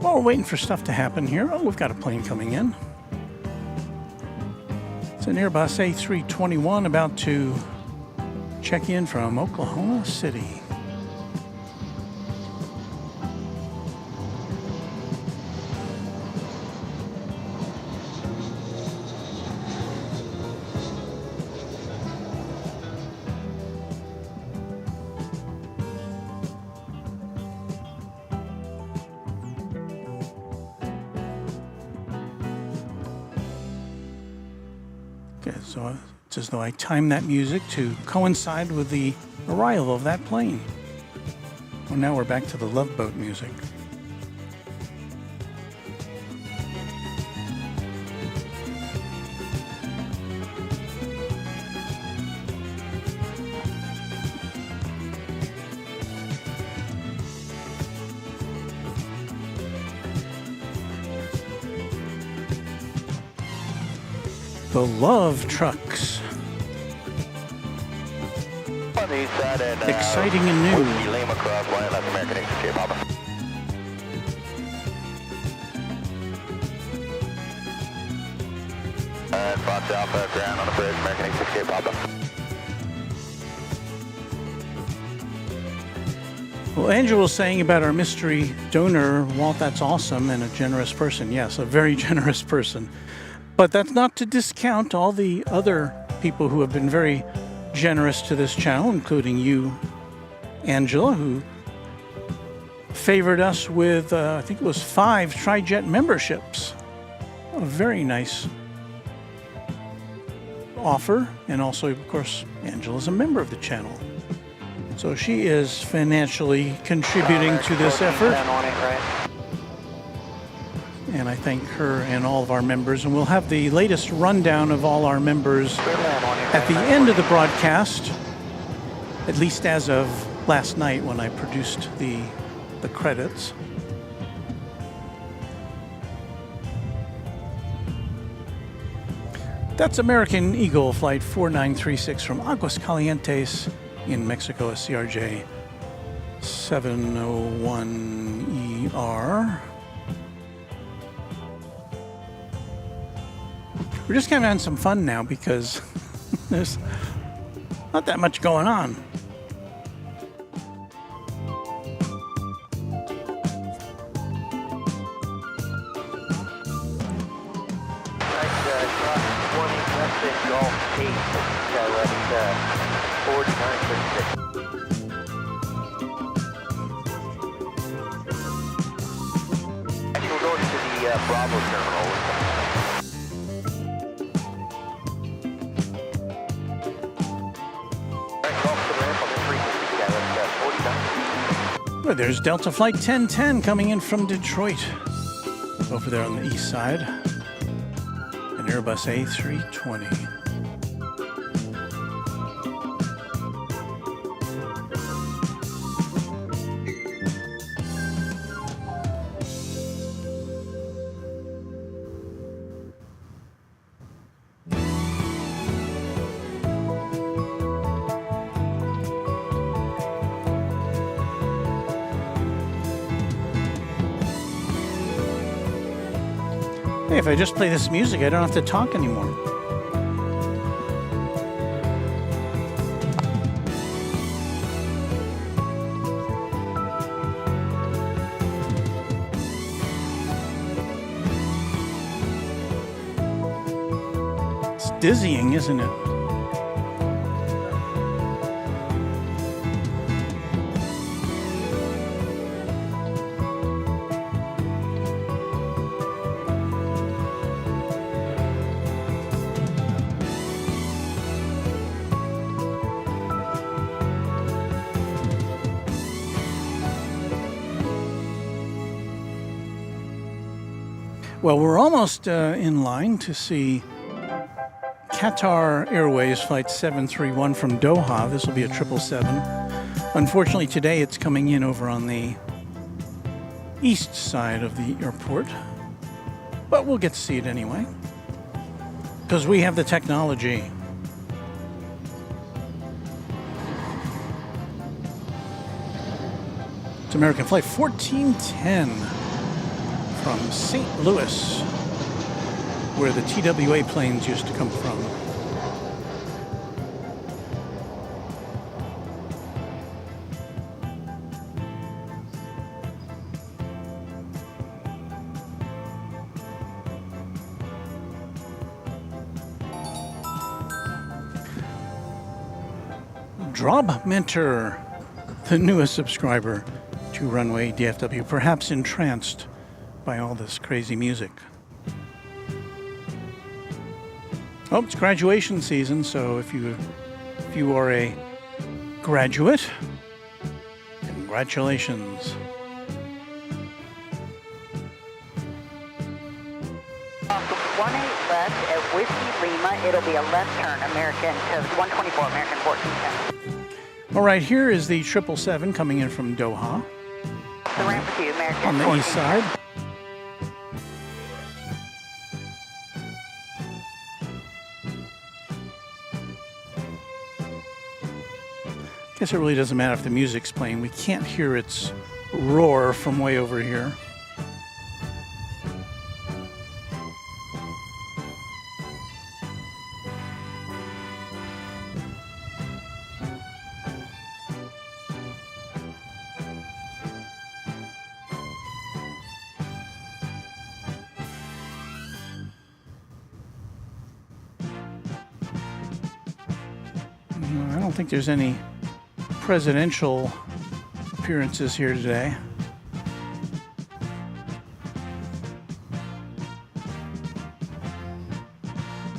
[SPEAKER 4] While we're waiting for stuff to happen here, oh, we've got a plane coming in. It's an Airbus A321 about to check in from Oklahoma City. Okay, so it's as though I timed that music to coincide with the arrival of that plane. Well, now we're back to the Love Boat music. The Love Trucks.
[SPEAKER 5] On the east side and
[SPEAKER 4] Exciting and new.
[SPEAKER 5] Whiskey Lima cross line left American XJ Papa. And Fox Alpha ground on the bridge, American XJ Papa.
[SPEAKER 4] Well, Angela was saying about our mystery donor, Walt, that's awesome, and a generous person. Yes, a very generous person. But that's not to discount all the other people who have been very generous to this channel, including you, Angela, who favored us with, I think it was 5 Tri-Jet memberships. A very nice offer. And also, of course, Angela's a member of the channel. So she is financially contributing to this effort. And I thank her and all of our members. And we'll have the latest rundown of all our members at the end of the broadcast, at least as of last night when I produced the credits. That's American Eagle Flight 4936 from Aguascalientes in Mexico, a CRJ 701ER. We're just kind of having some fun now because there's not that much going on.
[SPEAKER 5] Bravo terminal.
[SPEAKER 4] Well, there's Delta Flight 1010 coming in from Detroit, over there on the east side, an Airbus A320. Hey, if I just play this music, I don't have to talk anymore. It's dizzying, isn't it? Well, we're almost in line to see Qatar Airways Flight 731 from Doha. This will be a 777. Unfortunately, today it's coming in over on the east side of the airport. But we'll get to see it anyway, because we have the technology. It's American Flight 1410. From St. Louis, where the TWA planes used to come from. Drob Mentor, the newest subscriber to Runway DFW, perhaps entranced by all this crazy music. Oh, it's graduation season, so if you are a graduate, congratulations.
[SPEAKER 6] 18 left at Whiskey Lima. It'll be a left turn, American to 124, American 1410.
[SPEAKER 4] All right, here is the 777 coming in from Doha.
[SPEAKER 6] The ramp to you, American
[SPEAKER 4] on the east side. guess it really doesn't matter if the music's playing. We can't hear its roar from way over here. I don't think there's any presidential appearances here today.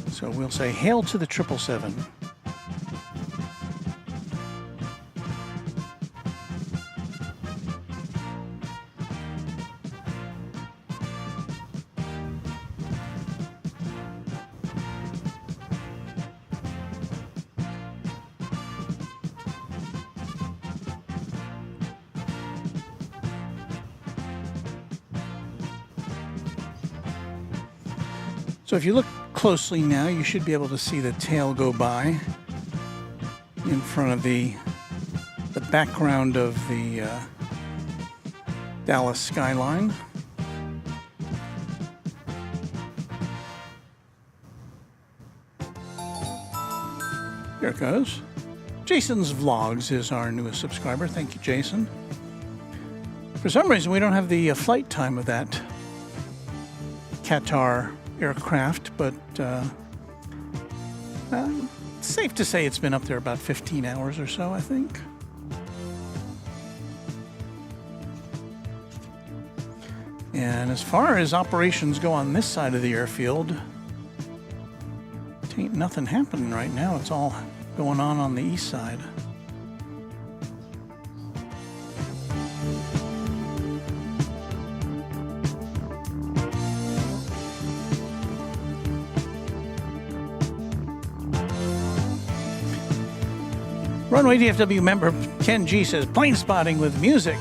[SPEAKER 4] So we'll say hail to the 777. So if you look closely now, you should be able to see the tail go by in front of the background of the Dallas skyline. There it goes. Jason's Vlogs is our newest subscriber. Thank you, Jason. For some reason, we don't have the flight time of that Qatar aircraft, but it's safe to say it's been up there about 15 hours or so, I think. And as far as operations go on this side of the airfield, it ain't nothing happening right now. It's all going on the east side. Runway DFW member Ken G says, plane spotting with music.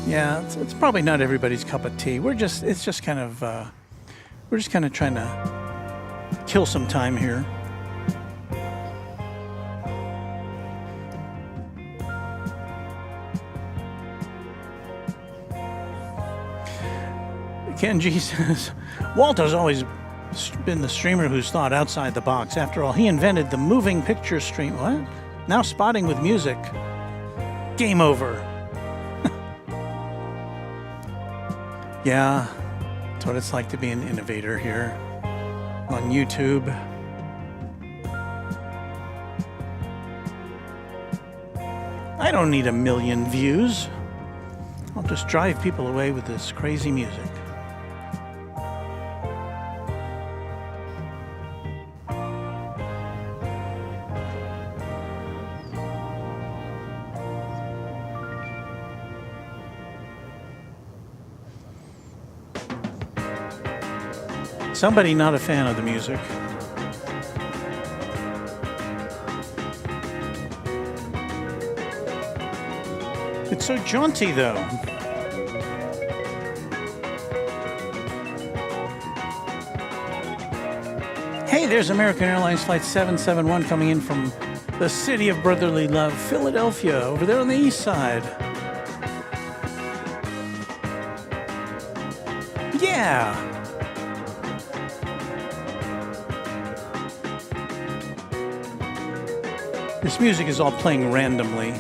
[SPEAKER 4] Yeah, it's probably not everybody's cup of tea. We're just kind of trying to kill some time here. Ken G says, Walter's always been the streamer who's thought outside the box. After all, he invented the moving picture stream. What? Now spotting with music. Game over. Yeah, that's what it's like to be an innovator here on YouTube. I don't need 1 million views. I'll just drive people away with this crazy music. Somebody not a fan of the music. It's so jaunty, though. Hey, there's American Airlines Flight 771 coming in from the city of brotherly love, Philadelphia, over there on the east side. Yeah. This music is all playing randomly.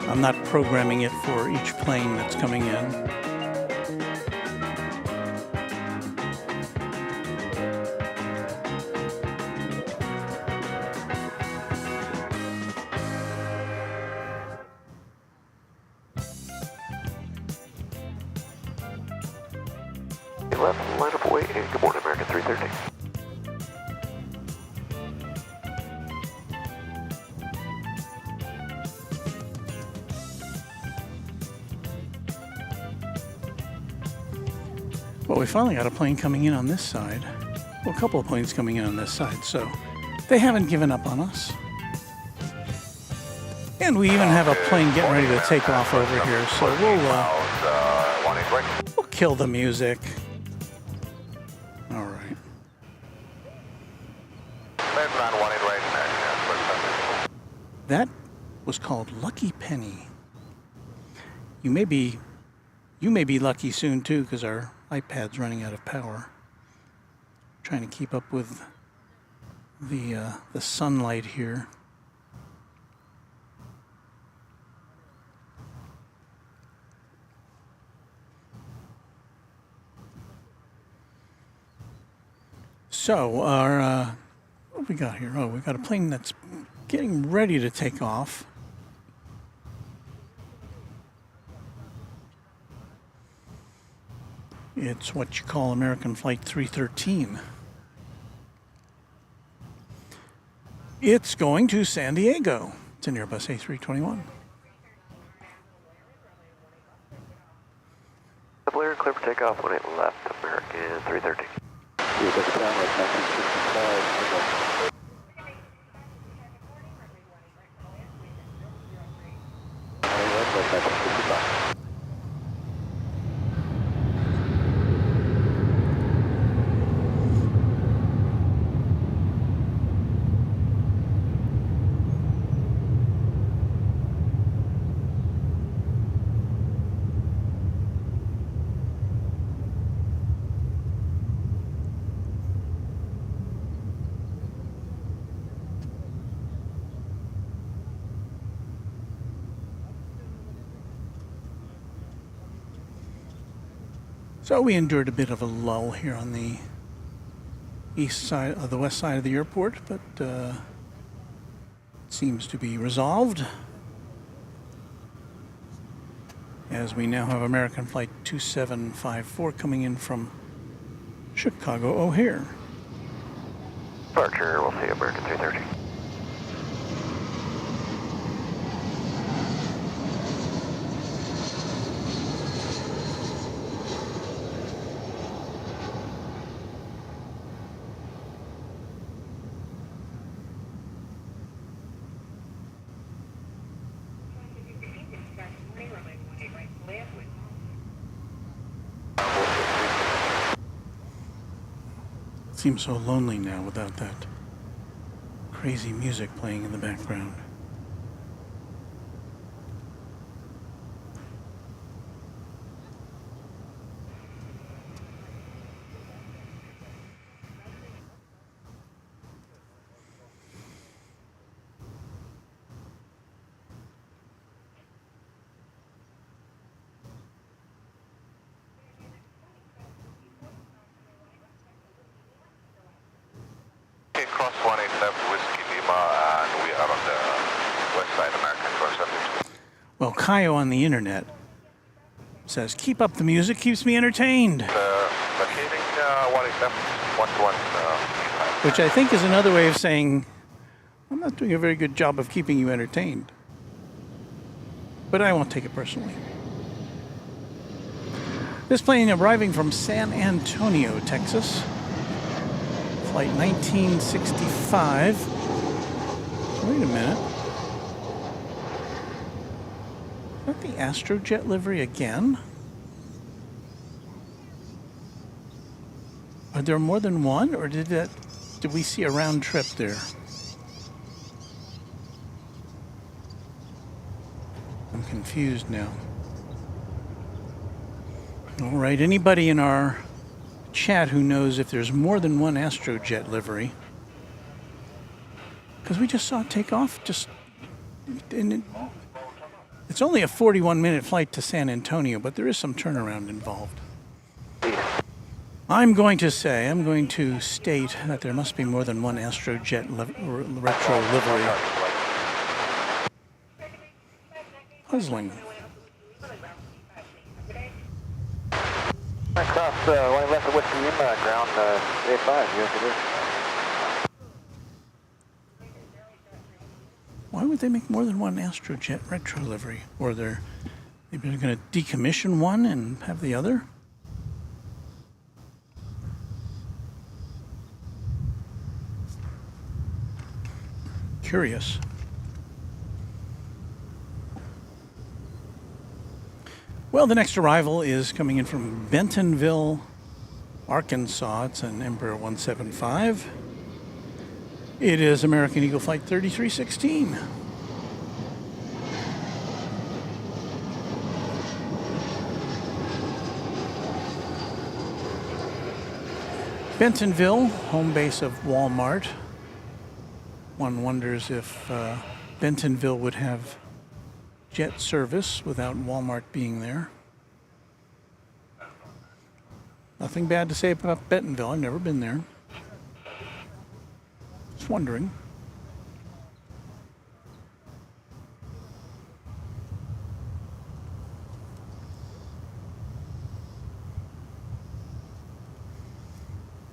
[SPEAKER 4] I'm not programming it for each plane that's coming in.
[SPEAKER 10] Left, line up away, and good morning, American 330.
[SPEAKER 4] Well, we finally got a plane coming in on this side. Well, a couple of planes coming in on this side, so they haven't given up on us. And we even have a plane getting ready to take off over here, so we'll kill the music. All right.
[SPEAKER 5] Midland 18 right next.
[SPEAKER 4] That was called Lucky Penny. You may be lucky soon too, because our iPad's running out of power. Trying to keep up with the sunlight here. So our what we got here? Oh, we got a plane that's getting ready to take off. It's what you call American Flight 313. It's going to San Diego. It's an Airbus A321.
[SPEAKER 10] Blair, clear for takeoff when it left American 330.
[SPEAKER 4] So we endured a bit of a lull here on the east side of the west side of the airport, but it seems to be resolved, as we now have American Flight 2754 coming in from Chicago O'Hare.
[SPEAKER 10] Departure, we'll see American 330.
[SPEAKER 4] Seems so lonely now without that crazy music playing in the background.
[SPEAKER 5] Cross 187 Whiskey Lima, and we are on the west side American 472.
[SPEAKER 4] Well, Kaio on the internet says, "Keep up the music, keeps me entertained."
[SPEAKER 5] Locating 187, 121.
[SPEAKER 4] Which I think is another way of saying, I'm not doing a very good job of keeping you entertained. But I won't take it personally. This plane arriving from San Antonio, Texas. Flight 1965. Wait a minute. Is that the Astrojet livery again? Are there more than one, or did we see a round trip there? I'm confused now. All right, anybody in our chat who knows if there's more than one Astrojet livery? Because we just saw it take off. It's only a 41-minute flight to San Antonio, but there is some turnaround involved. I'm going to state that there must be more than one Astrojet retro livery. Puzzling.
[SPEAKER 5] Cross 1 left of Whiskey Lima, ground 85, US it is.
[SPEAKER 4] Why would they make more than one Astrojet retro livery? Or maybe they're going to decommission one and have the other? Curious. Well, the next arrival is coming in from Bentonville, Arkansas. It's an Embraer 175. It is American Eagle Flight 3316. Bentonville, home base of Walmart. One wonders if Bentonville would have jet service without Walmart being there. Nothing bad to say about Bentonville. I've never been there. Just wondering.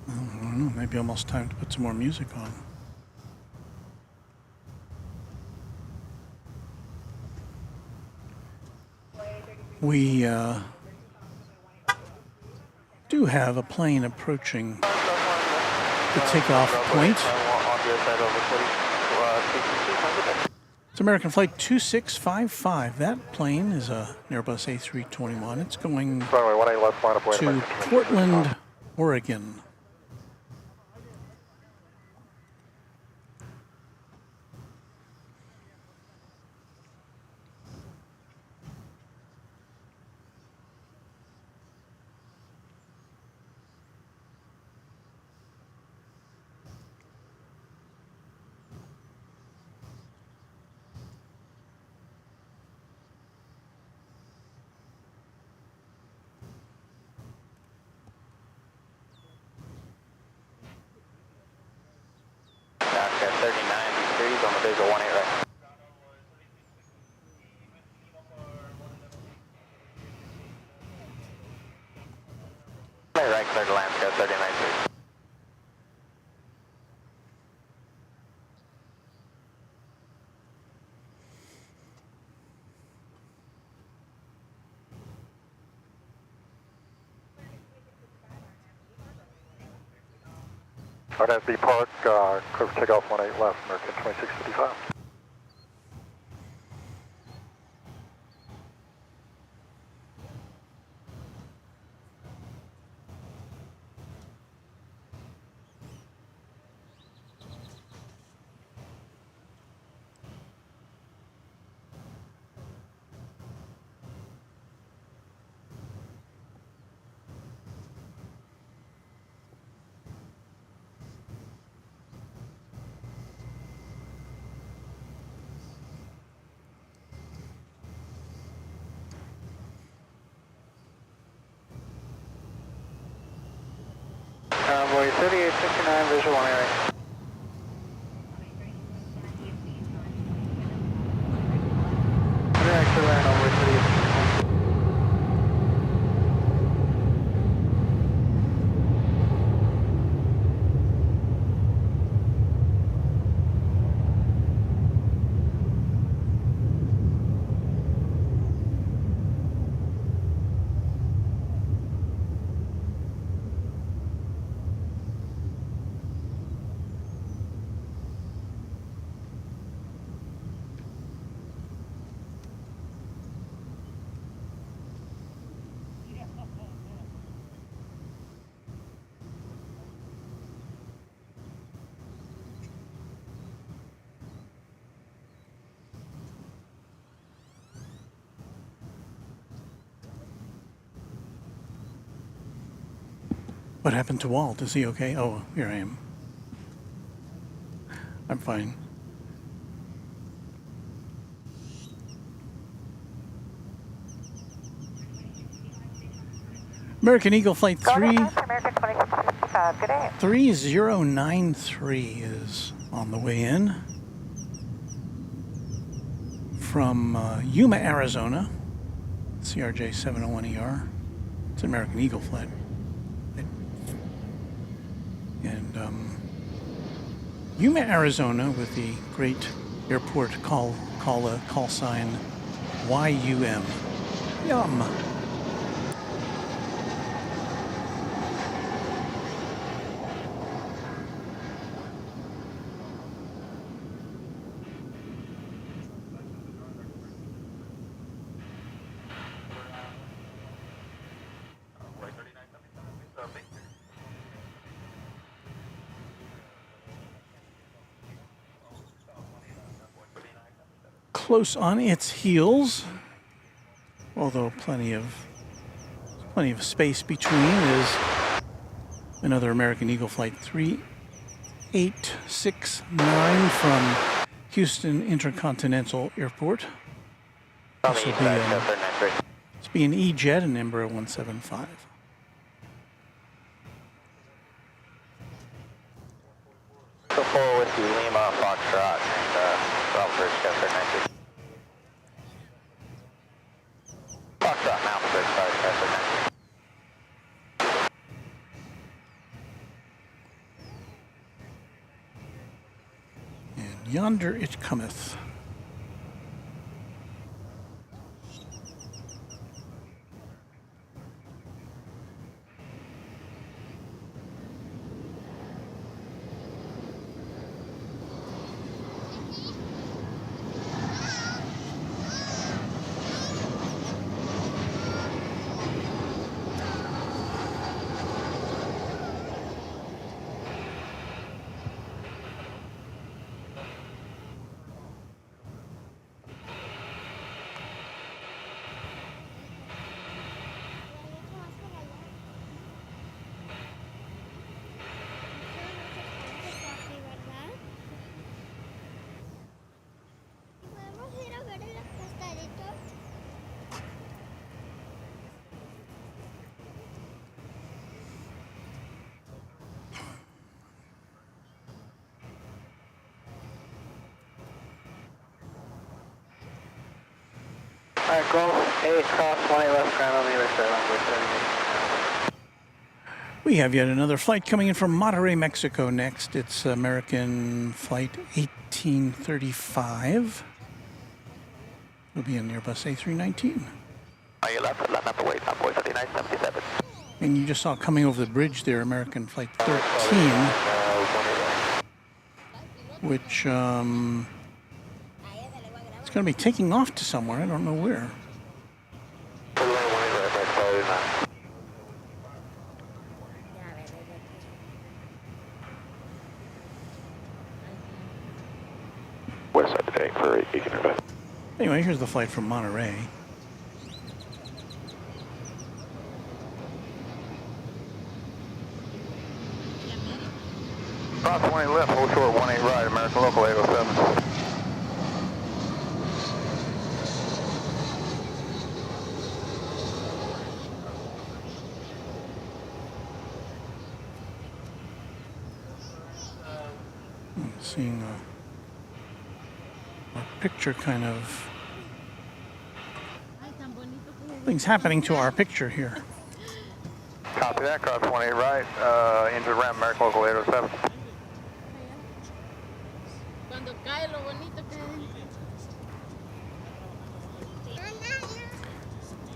[SPEAKER 4] I don't know. Maybe almost time to put some more music on. We do have a plane approaching the takeoff point. It's American Flight 2655. That plane is a Airbus A321. It's going to Portland, Oregon.
[SPEAKER 10] RNSB Park, clear for takeoff 18 left, American 2655.
[SPEAKER 5] Convoy 3869, visual on area. Actually land over 3869.
[SPEAKER 4] What happened to Walt? Is he okay? Oh, here I am. I'm fine. American Eagle Flight 3093 is on the way in from Yuma, Arizona. CRJ 701ER. It's an American Eagle flight. And Yuma, Arizona, with the great airport call sign YUM. Yum. close on its heels, although plenty of space between, is another American Eagle Flight 3869 from Houston Intercontinental Airport. This will be an E-Jet and Embraer 175.
[SPEAKER 5] So 4 Whiskey Lima, Foxtrot, and Bravo Bridge, Chester 93. Foxtrot, Mountain Bridge, sorry, Chester 93.
[SPEAKER 4] And yonder it cometh.
[SPEAKER 5] Alright, Gulf 8, cross 20 left ground on the other side, runway 38.
[SPEAKER 4] We have yet another flight coming in from Monterrey, Mexico next. It's American Flight 1835. It'll be an Airbus A319.
[SPEAKER 5] On your left, left upper weight, upward 3977.
[SPEAKER 4] And you just saw coming over the bridge there, American Flight 13, which it's going to be taking off to somewhere. I don't know where.
[SPEAKER 5] West side today for 1805.
[SPEAKER 4] Anyway, here's the flight from Monterey.
[SPEAKER 5] Cross 20 left, hold short 18 right, American local 807.
[SPEAKER 4] Seeing our picture kind of... things happening to our picture here.
[SPEAKER 5] Copy that, cross 28 right, into ramp, American local 807.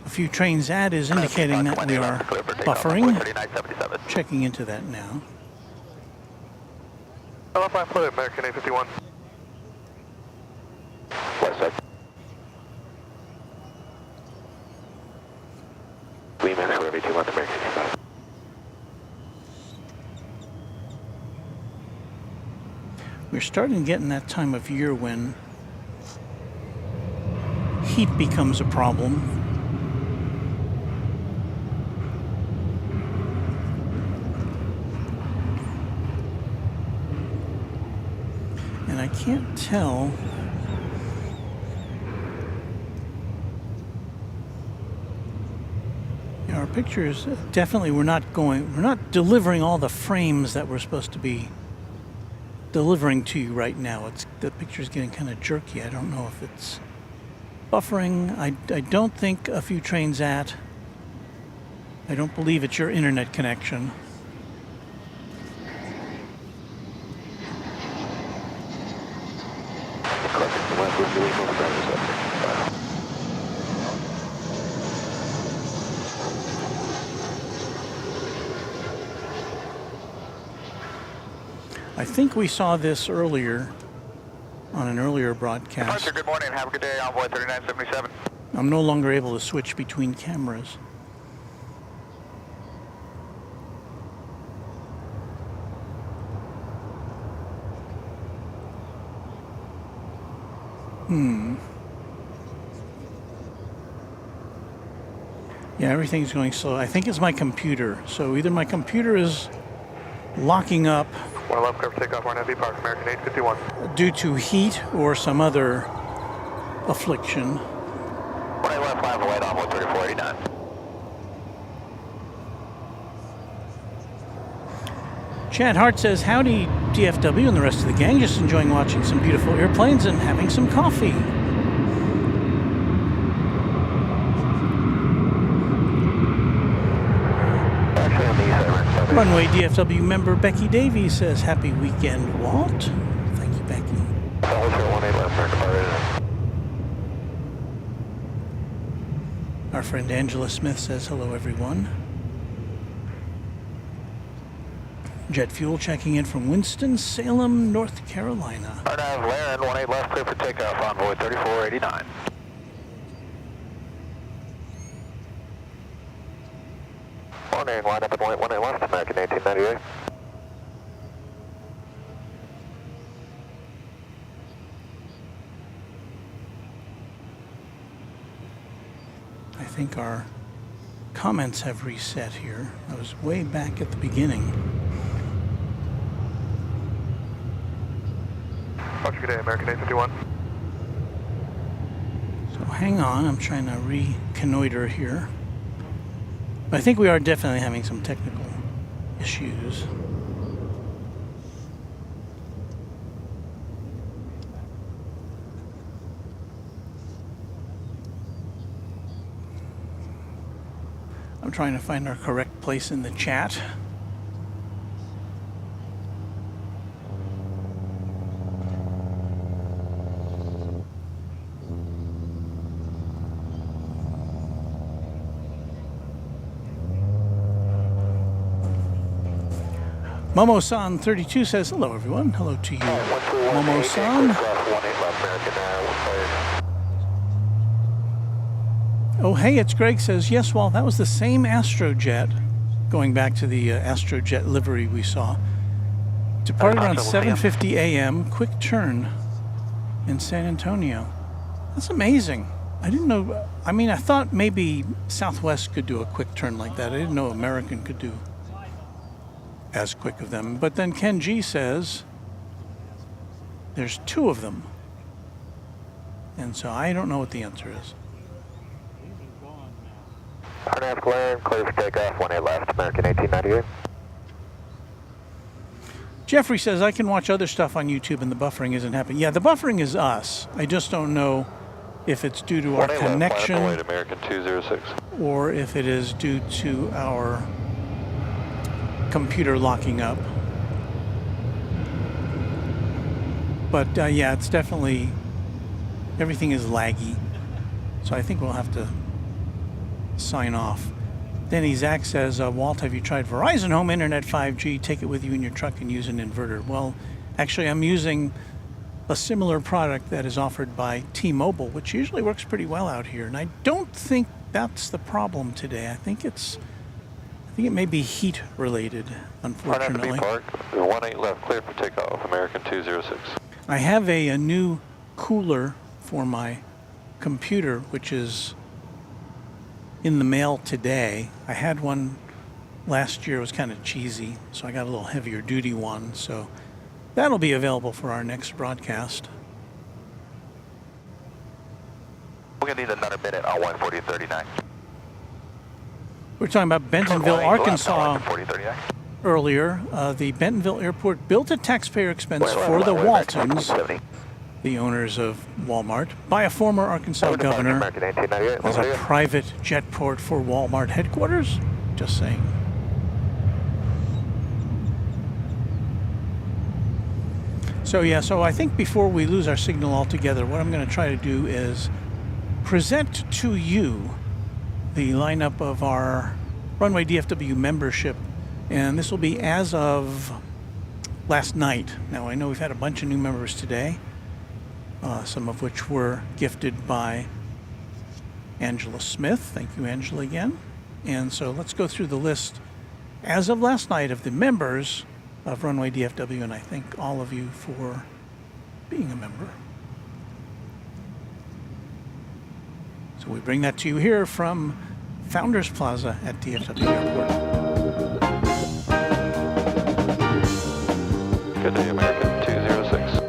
[SPEAKER 4] A few trains ad is indicating that we are buffering. Checking into that now.
[SPEAKER 5] LFI flight, American 851. West side. Lima, Square V21, American 85.
[SPEAKER 4] We're starting to get in that time of year when heat becomes a problem. And I can't tell our pictures definitely we're not delivering all the frames that we're supposed to be delivering to you right now. The picture's getting kind of jerky. I don't know if it's buffering. I don't think a few trains at. I don't believe it's your internet connection. I think we saw this earlier on an earlier broadcast.
[SPEAKER 5] Departure, good morning. Have a good day. Envoy 3977.
[SPEAKER 4] I'm no longer able to switch between cameras. Yeah, everything's going slow. I think it's my computer. So either my computer is locking up
[SPEAKER 10] 1 left, clear for takeoff, RNAV B Park, American 851.
[SPEAKER 4] due to heat or some other affliction.
[SPEAKER 5] 1 left, 5 wide on 3489.
[SPEAKER 4] Chad Hart says, howdy DFW and the rest of the gang. Just enjoying watching some beautiful airplanes and having some coffee. Runway DFW member Becky Davies says, happy weekend, Walt. Thank you, Becky. Our friend Angela Smith says, hello, everyone. Jet fuel checking in from Winston-Salem, North Carolina.
[SPEAKER 5] RNAV Laren, 18 left, clear for takeoff, envoy 3489. Morning, line up at 18 left, American 1898.
[SPEAKER 4] I think our comments have reset here. I was way back at the beginning.
[SPEAKER 10] Roger, good day, American 851.
[SPEAKER 4] So hang on, I'm trying to reconnoiter here. I think we are definitely having some technical issues. I'm trying to find our correct place in the chat. Momo-san 32 says, hello everyone. Hello to you, Momo-san. Oh, hey, it's Greg says, yes, well, that was the same Astrojet, going back to the Astrojet livery we saw. Departed around 7:50 a.m., quick turn in San Antonio. That's amazing. I didn't know, I mean, I thought maybe Southwest could do a quick turn like that. I didn't know American could do as quick of them. But then Ken G says there's 2 of them. And so I don't know what the answer is.
[SPEAKER 5] RNAV Laren, clear for takeoff, 18 left, American 1898.
[SPEAKER 4] Jeffrey says, I can watch other stuff on YouTube and the buffering isn't happening. Yeah, the buffering is us. I just don't know if it's due to our connection
[SPEAKER 5] American 206.
[SPEAKER 4] or if it is due to our computer locking up. But yeah, it's definitely, everything is laggy. So I think we'll have to sign off. Denny Zach says, Walt, have you tried Verizon Home Internet 5G? Take it with you in your truck and use an inverter. Well, actually, I'm using a similar product that is offered by T-Mobile, which usually works pretty well out here. And I don't think that's the problem today. I think it may be heat related, unfortunately.
[SPEAKER 5] Park, 18 left, clear for takeoff, American 206.
[SPEAKER 4] I have a new cooler for my computer, which is in the mail today. I had one last year, it was kind of cheesy, so I got a little heavier duty one. So that'll be available for our next broadcast.
[SPEAKER 5] We're gonna need another minute on 14039.
[SPEAKER 4] We're talking about Bentonville, Arkansas earlier. The Bentonville Airport built at taxpayer expense for the Waltons, the owners of Walmart, by a former Arkansas governor as a private jetport for Walmart headquarters. Just saying. So yeah, so I think before we lose our signal altogether, what I'm going to try to do is present to you the lineup of our Runway DFW membership, and this will be as of last night. Now I know we've had a bunch of new members today, some of which were gifted by Angela Smith. Thank you, Angela, again. And so let's go through the list as of last night of the members of Runway DFW, and I thank all of you for being a member. So we bring that to you here from Founders Plaza at DFW Airport.
[SPEAKER 5] Good day, American 206.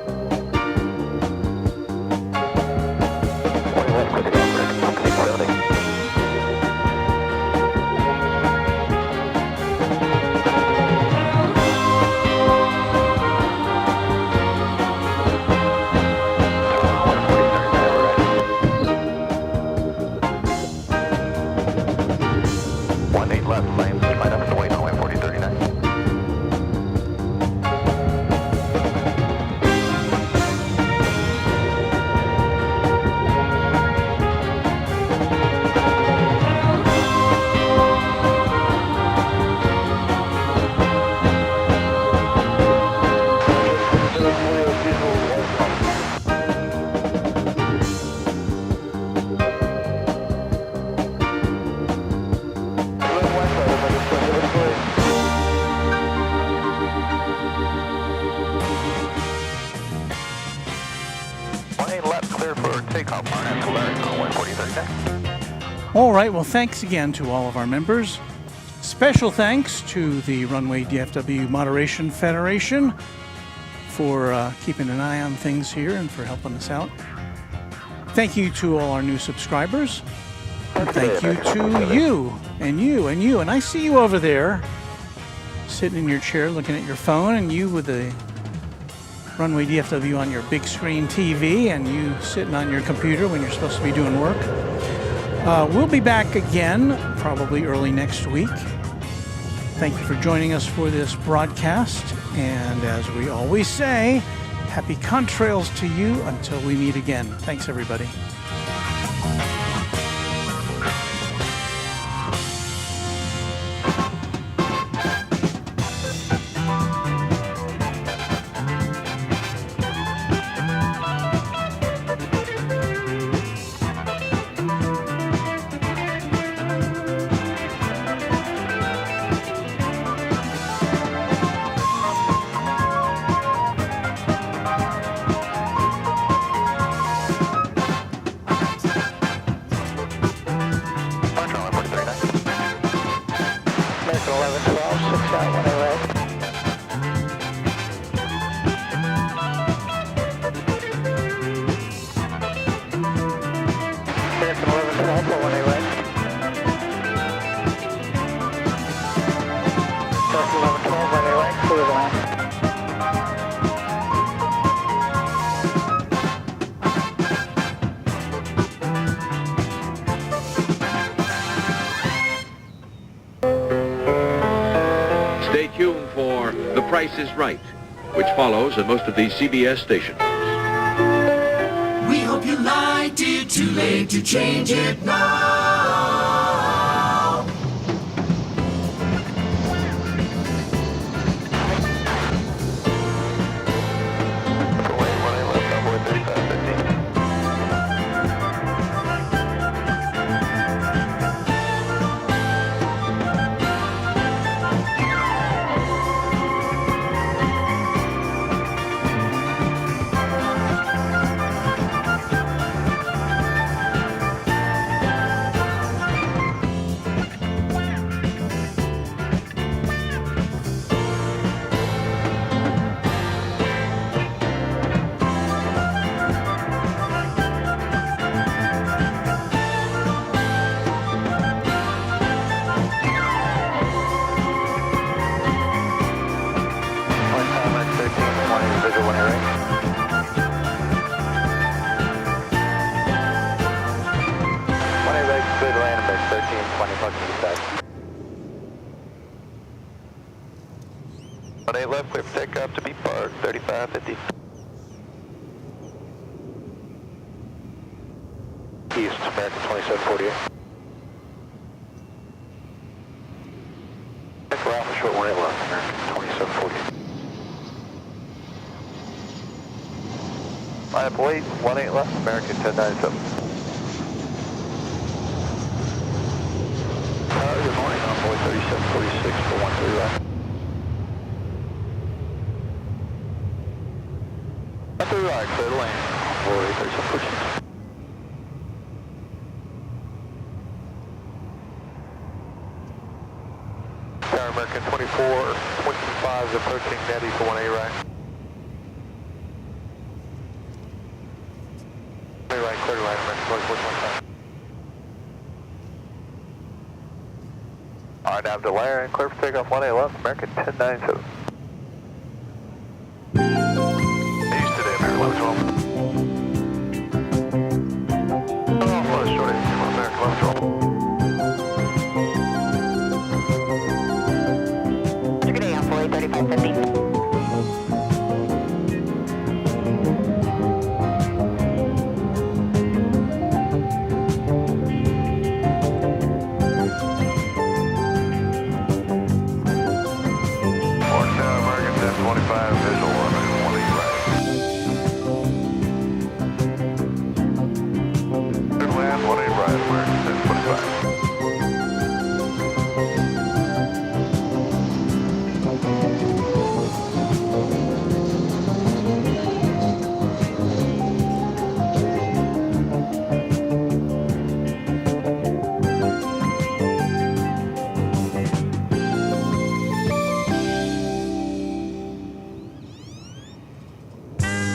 [SPEAKER 4] All right, well, thanks again to all of our members. Special thanks to the Runway DFW Moderation Federation for keeping an eye on things here and for helping us out. Thank you to all our new subscribers. And thank you to you and you and you. And I see you over there sitting in your chair looking at your phone, and you with the Runway DFW on your big screen TV, and you sitting on your computer when you're supposed to be doing work. We'll be back again probably early next week. Thank you for joining us for this broadcast. And as we always say, happy contrails to you until we meet again. Thanks, everybody.
[SPEAKER 1] Stay tuned for The Price is Right, which follows at most of these CBS stations.
[SPEAKER 7] We hope you liked it. Too late to change it now.
[SPEAKER 5] Left, clear for takeoff to be parked, 3550. East, American 2748. For Alpha short 18 left, American 2748. Pineapple 8, 18 left, American 1097. Good morning, Envoy 3746 for 13 left. Clear right, clear lane. Envoy 3746. American 2425 is approaching Netty for 18 right. Clear right, American 2425. Alright, nav delay and clear for takeoff 18 left, American 1097. East today, American 1112. Oh, short 81, American 1112.
[SPEAKER 6] Good day, Alpha 3550.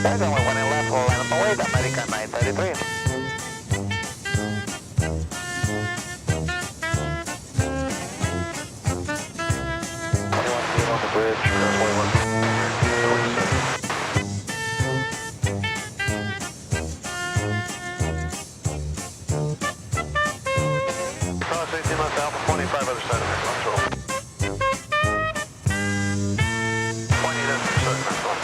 [SPEAKER 6] There's only one in left, we'll land on the way, that American 933. On the bridge, 21. Cross 18 left, Alpha 25, other side of American 12. 20, that's the side of American 12.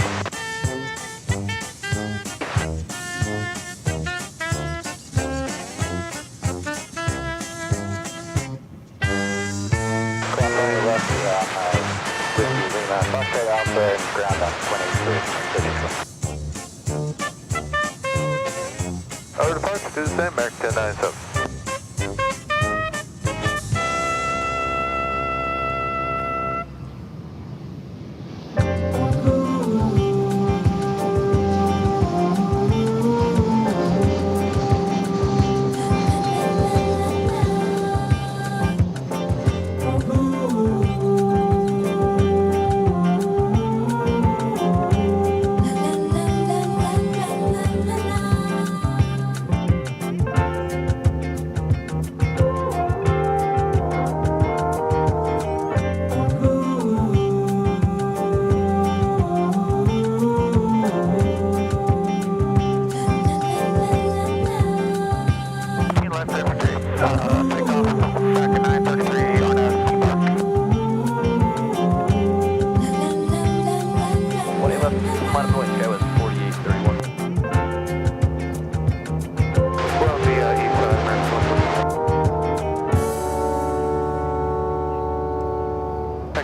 [SPEAKER 6] Foxtrot Alpha and ground up 23. Our departure to the same, American 1097.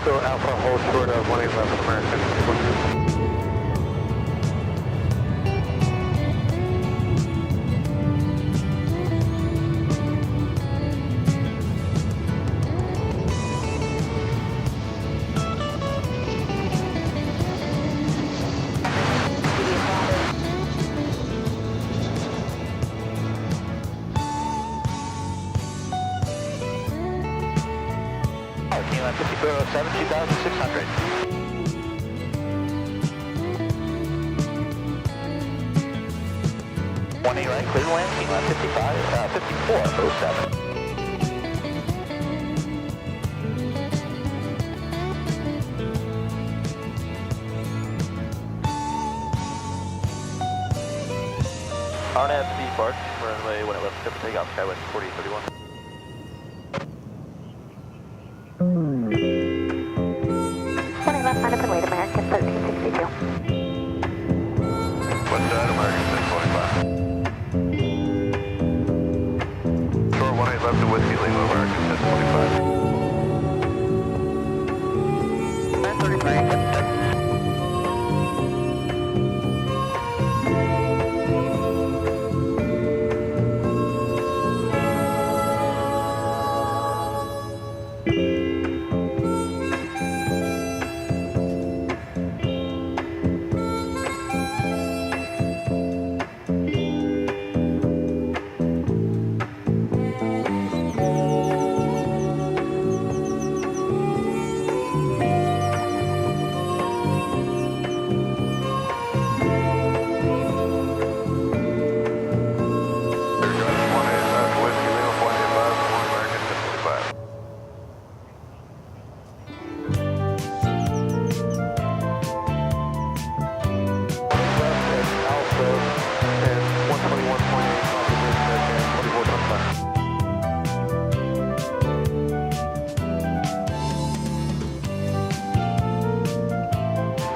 [SPEAKER 6] Alpha, hold short of 18 left American. Team 5407, 2600. One right, clear to land, team 5407. RNAV to be parked, runway when it left to takeoff, Skywind 4031. Left line up and wait, American 1362.
[SPEAKER 5] West side, American 645. Short 18 left to Whiskey Lima, American 1025. 933,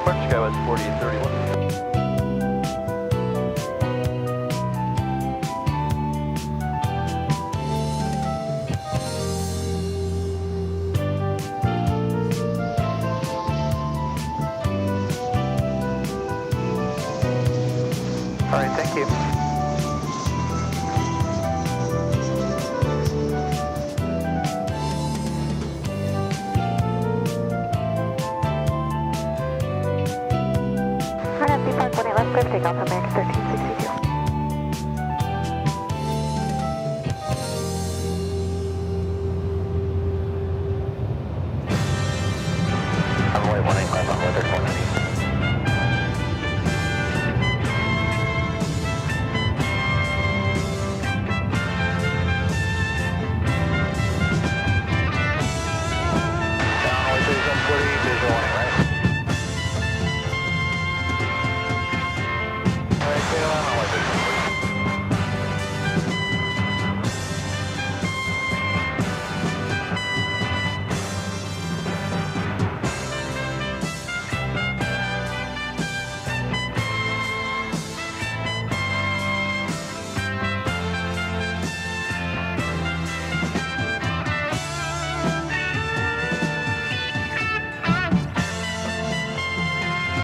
[SPEAKER 5] Departure Skywest 4831. All right, thank you.
[SPEAKER 6] RNAV Park 18 left, clear for takeoff, American 1362.